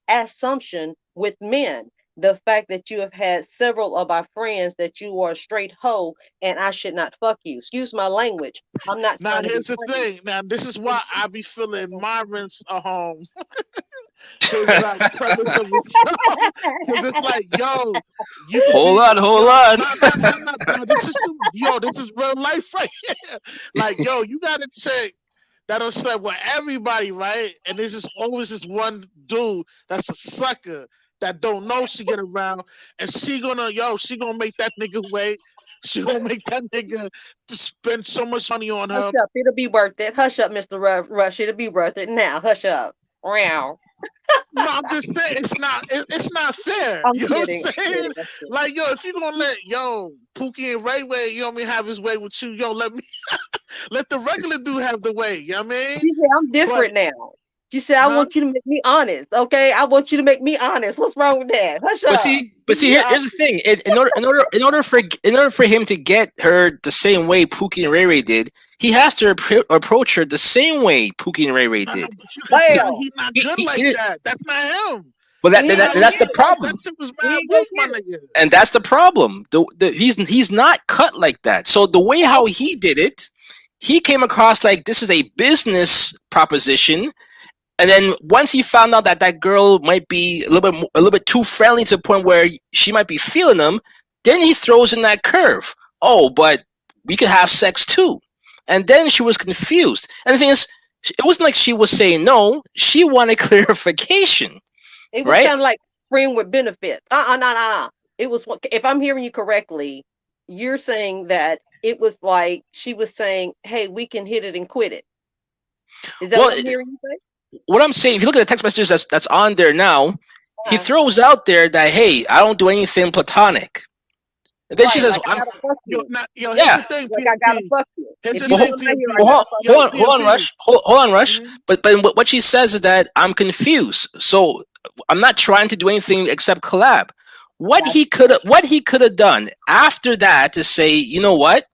assumption with men. The fact that you have had several of our friends that you are a straight hoe and I should not fuck you. Excuse my language. I'm not now trying to be here's the funny. thing. Now this is why I be feeling Myron's home. His premise of the show. Because it's like, yo, you could hold be on, hold yo, on. no, this is real life right here. Like, yo, you gotta check that don't slept with everybody, right? And there's just always this one dude that's a sucker that don't know she get around, and she gonna make that nigga wait. She gonna make that nigga spend so much money on her. Hush up. It'll be worth it. Hush up, Mr. Rush. It'll be worth it now. Hush up. Wow. No, I'm just saying it's not fair. I'm You know kidding. what I'm saying? Like, yo, if you gonna let Pookie and Ray Way, you know what I mean, have his way with you, yo, let me let the regular dude have the way, you know what I mean? She said, I'm different now. She said, I Huh? want you to make me honest. Okay. I want you to make me honest. What's wrong with that? Hush up. Here's the thing. In order for him to get her the same way Pookie and Ray Ray did, he has to approach her the same way Pookie and Ray Ray did. But you can tell Well, he's not He- good he- like he didn't- that. That's not him. Well, He ain't that's the good. problem, That shit was He mad ain't weak, good my yet. nigga. and that's the problem. He's not cut like that. So the way how he did it, he came across like this is a business proposition. And then once he found out that that girl might be a little bit too friendly to the point where she might be feeling him, then he throws in that curve. Oh, but we could have sex too. And then she was confused. And the thing is, it wasn't like she was saying no. She wanted clarification, It was right? kind of like friend with benefits. No. It was, if I'm hearing you correctly, you're saying that it was like she was saying, hey, we can hit it and quit it. Is that Well, what I'm hearing you say? what I'm saying, if you look at the text messages that's on there now, he Uh-huh. throws out there that, hey, I don't do anything platonic. And then she Right, says, like I gotta fuck Yo, you. here's Yeah. the thing, Like I gotta PMP. fuck you. Here's If the you thing, come out here, I PMP. gotta fuck you. hold on, Rush. Hold on, Rush. Mhm. But what she says is that I'm confused. So I'm not trying to do anything except collab. What he could have done after that to say, you know what?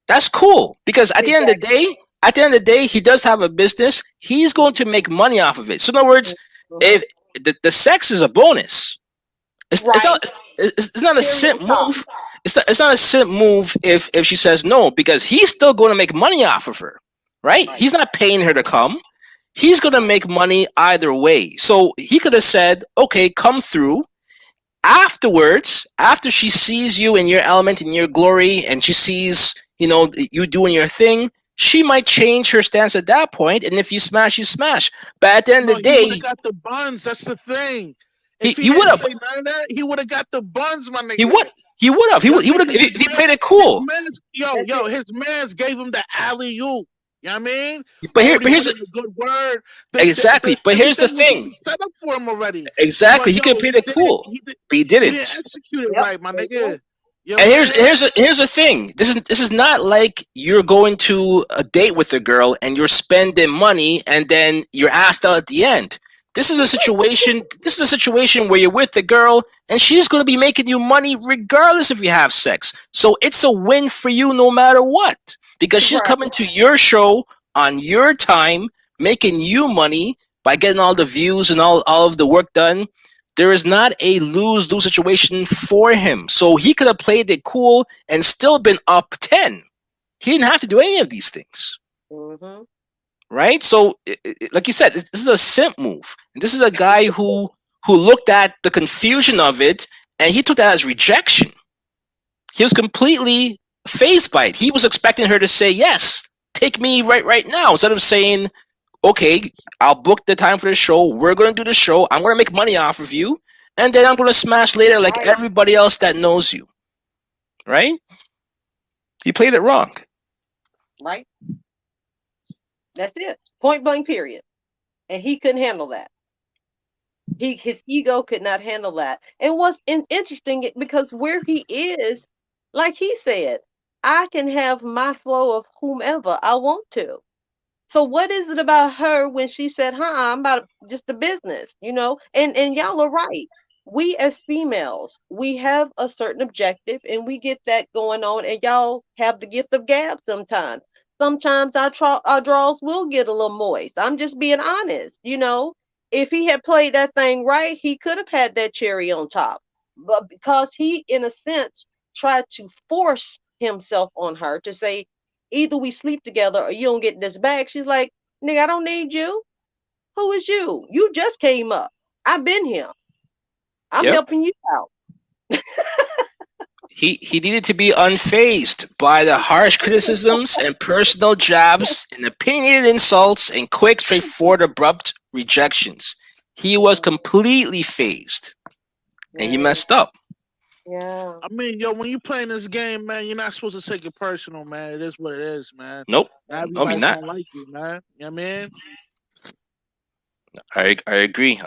That's cool. Because at the end of the day, at the end of the day, he does have a business. He's going to make money off of it. So in other words, if the sex is a bonus, it's not a simp move. It's not a simp move if she says no, because he's still going to make money off of her, right? He's not paying her to come. He's going to make money either way. So he could have said, okay, come through. Afterwards, after she sees you in your element, in your glory, and she sees, you doing your thing, she might change her stance at that point. And if you smash, you smash. But at the end of the day, he would have got the buns. That's the thing. If he would have. He would have got the buns, my nigga. He would have. He would have. If he played it cool. His mans gave him the alley oop. You know what I mean? But here's a good word. Exactly. But here's the thing. Set up for him already. Exactly. He could play it cool, but he didn't. He didn't execute it right, my nigga. And here's the thing. This is not like you're going to a date with a girl and you're spending money and then you're asked out at the end. This is a situation. This is a situation where you're with the girl and she's going to be making you money regardless if you have sex. So it's a win for you no matter what, because she's coming to your show on your time, making you money by getting all the views and all of the work done. There is not a lose-lose situation for him. So he could have played it cool and still been up 10. He didn't have to do any of these things. Mm-hmm. Right? So, like you said, this is a simp move. And this is a guy who looked at the confusion of it and he took that as rejection. He was completely fazed by it. He was expecting her to say, yes, take me right now, instead of saying, okay, I'll book the time for the show. We're going to do the show. I'm going to make money off of you. And then I'm going to smash later like everybody else that knows you. Right? You played it wrong. Right? That's it. Point blank, period. And he couldn't handle that. His ego could not handle that. And what's interesting, because where he is, like he said, I can have my flow of whomever I want to. So what is it about her when she said, I'm about just the business, And y'all are right. We as females, we have a certain objective and we get that going on, and y'all have the gift of gab sometimes. Sometimes our draws will get a little moist. I'm just being honest, If he had played that thing right, he could have had that cherry on top. But because he, in a sense, tried to force himself on her to say, either we sleep together or you don't get this bag. She's like, nigga, I don't need you. Who is you? You just came up. I've been here. I'm helping you out. He needed to be unfazed by the harsh criticisms and personal jabs and opinionated insults and quick, straightforward, abrupt rejections. He was completely phased, and he messed up. Yeah. I mean, when you playing this game, man, you're not supposed to take it personal, man. It is what it is, man. Nope. Everybody don't like you, man. You know what I mean? I agree.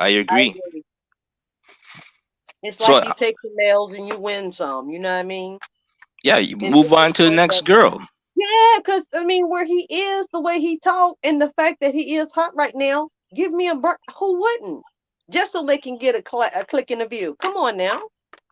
It's like you take some L's and you win some. You know what I mean? Yeah, you move on to the next girl. Yeah, because, where he is, the way he talked, and the fact that he is hot right now, give me a break. Who wouldn't? Just so they can get a click in the view. Come on now.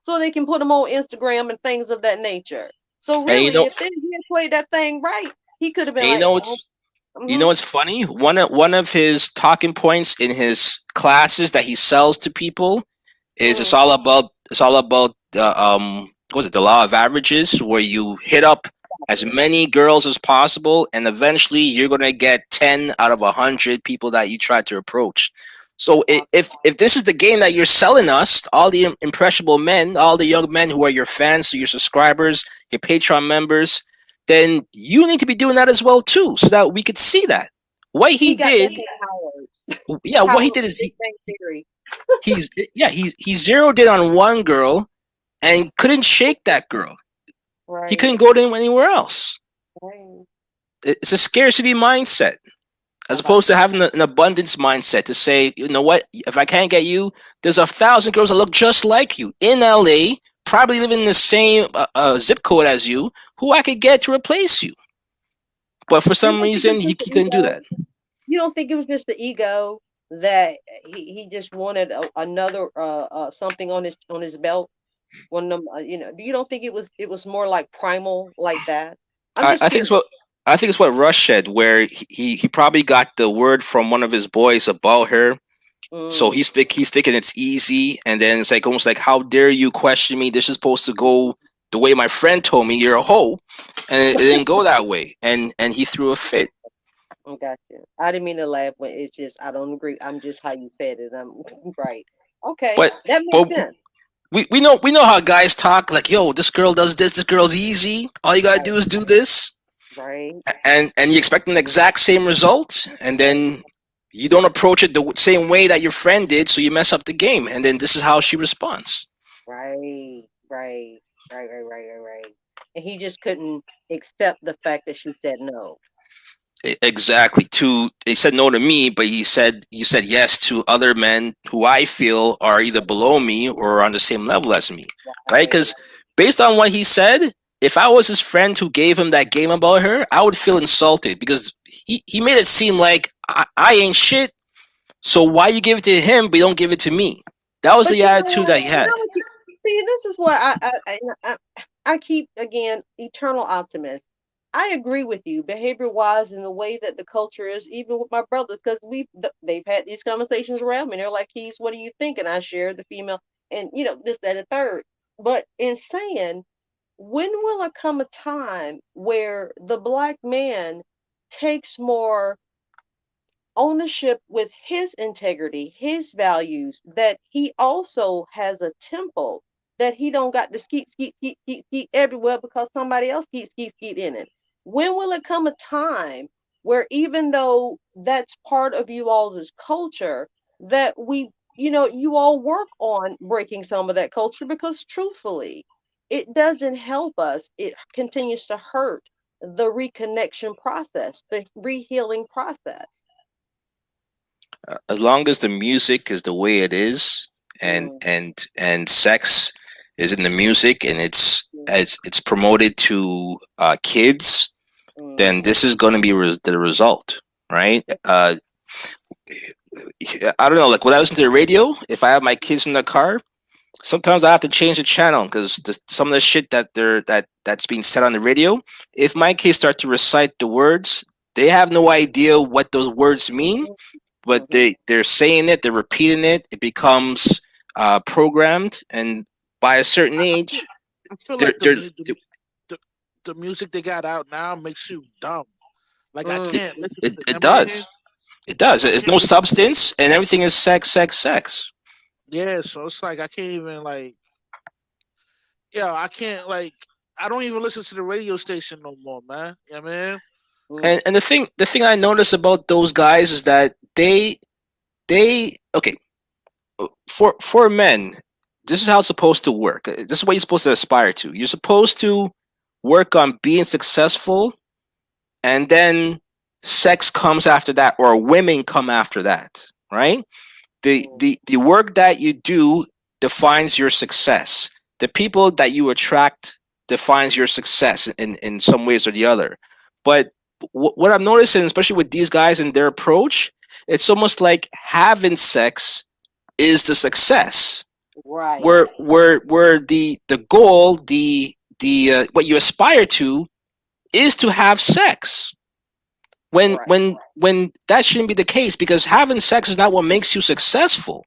So they can put them on Instagram and things of that nature. So really, if he had played that thing right, he could have been. You know what's funny? One of his talking points in his classes that he sells to people is it's all about the the law of averages, where you hit up as many girls as possible, and eventually you're gonna get 10 out of 100 people that you try to approach. So if this is the game that you're selling us, all the impressionable men, all the young men who are your fans, your subscribers, your Patreon members, then you need to be doing that as well too, so that we could see that. What he did is he zeroed in on one girl and couldn't shake that girl. Right. He couldn't go to anywhere else. Right. It's a scarcity mindset, as opposed to having an abundance mindset to say, you know what, if I can't get you, there's 1,000 girls that look just like you in LA, probably living in the same zip code as you, who I could get to replace you. But for some reason, he couldn't do that. You don't think it was just the ego that he just wanted another something on his belt? One of them, you don't think it was more like primal like that? I think so. I think it's what Rush said, where he probably got the word from one of his boys about her. So Mm, he's thinking it's easy, and then it's like almost like, how dare you question me? This is supposed to go the way my friend told me. You're a hoe, and it didn't go that way, and he threw a fit. I got you. I didn't mean to laugh, but it's just I don't agree. I'm just how you said it. I'm right. Okay, But that but makes sense. we know how guys talk like, yo, this girl does this, this girl's easy. All you gotta do is do this, Right, and you expect an exact same result, and then you don't approach it the same way that your friend did, so you mess up the game, and then this is how she responds. right, right, right. And he just couldn't accept the fact that she said no. Exactly. To He said no to me, but you said yes to other men who I feel are either below me or on the same level as me, right? Right. Because based on what he said, if I was his friend who gave him that game about her, I would feel insulted because he made it seem like I ain't shit. So why you give it to him, but you don't give it to me? That was But the you know attitude what? that he You had. know what? See, this is why I keep again eternal optimist. I agree with you, behavior wise, in the way that the culture is, even with my brothers, because they've had these conversations around me. And they're like, "Keys, what do you think?" And I share the female, and this, that, and third. But in saying, when will it come a time where the black man takes more ownership with his integrity, his values, that he also has a temple, that he don't got to skeet everywhere because somebody else skeet in it. When will it come a time where, even though that's part of you all's culture, that you all work on breaking some of that culture, because truthfully, it doesn't help us. It continues to hurt the reconnection process, the rehealing process. As long as the music is the way it is, and Mm, sex is in the music, and mm, it's promoted to kids, then mhm. this is going to be the result, right? I don't know, like when I listen to the radio, if I have my kids in the car, sometimes I have to change the channel because some of the shit that's being said on the radio, if my kids start to recite the words, they have no idea what those words mean, Mhm, but mhm. they're saying it, they're repeating it, it becomes programmed, and by a certain I feel, age, I feel they're like they're the the music they got out now makes you dumb. Like I Mm. it, can't listen it, to. it I mean, does. It does. I It's can't no listen. substance, and everything is sex, sex, sex. Yeah, so it's like I can't even like. Yeah, I can't like. I don't even listen to the radio station no more, man. You know what I mean? Mm. And the thing I notice about those guys is that they okay, for men, this is how it's supposed to work. This is what you're supposed to aspire to. You're supposed to work on being successful, and then sex comes after that, or women come after that, right? Mm. The work that you do defines your success. The people that you attract defines your success in some ways or the other. But what I'm noticing, especially with these guys and their approach, it's almost like having sex is the success. Right. Where the goal, the what you aspire to is to have sex. When Right. when that shouldn't be the case, because having sex is not what makes you successful.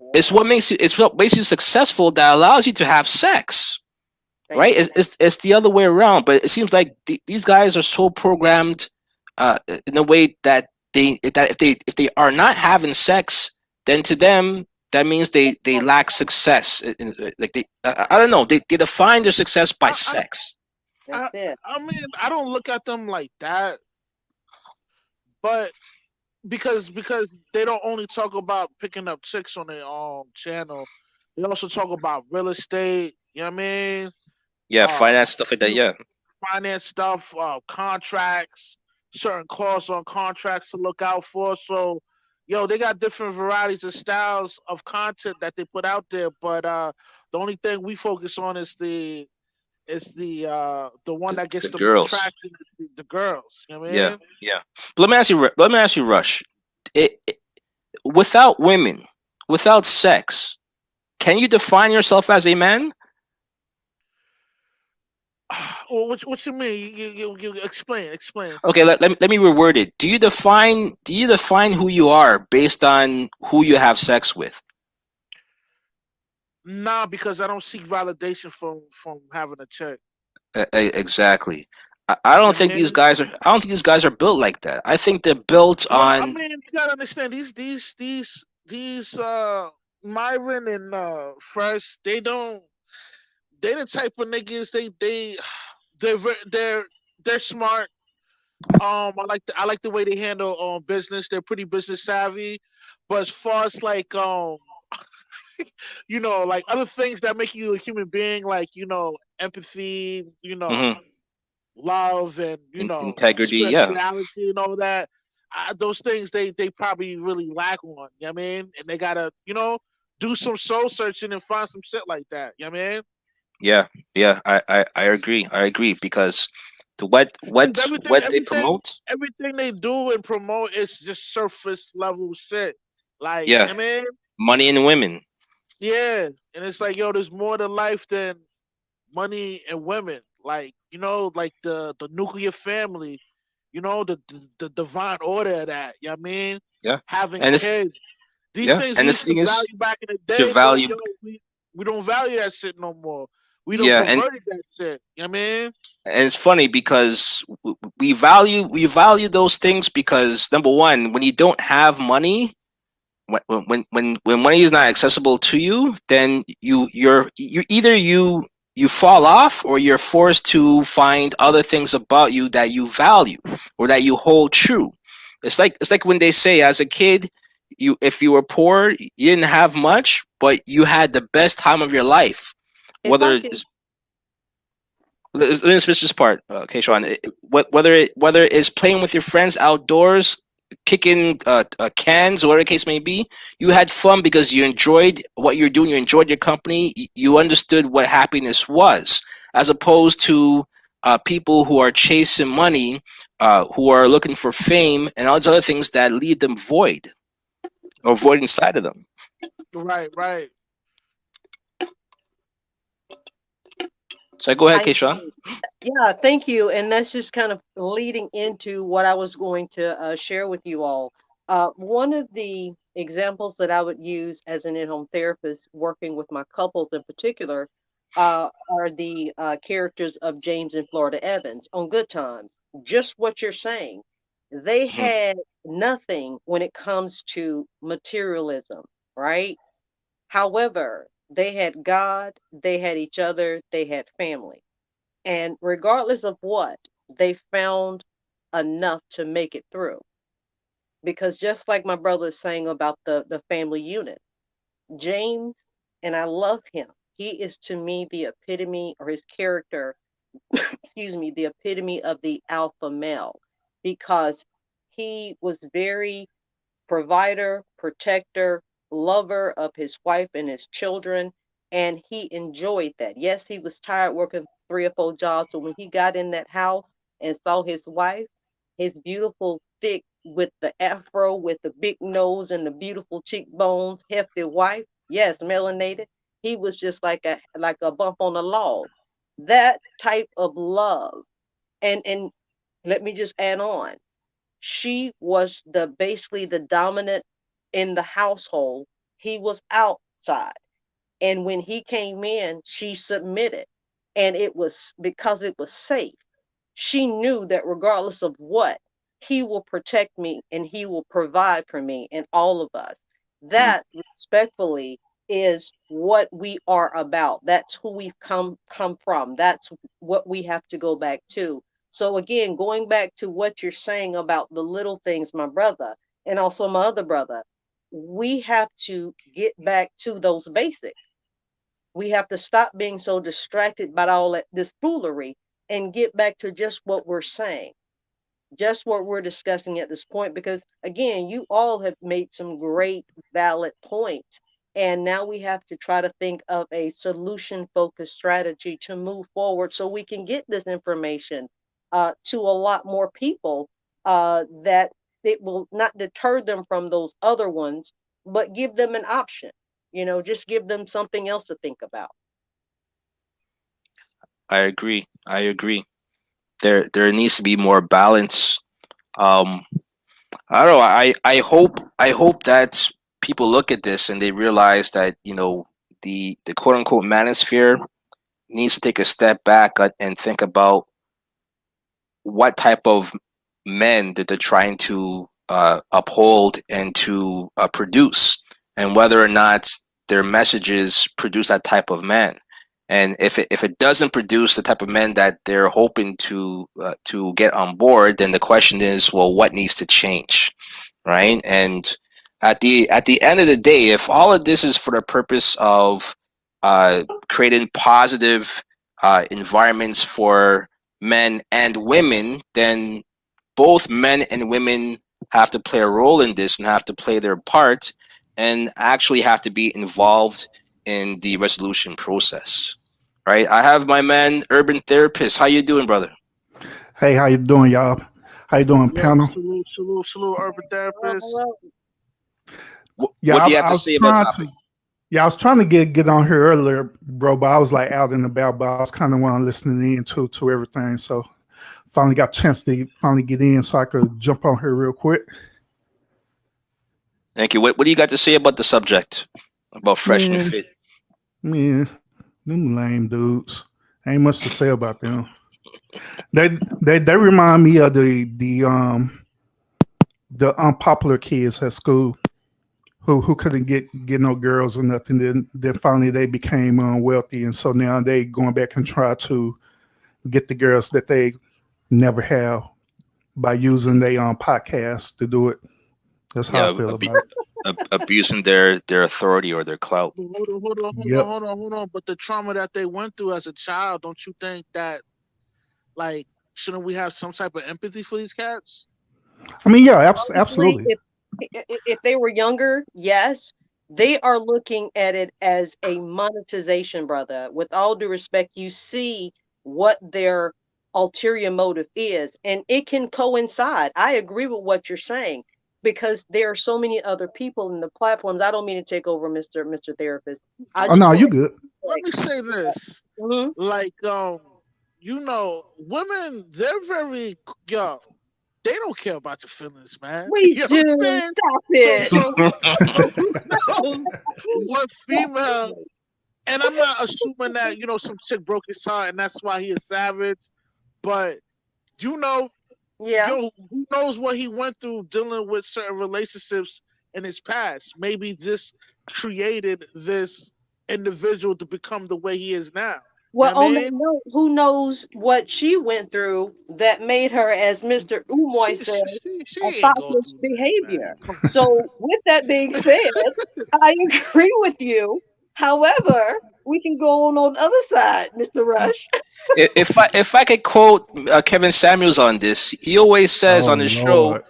Right. It's what makes you successful that allows you to have sex, Thank right? you. It's the other way around. But it seems like these guys are so programmed in a way that if they are not having sex, then to them that means they lack success. Like I don't know, they define their success by I, I, sex. That's I, it. I mean, I don't look at them like that, but because they don't only talk about picking up chicks on their channel, they also talk about real estate. You know what I mean? Yeah, Uh, finance stuff like that. you- Yeah, finance stuff, contracts, certain clauses on contracts to look out for. So, yo, they got different varieties of styles of content that they put out there. But the only thing we focus on is the one that gets the the most girls. traction, the girls. You know what I Yeah, mean? yeah. But let me ask you, Rush. Without women, without sex, can you define yourself as a man? Well, what you mean? You explain. Okay, let me reword it. Do you define who you are based on who you have sex with? Nah, because I don't seek validation from having a check. Exactly. I don't You think these mean? guys are. I don't think these guys are built like that. I think they're built Well, I on. mean, you gotta understand these Myron and Fresh. They the type of niggas. They're smart. I like the way they handle business. They're pretty business savvy. But as far as like like other things that make you a human being, like empathy, Mhm, love, and integrity. Yeah, spirituality and all that. Those things they probably really lack on. You know what I mean? And they gotta do some soul searching and find some shit like that. You know what I mean? yeah, yeah. I agree. I agree because the what Because what what they promote. everything they do and promote is just surface level shit. Like, Yeah, I mean, money and women. yeah, and it's like, yo, there's more to life than money and women. Like, like the nuclear family, the divine order of that. You know what I mean? Yeah, Having and if kids. These yeah, things and we the used to thing is, value back in the to day, but value. we don't value that shit no more. We don't Yeah, perverted that shit. You know what I mean? and it's funny because we value those things because number one, when you don't have money, when money is not accessible to you, then you either you fall off or you're forced to find other things about you that you value or that you hold true. It's like when they say as a kid, if you were poor, you didn't have much, but you had the best time of your life. If Whether I could, it's let me finish this part, okay, Sean. Whether it's playing with your friends outdoors, kicking cans, or whatever the case may be, you had fun because you enjoyed what you're doing. You enjoyed your company. You understood what happiness was, as opposed to people who are chasing money, who are looking for fame, and all these other things that leave them void or void inside of them. Right. So go ahead, I Keishan. Yeah, thank you. And that's just kind of leading into what I was going to share with you all. One of the examples that I would use as an in-home therapist, working with my couples in particular, are the characters of James and Florida Evans on Good Times. Just what you're saying. They Mhm. had nothing when it comes to materialism, right? However, they had God, they had each other, they had family. And regardless of what, they found enough to make it through. Because just like my brother is saying about the family unit, James, and I love him, he is to me the epitome, or his character, excuse me, the epitome of the alpha male, because he was very provider, protector, lover of his wife and his children, and he enjoyed that. Yes, he was tired working 3 or 4 jobs, so when he got in that house and saw his wife, his beautiful, thick, with the afro, with the big nose and the beautiful cheekbones, hefty wife, yes, melanated, he was just like a bump on a log. That type of love, and let me just add on, she was the basically the dominant in the household. He was outside. And when he came in, she submitted. And it was because it was safe. She knew that regardless of what, he will protect me and he will provide for me and all of us. Mhm. That respectfully is what we are about. That's who we've come from. That's what we have to go back to. So again, going back to what you're saying about the little things, my brother, and also my other brother, we have to get back to those basics. We have to stop being so distracted by all this foolery and get back to just what we're saying, just what we're discussing at this point. Because again, you all have made some great, valid points. And now we have to try to think of a solution focused strategy to move forward so we can get this information to a lot more people, that it will not deter them from those other ones, but give them an option. Just give them something else to think about. I agree. I agree. There needs to be more balance. Um, I don't know. I hope that people look at this and they realize that the quote unquote manosphere needs to take a step back and think about what type of men that they're trying to uphold and to produce, and whether or not their messages produce that type of man. And if it doesn't produce the type of men that they're hoping to get on board, then the question is, well, what needs to change, right? And at the end of the day, if all of this is for the purpose of creating positive environments for men and women, then both men and women have to play a role in this and have to play their part and actually have to be involved in the resolution process. Right? I have my man, Urban Therapist. How you doing, brother? Hey, how you doing, y'all? How you doing, Yo, panel? salute, urban therapist. What do you have to say about the topic? I was trying to get on here earlier, bro, but I was like out and about, but I was kind of listening in to everything. So finally got a chance to finally get in so I could jump on here real quick. Thank you. What do you got to say about the subject? About fresh and fit? Man, them lame dudes. Ain't much to say about them. They remind me of the unpopular kids at school who couldn't get no girls or nothing. Then finally they became wealthy, and so now they going back and try to get the girls that they never have by using their podcast to do it. That's how I feel about it. Abusing their authority or their clout. Hold on. But the trauma that they went through as a child, don't you think that, like, shouldn't we have some type of empathy for these cats? I mean, yeah, absolutely. If they were younger, yes, they are looking at it as a monetization, brother. With all due respect, you see what their ulterior motive is, and it can coincide. I agree with what you're saying, because there are so many other people in the platforms. I don't mean to take over, Mr. Therapist. Oh no, you good. Let me say this. Mm-hmm. Like, women, they're very they don't care about your feelings, man. We do. Stop it. One female, and I'm not assuming that some chick broke his heart and that's why he is savage, but yeah, who knows what he went through dealing with certain relationships in his past? Maybe this created this individual to become the way he is now. Well, who knows what she went through that made her, as Mr. Umoy said, a thoughtless behavior. So, with that being said, I agree with you. However, we can go on the other side, Mr. Rush. If I could quote Kevin Samuels on this, he always says on the show,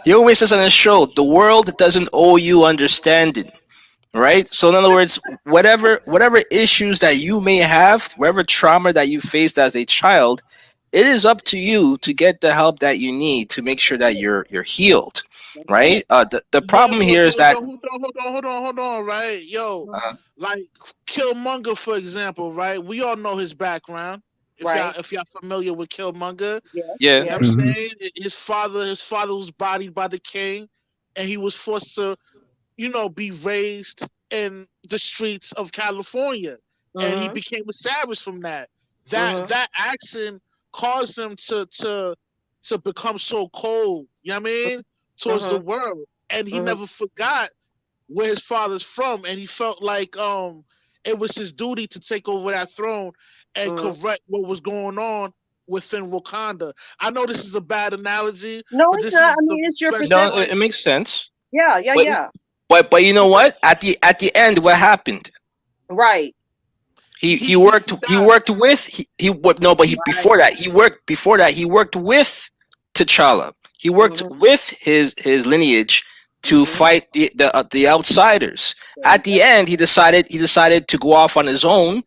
he always says on the show, the world doesn't owe you understanding. Right? So in other words, whatever issues that you may have, whatever trauma that you faced as a child, it is up to you to get the help that you need to make sure that you're healed. Right? The problem here is that hold on, right? Like Killmonger, for example, right? We all know his background. If y'all familiar with Killmonger. Yeah. You know what I'm saying? His father was bodied by the king, and he was forced to be raised in the streets of California, and he became a savage from that. That action caused him to become so cold, you know what I mean, towards the world, and he never forgot where his father's from, and he felt like it was his duty to take over that throne and correct what was going on within Wakanda. I know this is a bad analogy. No, it's not. I mean, it's your perspective. No, it makes sense. Yeah. But you know what? At the end, what happened? Right. He worked with before that he worked with T'Challa. He worked with his lineage to fight the outsiders. At the end, he decided to go off on his own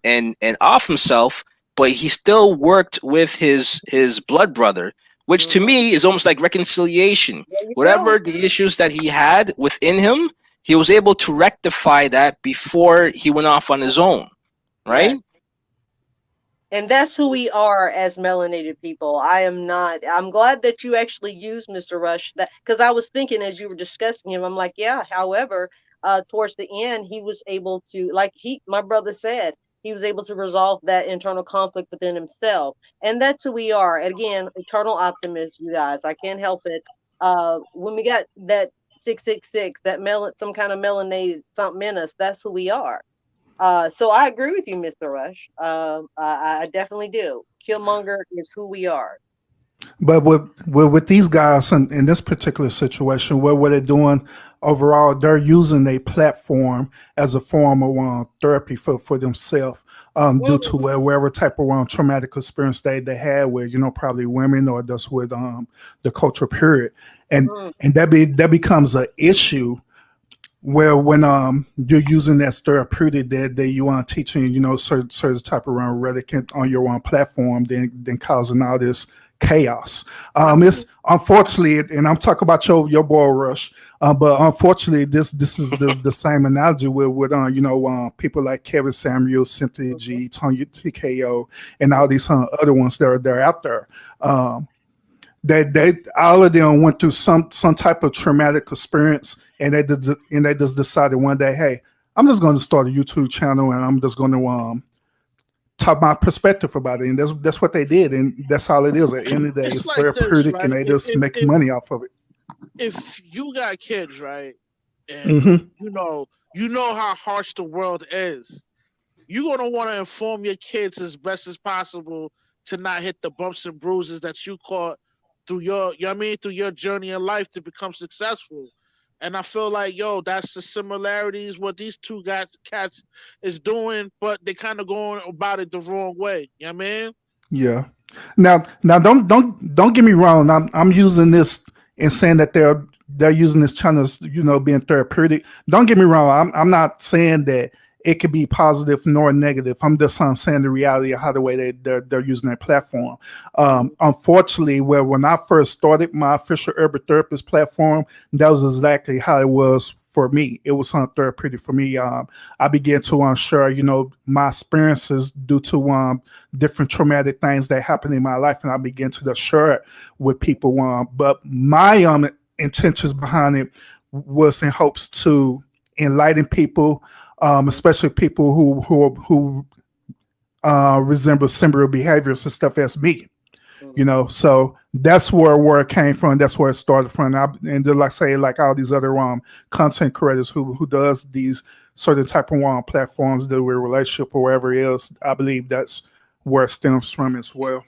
and off himself, but he still worked with his blood brother, which to me is almost like reconciliation. Whatever the issues that he had within him, he was able to rectify that before he went off on his own, right? And that's who we are as melanated people. I am not. I'm glad that you actually used Mr. Rush, that because I was thinking as you were discussing him, I'm like, yeah. However, towards the end, he was able to, like my brother said, he was able to resolve that internal conflict within himself, and that's who we are. And again, eternal optimists, you guys. I can't help it. When we got that 666, that some kind of melanated something in us, that's who we are. So I agree with you, Mr. Rush. I definitely do. Killmonger is who we are. But with these guys in this particular situation, what they're doing overall, they're using a platform as a form of therapy for themselves, due to whatever type of traumatic experience they had with, probably women or just with the cultural period, and that becomes an issue where when you're using that therapeutic that you are teaching, certain type of rhetoric on your own platform, then causing all this chaos. It's unfortunately, and I'm talking about your boy Rush, but unfortunately, this is the same analogy with people like Kevin Samuel, Cynthia G, Tony TKO, and all these other ones that are out there. They all of them went through some type of traumatic experience, and they just decided one day, hey, I'm just going to start a YouTube channel, and I'm just going to talk my perspective about it, and that's what they did, and that's all it is. At the end of the day, it's like this, therapeutic, right? and they just make money off of it. If you got kids, right, and you know how harsh the world is, you're gonna want to inform your kids as best as possible to not hit the bumps and bruises that you caught through through your journey in life to become successful. And I feel like, that's the similarities what these two cats is doing, but they kind of going about it the wrong way. You know what I mean? Yeah. Now, don't get me wrong. I'm using this and saying that they're using this channel as, being therapeutic. Don't get me wrong. I'm not saying that it could be positive nor negative. I'm just saying the reality of how the way they're using their platform. Unfortunately, when I first started my official Urban Therapist platform, that was exactly how it was for me. It was therapeutic for me. I began to share, my experiences due to different traumatic things that happened in my life, and I began to share it with people. But my intentions behind it was in hopes to enlighten people, especially people who resemble similar behaviors and stuff as me. So that's where it came from. That's where it started from. And then, like all these other content creators who does these certain type of platforms, the relationship or whatever it is, I believe that's where it stems from as well.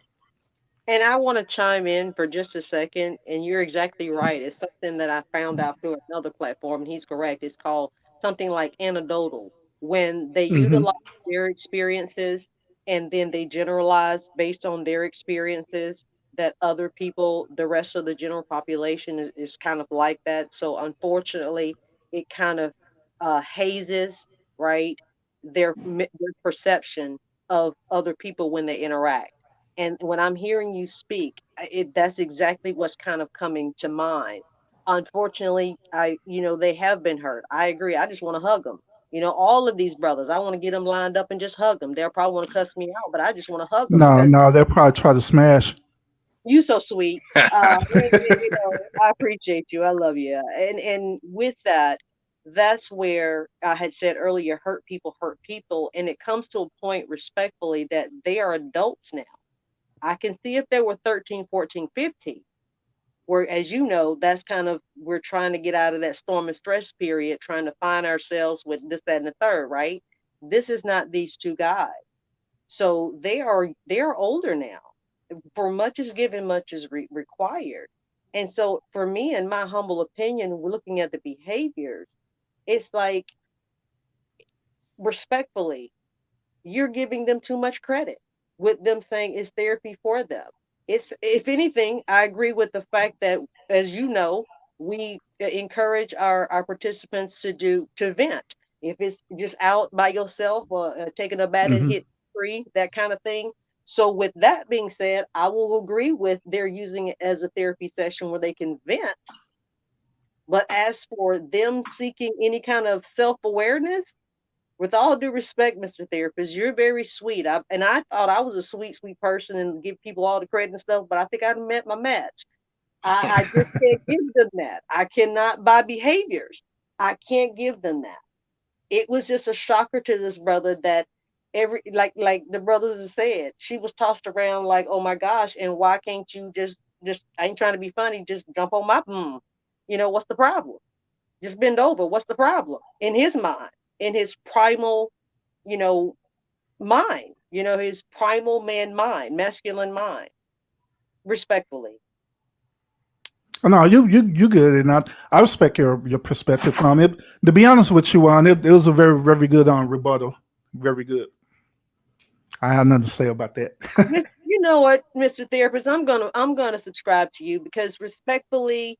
And I want to chime in for just a second. And you're exactly right. It's something that I found out through another platform, and he's correct. It's called something like anecdotal, when they utilize their experiences and then they generalize based on their experiences, that other people, the rest of the general population is kind of like that. So unfortunately, it kind of hazes, right, their perception of other people when they interact. And when I'm hearing you speak, that's exactly what's kind of coming to mind. Unfortunately, they have been hurt. I agree. I just want to hug them. All of these brothers, I want to get them lined up and just hug them. They'll probably want to cuss me out, but I just want to hug them because No, they'll probably try to smash. you so sweet. I appreciate you. I love you. And with that, that's where I had said earlier, hurt people, and it comes to a point, respectfully, that they are adults now. I can see if they were 13, 14, 15, where, as you know, that's kind of, we're trying to get out of that storm and stress period, trying to find ourselves with this, that, and the third, right? This is not these two guys. So they're older now. For much is given, much is required. And so for me, in my humble opinion, looking at the behaviors, it's like, respectfully, you're giving them too much credit with them saying it's therapy for them. It's, if anything, I agree with the fact that, as you know, we encourage our participants to vent. If it's just out by yourself or taking a bad hit free, that kind of thing. So with that being said, I will agree with they're using it as a therapy session where they can vent. But as for them seeking any kind of self-awareness, With all due respect, Mr. Therapist, you're very sweet. And I thought I was a sweet, sweet person and give people all the credit and stuff, but I think I met my match. I just can't give them that. I cannot, by behaviors, I can't give them that. It was just a shocker to this brother that like the brothers have said, she was tossed around like, oh my gosh, and why can't you just I ain't trying to be funny, just jump on my what's the problem? Just bend over. What's the problem? In his mind, in his primal, mind, his primal man mind, masculine mind, respectfully. Oh, no, you good, and I respect your perspective on it. To be honest with you, it was a very very good rebuttal, very good. I have nothing to say about that. You know what, Mr. Therapist, I'm gonna subscribe to you because respectfully,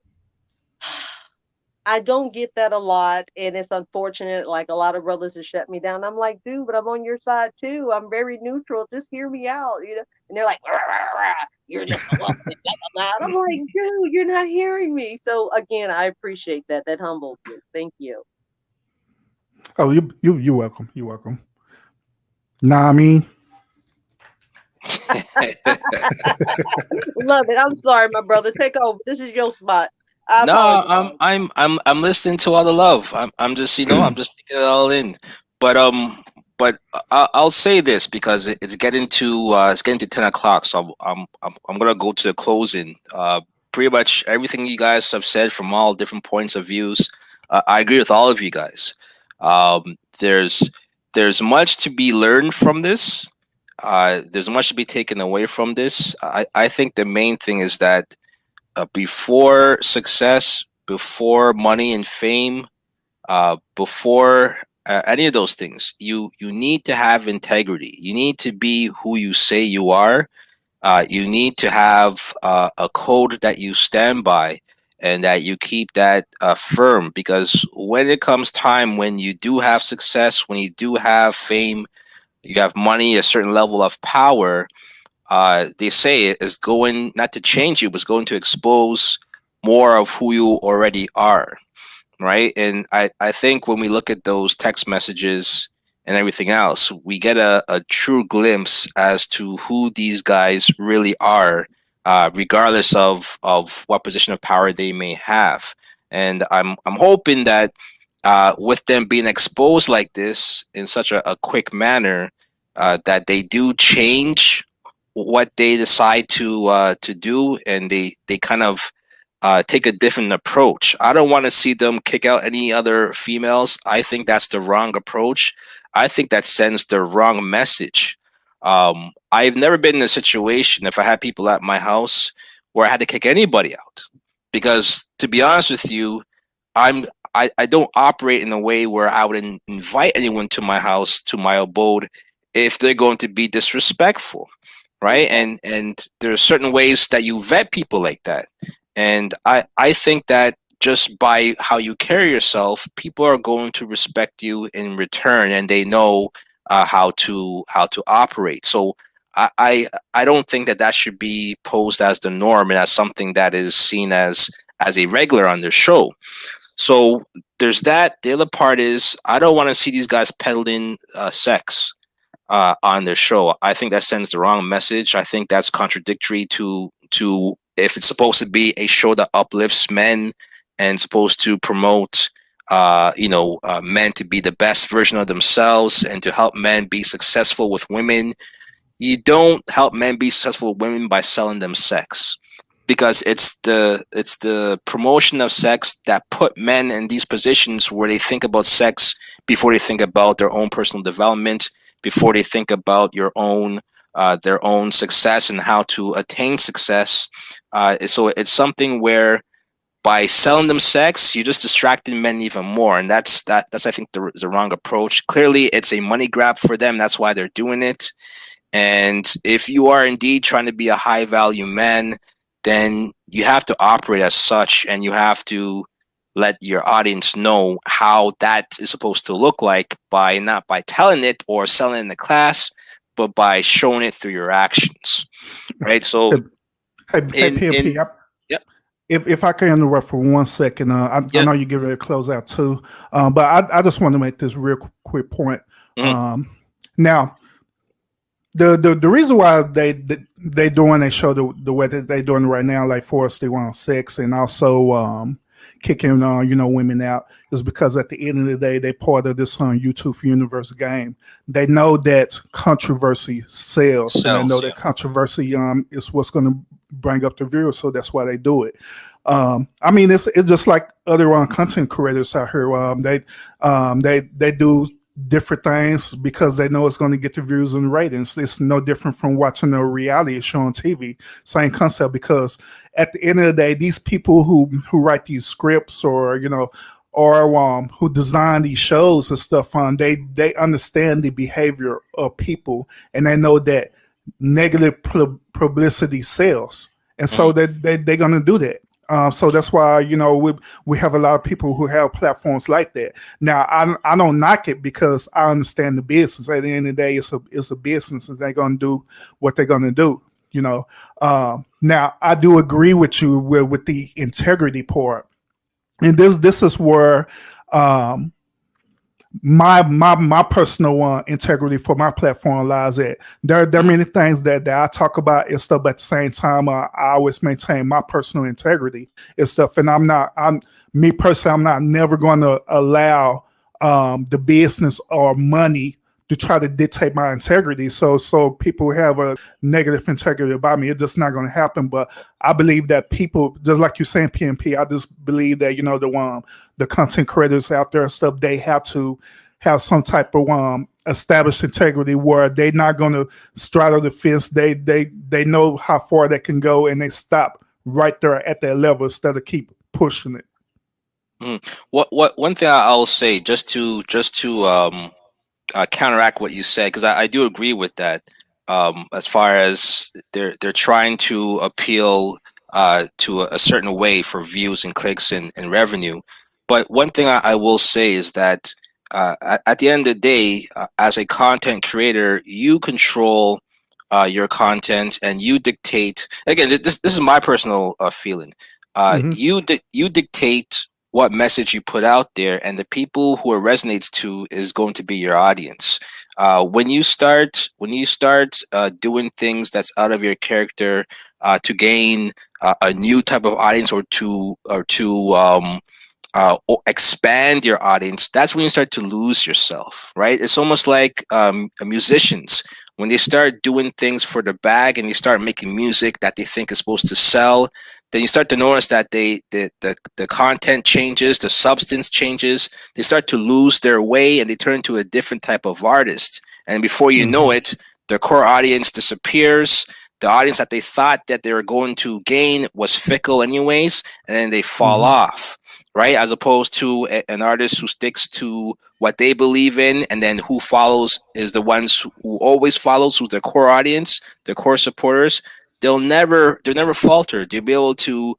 I don't get that a lot, and it's unfortunate. Like a lot of brothers have shut me down. I'm like, dude, but I'm on your side too. I'm very neutral. Just hear me out, And they're like, rah, rah, rah, you're just a woman. Blah, blah, blah. And I'm like, dude, you're not hearing me. So again, I appreciate that. That humbles me. Thank you. Oh, you're welcome. You're welcome. Nah, I mean. Love it. I'm sorry, my brother. Take over. This is your spot. No, I'm listening to all the love. I'm just I'm just taking it all in. But I'll say this because it's getting to 10 o'clock, so I'm gonna go to the closing. Pretty much everything you guys have said from all different points of views, I agree with all of you guys. There's much to be learned from this. There's much to be taken away from this. I think the main thing is that before success, before money and fame, before any of those things, you need to have integrity. You need to be who you say you are. You need to have a code that you stand by and that you keep that firm, because when it comes time when you do have success, when you do have fame, you have money, a certain level of power, they say it is going not to change you, but it's going to expose more of who you already are, right? And I think when we look at those text messages and everything else, we get a true glimpse as to who these guys really are, regardless of what position of power they may have. And I'm hoping that with them being exposed like this in such a quick manner, that they do change what they decide to do, and they kind of take a different approach. I don't want to see them kick out any other females. I think that's the wrong approach. I think that sends the wrong message. I've never been in a situation, if I had people at my house, where I had to kick anybody out, because to be honest with you, I don't operate in a way where I would invite anyone to my house, to my abode, if they're going to be disrespectful, right? And there are certain ways that you vet people like that. And I think that just by how you carry yourself, people are going to respect you in return, and they know how to operate. So I don't think that should be posed as the norm and as something that is seen as a regular on their show. So there's that. The other part is I don't want to see these guys peddling sex on their show. I think that sends the wrong message. I think that's contradictory to if it's supposed to be a show that uplifts men and supposed to promote men to be the best version of themselves and to help men be successful with women. You don't help men be successful with women by selling them sex, because it's the promotion of sex that put men in these positions where they think about sex before they think about their own personal development, before they think about their own success and how to attain success. So it's something where by selling them sex, you're just distracting men even more, and that's I think the wrong approach. Clearly, it's a money grab for them. That's why they're doing it. And if you are indeed trying to be a high value man, then you have to operate as such, and you have to let your audience know how that is supposed to look like, by not by telling it or selling it in the class, but by showing it through your actions, right? So, Hey, PMP, yep. If I can interrupt for 1 second, I Yeah. know you get ready to close out too, but I just want to make this real quick point. Now, the reason why they doing they show the way that they doing right now, like Forrest they want sex and also kicking women out, is because at the end of the day they part of this YouTube universe game. They know that controversy sells, and they know that controversy is what's going to bring up the viewers, so that's why they do it. I mean, it's just like other content creators out here. They do different things because they know it's going to get the views and ratings. It's no different from watching a reality show on TV. Same concept, because at the end of the day, these people who write these scripts or who design these shows and stuff, they understand the behavior of people, and they know that negative publicity sells, and so they're going to do that. So that's why we have a lot of people who have platforms like that. Now I don't knock it because I understand the business. At the end of the day, it's a business, and they're going to do what they're going to do. Now I do agree with you with the integrity part, and this is where my personal integrity for my platform lies at. There are many things that I talk about and stuff, but at the same time, I always maintain my personal integrity and stuff. And I'm not never going to allow the business or money to try to dictate my integrity. So people have a negative integrity about me. It's just not going to happen. But I believe that people, just like you're saying, PMP, I just believe that, the content creators out there and stuff, they have to have some type of established integrity where they're not going to straddle the fence. They know how far they can go, and they stop right there at that level instead of keep pushing it. What one thing I'll say just to counteract what you said, because I do agree with that. As far as they're trying to appeal to a certain way for views and clicks and revenue. But one thing I will say is that at the end of the day, as a content creator, you control your content and you dictate. Again, this is my personal feeling. You dictate what message you put out there, and the people who it resonates to is going to be your audience. When you start doing things that's out of your character to gain a new type of audience or to expand your audience, that's when you start to lose yourself, right? It's almost like musicians. When they start doing things for the bag and they start making music that they think is supposed to sell, then you start to notice that the content changes, the substance changes. They start to lose their way and they turn into a different type of artist. And before you know it, their core audience disappears. The audience that they thought that they were going to gain was fickle anyways, and then they fall off, right? As opposed to an artist who sticks to what they believe in, and then who follows is the ones who always follows, who's their core audience, their core supporters. They'll never falter. They'll be able to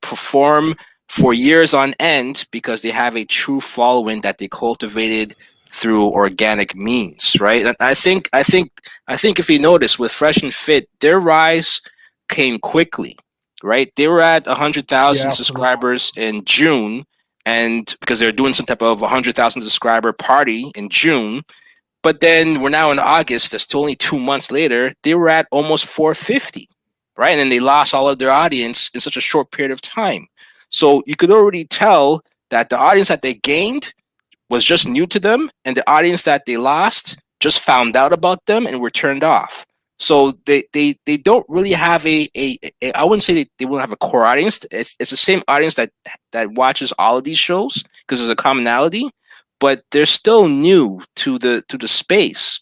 perform for years on end because they have a true following that they cultivated through organic means, right? And I think if you notice with Fresh and Fit, their rise came quickly, right? They were at 100,000 subscribers in June, and because they're doing some type of 100,000 subscriber party in June. But then we're now in August. That's only 2 months later. They were at almost 450, right? And then they lost all of their audience in such a short period of time. So you could already tell that the audience that they gained was just new to them, and the audience that they lost just found out about them and were turned off. So they don't really have I wouldn't say they won't have a core audience. It's the same audience that watches all of these shows because there's a commonality, but they're still new to the space,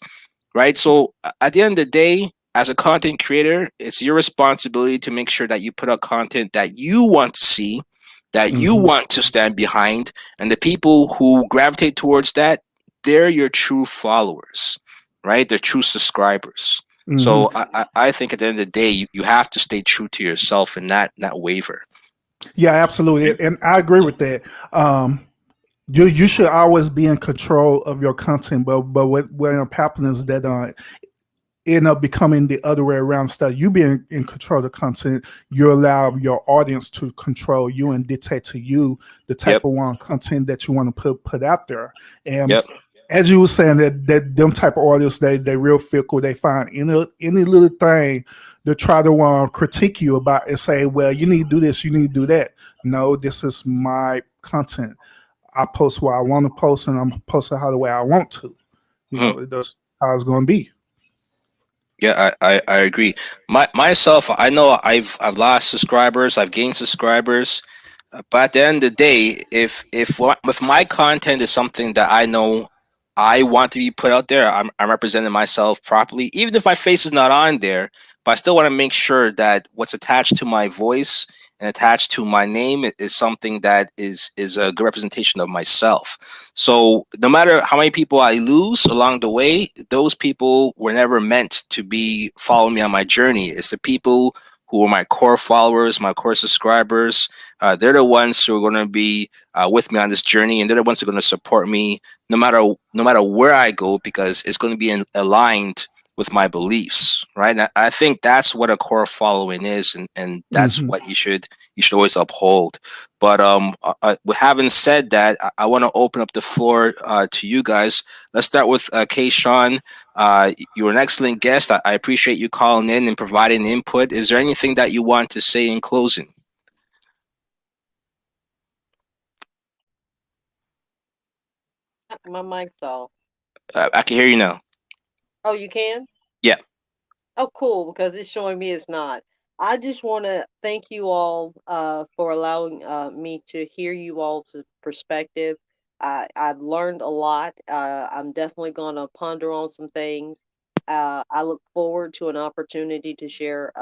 right? So at the end of the day, as a content creator, it's your responsibility to make sure that you put out content that you want to see, that you want to stand behind, and the people who gravitate towards that, they're your true followers, right? They're true subscribers. So I think at the end of the day, you have to stay true to yourself and not waver. Yeah, absolutely, and I agree with that. You should always be in control of your content, but what happened is that end up becoming the other way around. Instead of you being in control of the content, you allow your audience to control you and dictate to you the type of content that you want to put out there. And as you were saying, that them type of audience, they real fickle. They find any little thing to try to critique you about and say, well, you need to do this, you need to do that. No, this is my content. I post what I want to post, and I'm posting how the way I want to. You know, that's how it's going to be. Yeah, I agree. Myself, I know I've lost subscribers, I've gained subscribers, but at the end of the day, if my content is something that I know I want to be put out there, I'm representing myself properly, even if my face is not on there. But I still want to make sure that what's attached to my voice and attached to my name is something that is a good representation of myself. So no matter how many people I lose along the way, those people were never meant to be following me on my journey. It's the people who are my core followers, my core subscribers. They're the ones who are going to be with me on this journey, and they're the ones who are going to support me no matter where I go, because it's going to be aligned with my beliefs, right? And I think that's what a core following is, and that's what you should always uphold. But with having said that, I want to open up the floor to you guys. Let's start with Kayshawn. You were an excellent guest. I appreciate you calling in and providing input. Is there anything that you want to say in closing? My mic's off. I can hear you now. Oh, you can? Yeah. Oh, cool, because it's showing me it's not. I just want to thank you all for allowing me to hear you all's perspective. I've learned a lot. I'm definitely going to ponder on some things. I look forward to an opportunity to share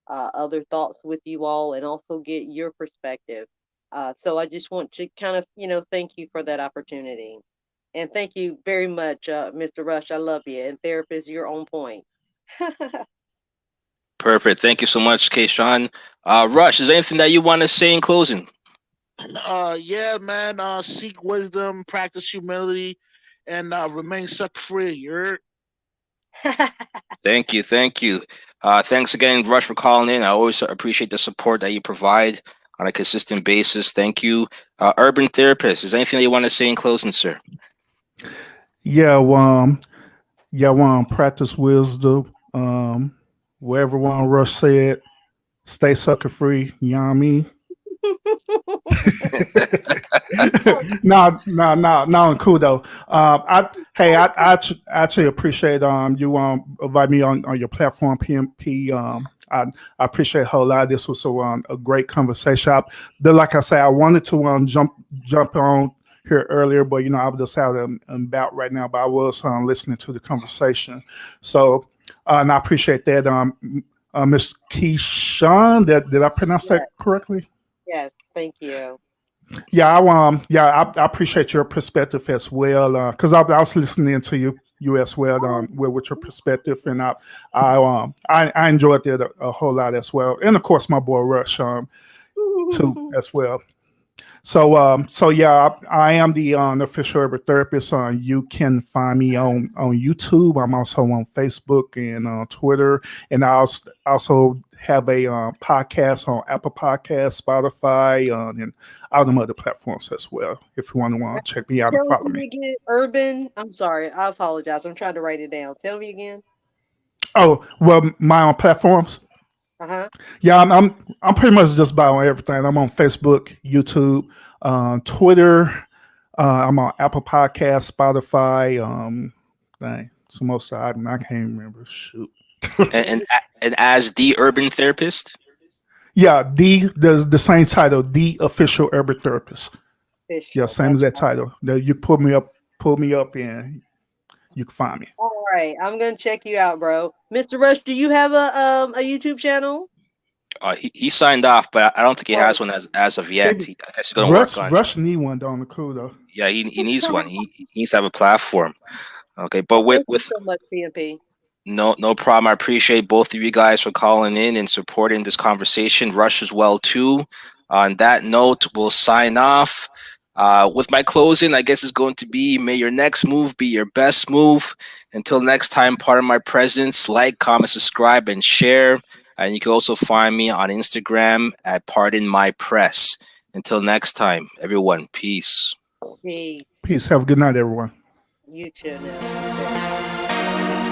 other thoughts with you all and also get your perspective. So I just want to kind of, thank you for that opportunity. And thank you very much, Mr. Rush. I love you. And therapist, you're on point. Perfect. Thank you so much, Kayshawn. Rush, is there anything that you want to say in closing? Yeah, man. Seek wisdom, practice humility, and remain sucker free. You're Thank you. Thanks again, Rush, for calling in. I always appreciate the support that you provide on a consistent basis. Thank you. Urban Therapist, is there anything that you want to say in closing, sir? Yeah, practice wisdom. Wherever Rush said, stay sucker free. You know what I mean? No, cool though. I actually appreciate you invite me on your platform, PMP. I appreciate a whole lot. This was a great conversation. Like I said, I wanted to jump on here earlier, but I was just out and about right now. But I was listening to the conversation, so and I appreciate that. Ms. Keyshawn, did I pronounce that correctly? Yes, thank you. Yeah, I appreciate your perspective as well. Because I was listening to you as well with your perspective, and I enjoyed it a whole lot as well. And of course, my boy Rush too as well. So yeah, I am the official urban therapist. You can find me on YouTube. I'm also on Facebook and on Twitter, and I also have a podcast on Apple Podcasts, Spotify, and all them other platforms as well. If you want to check me out and follow me. Again, Urban. I'm sorry. I apologize. I'm trying to write it down. Tell me again. Oh, well, my own platforms. Yeah, I'm pretty much just about on everything. I'm on Facebook, YouTube, Twitter. I'm on Apple Podcasts, Spotify. So most of I can't remember. Shoot. and as the Urban Therapist. Yeah, the same title, the official urban therapist. Yeah, same as that title. You pull me up, and you can find me. All right, I'm gonna check you out, bro. Mr. Rush, do you have a YouTube channel? He signed off, but I don't think he has one as of yet. I guess he's gonna work on. Rush need one down the crew though. Yeah, he needs one. He needs to have a platform. Okay, but with so much PMP. No problem. I appreciate both of you guys for calling in and supporting this conversation. Rush as well too. On that note, we'll sign off. With my closing, I guess it's going to be, may your next move be your best move. Until next time, pardon my presence. Like, comment, subscribe, and share. And you can also find me on Instagram at Pardon My Press. Until next time, everyone, peace. Peace. Peace. Have a good night, everyone. You too now.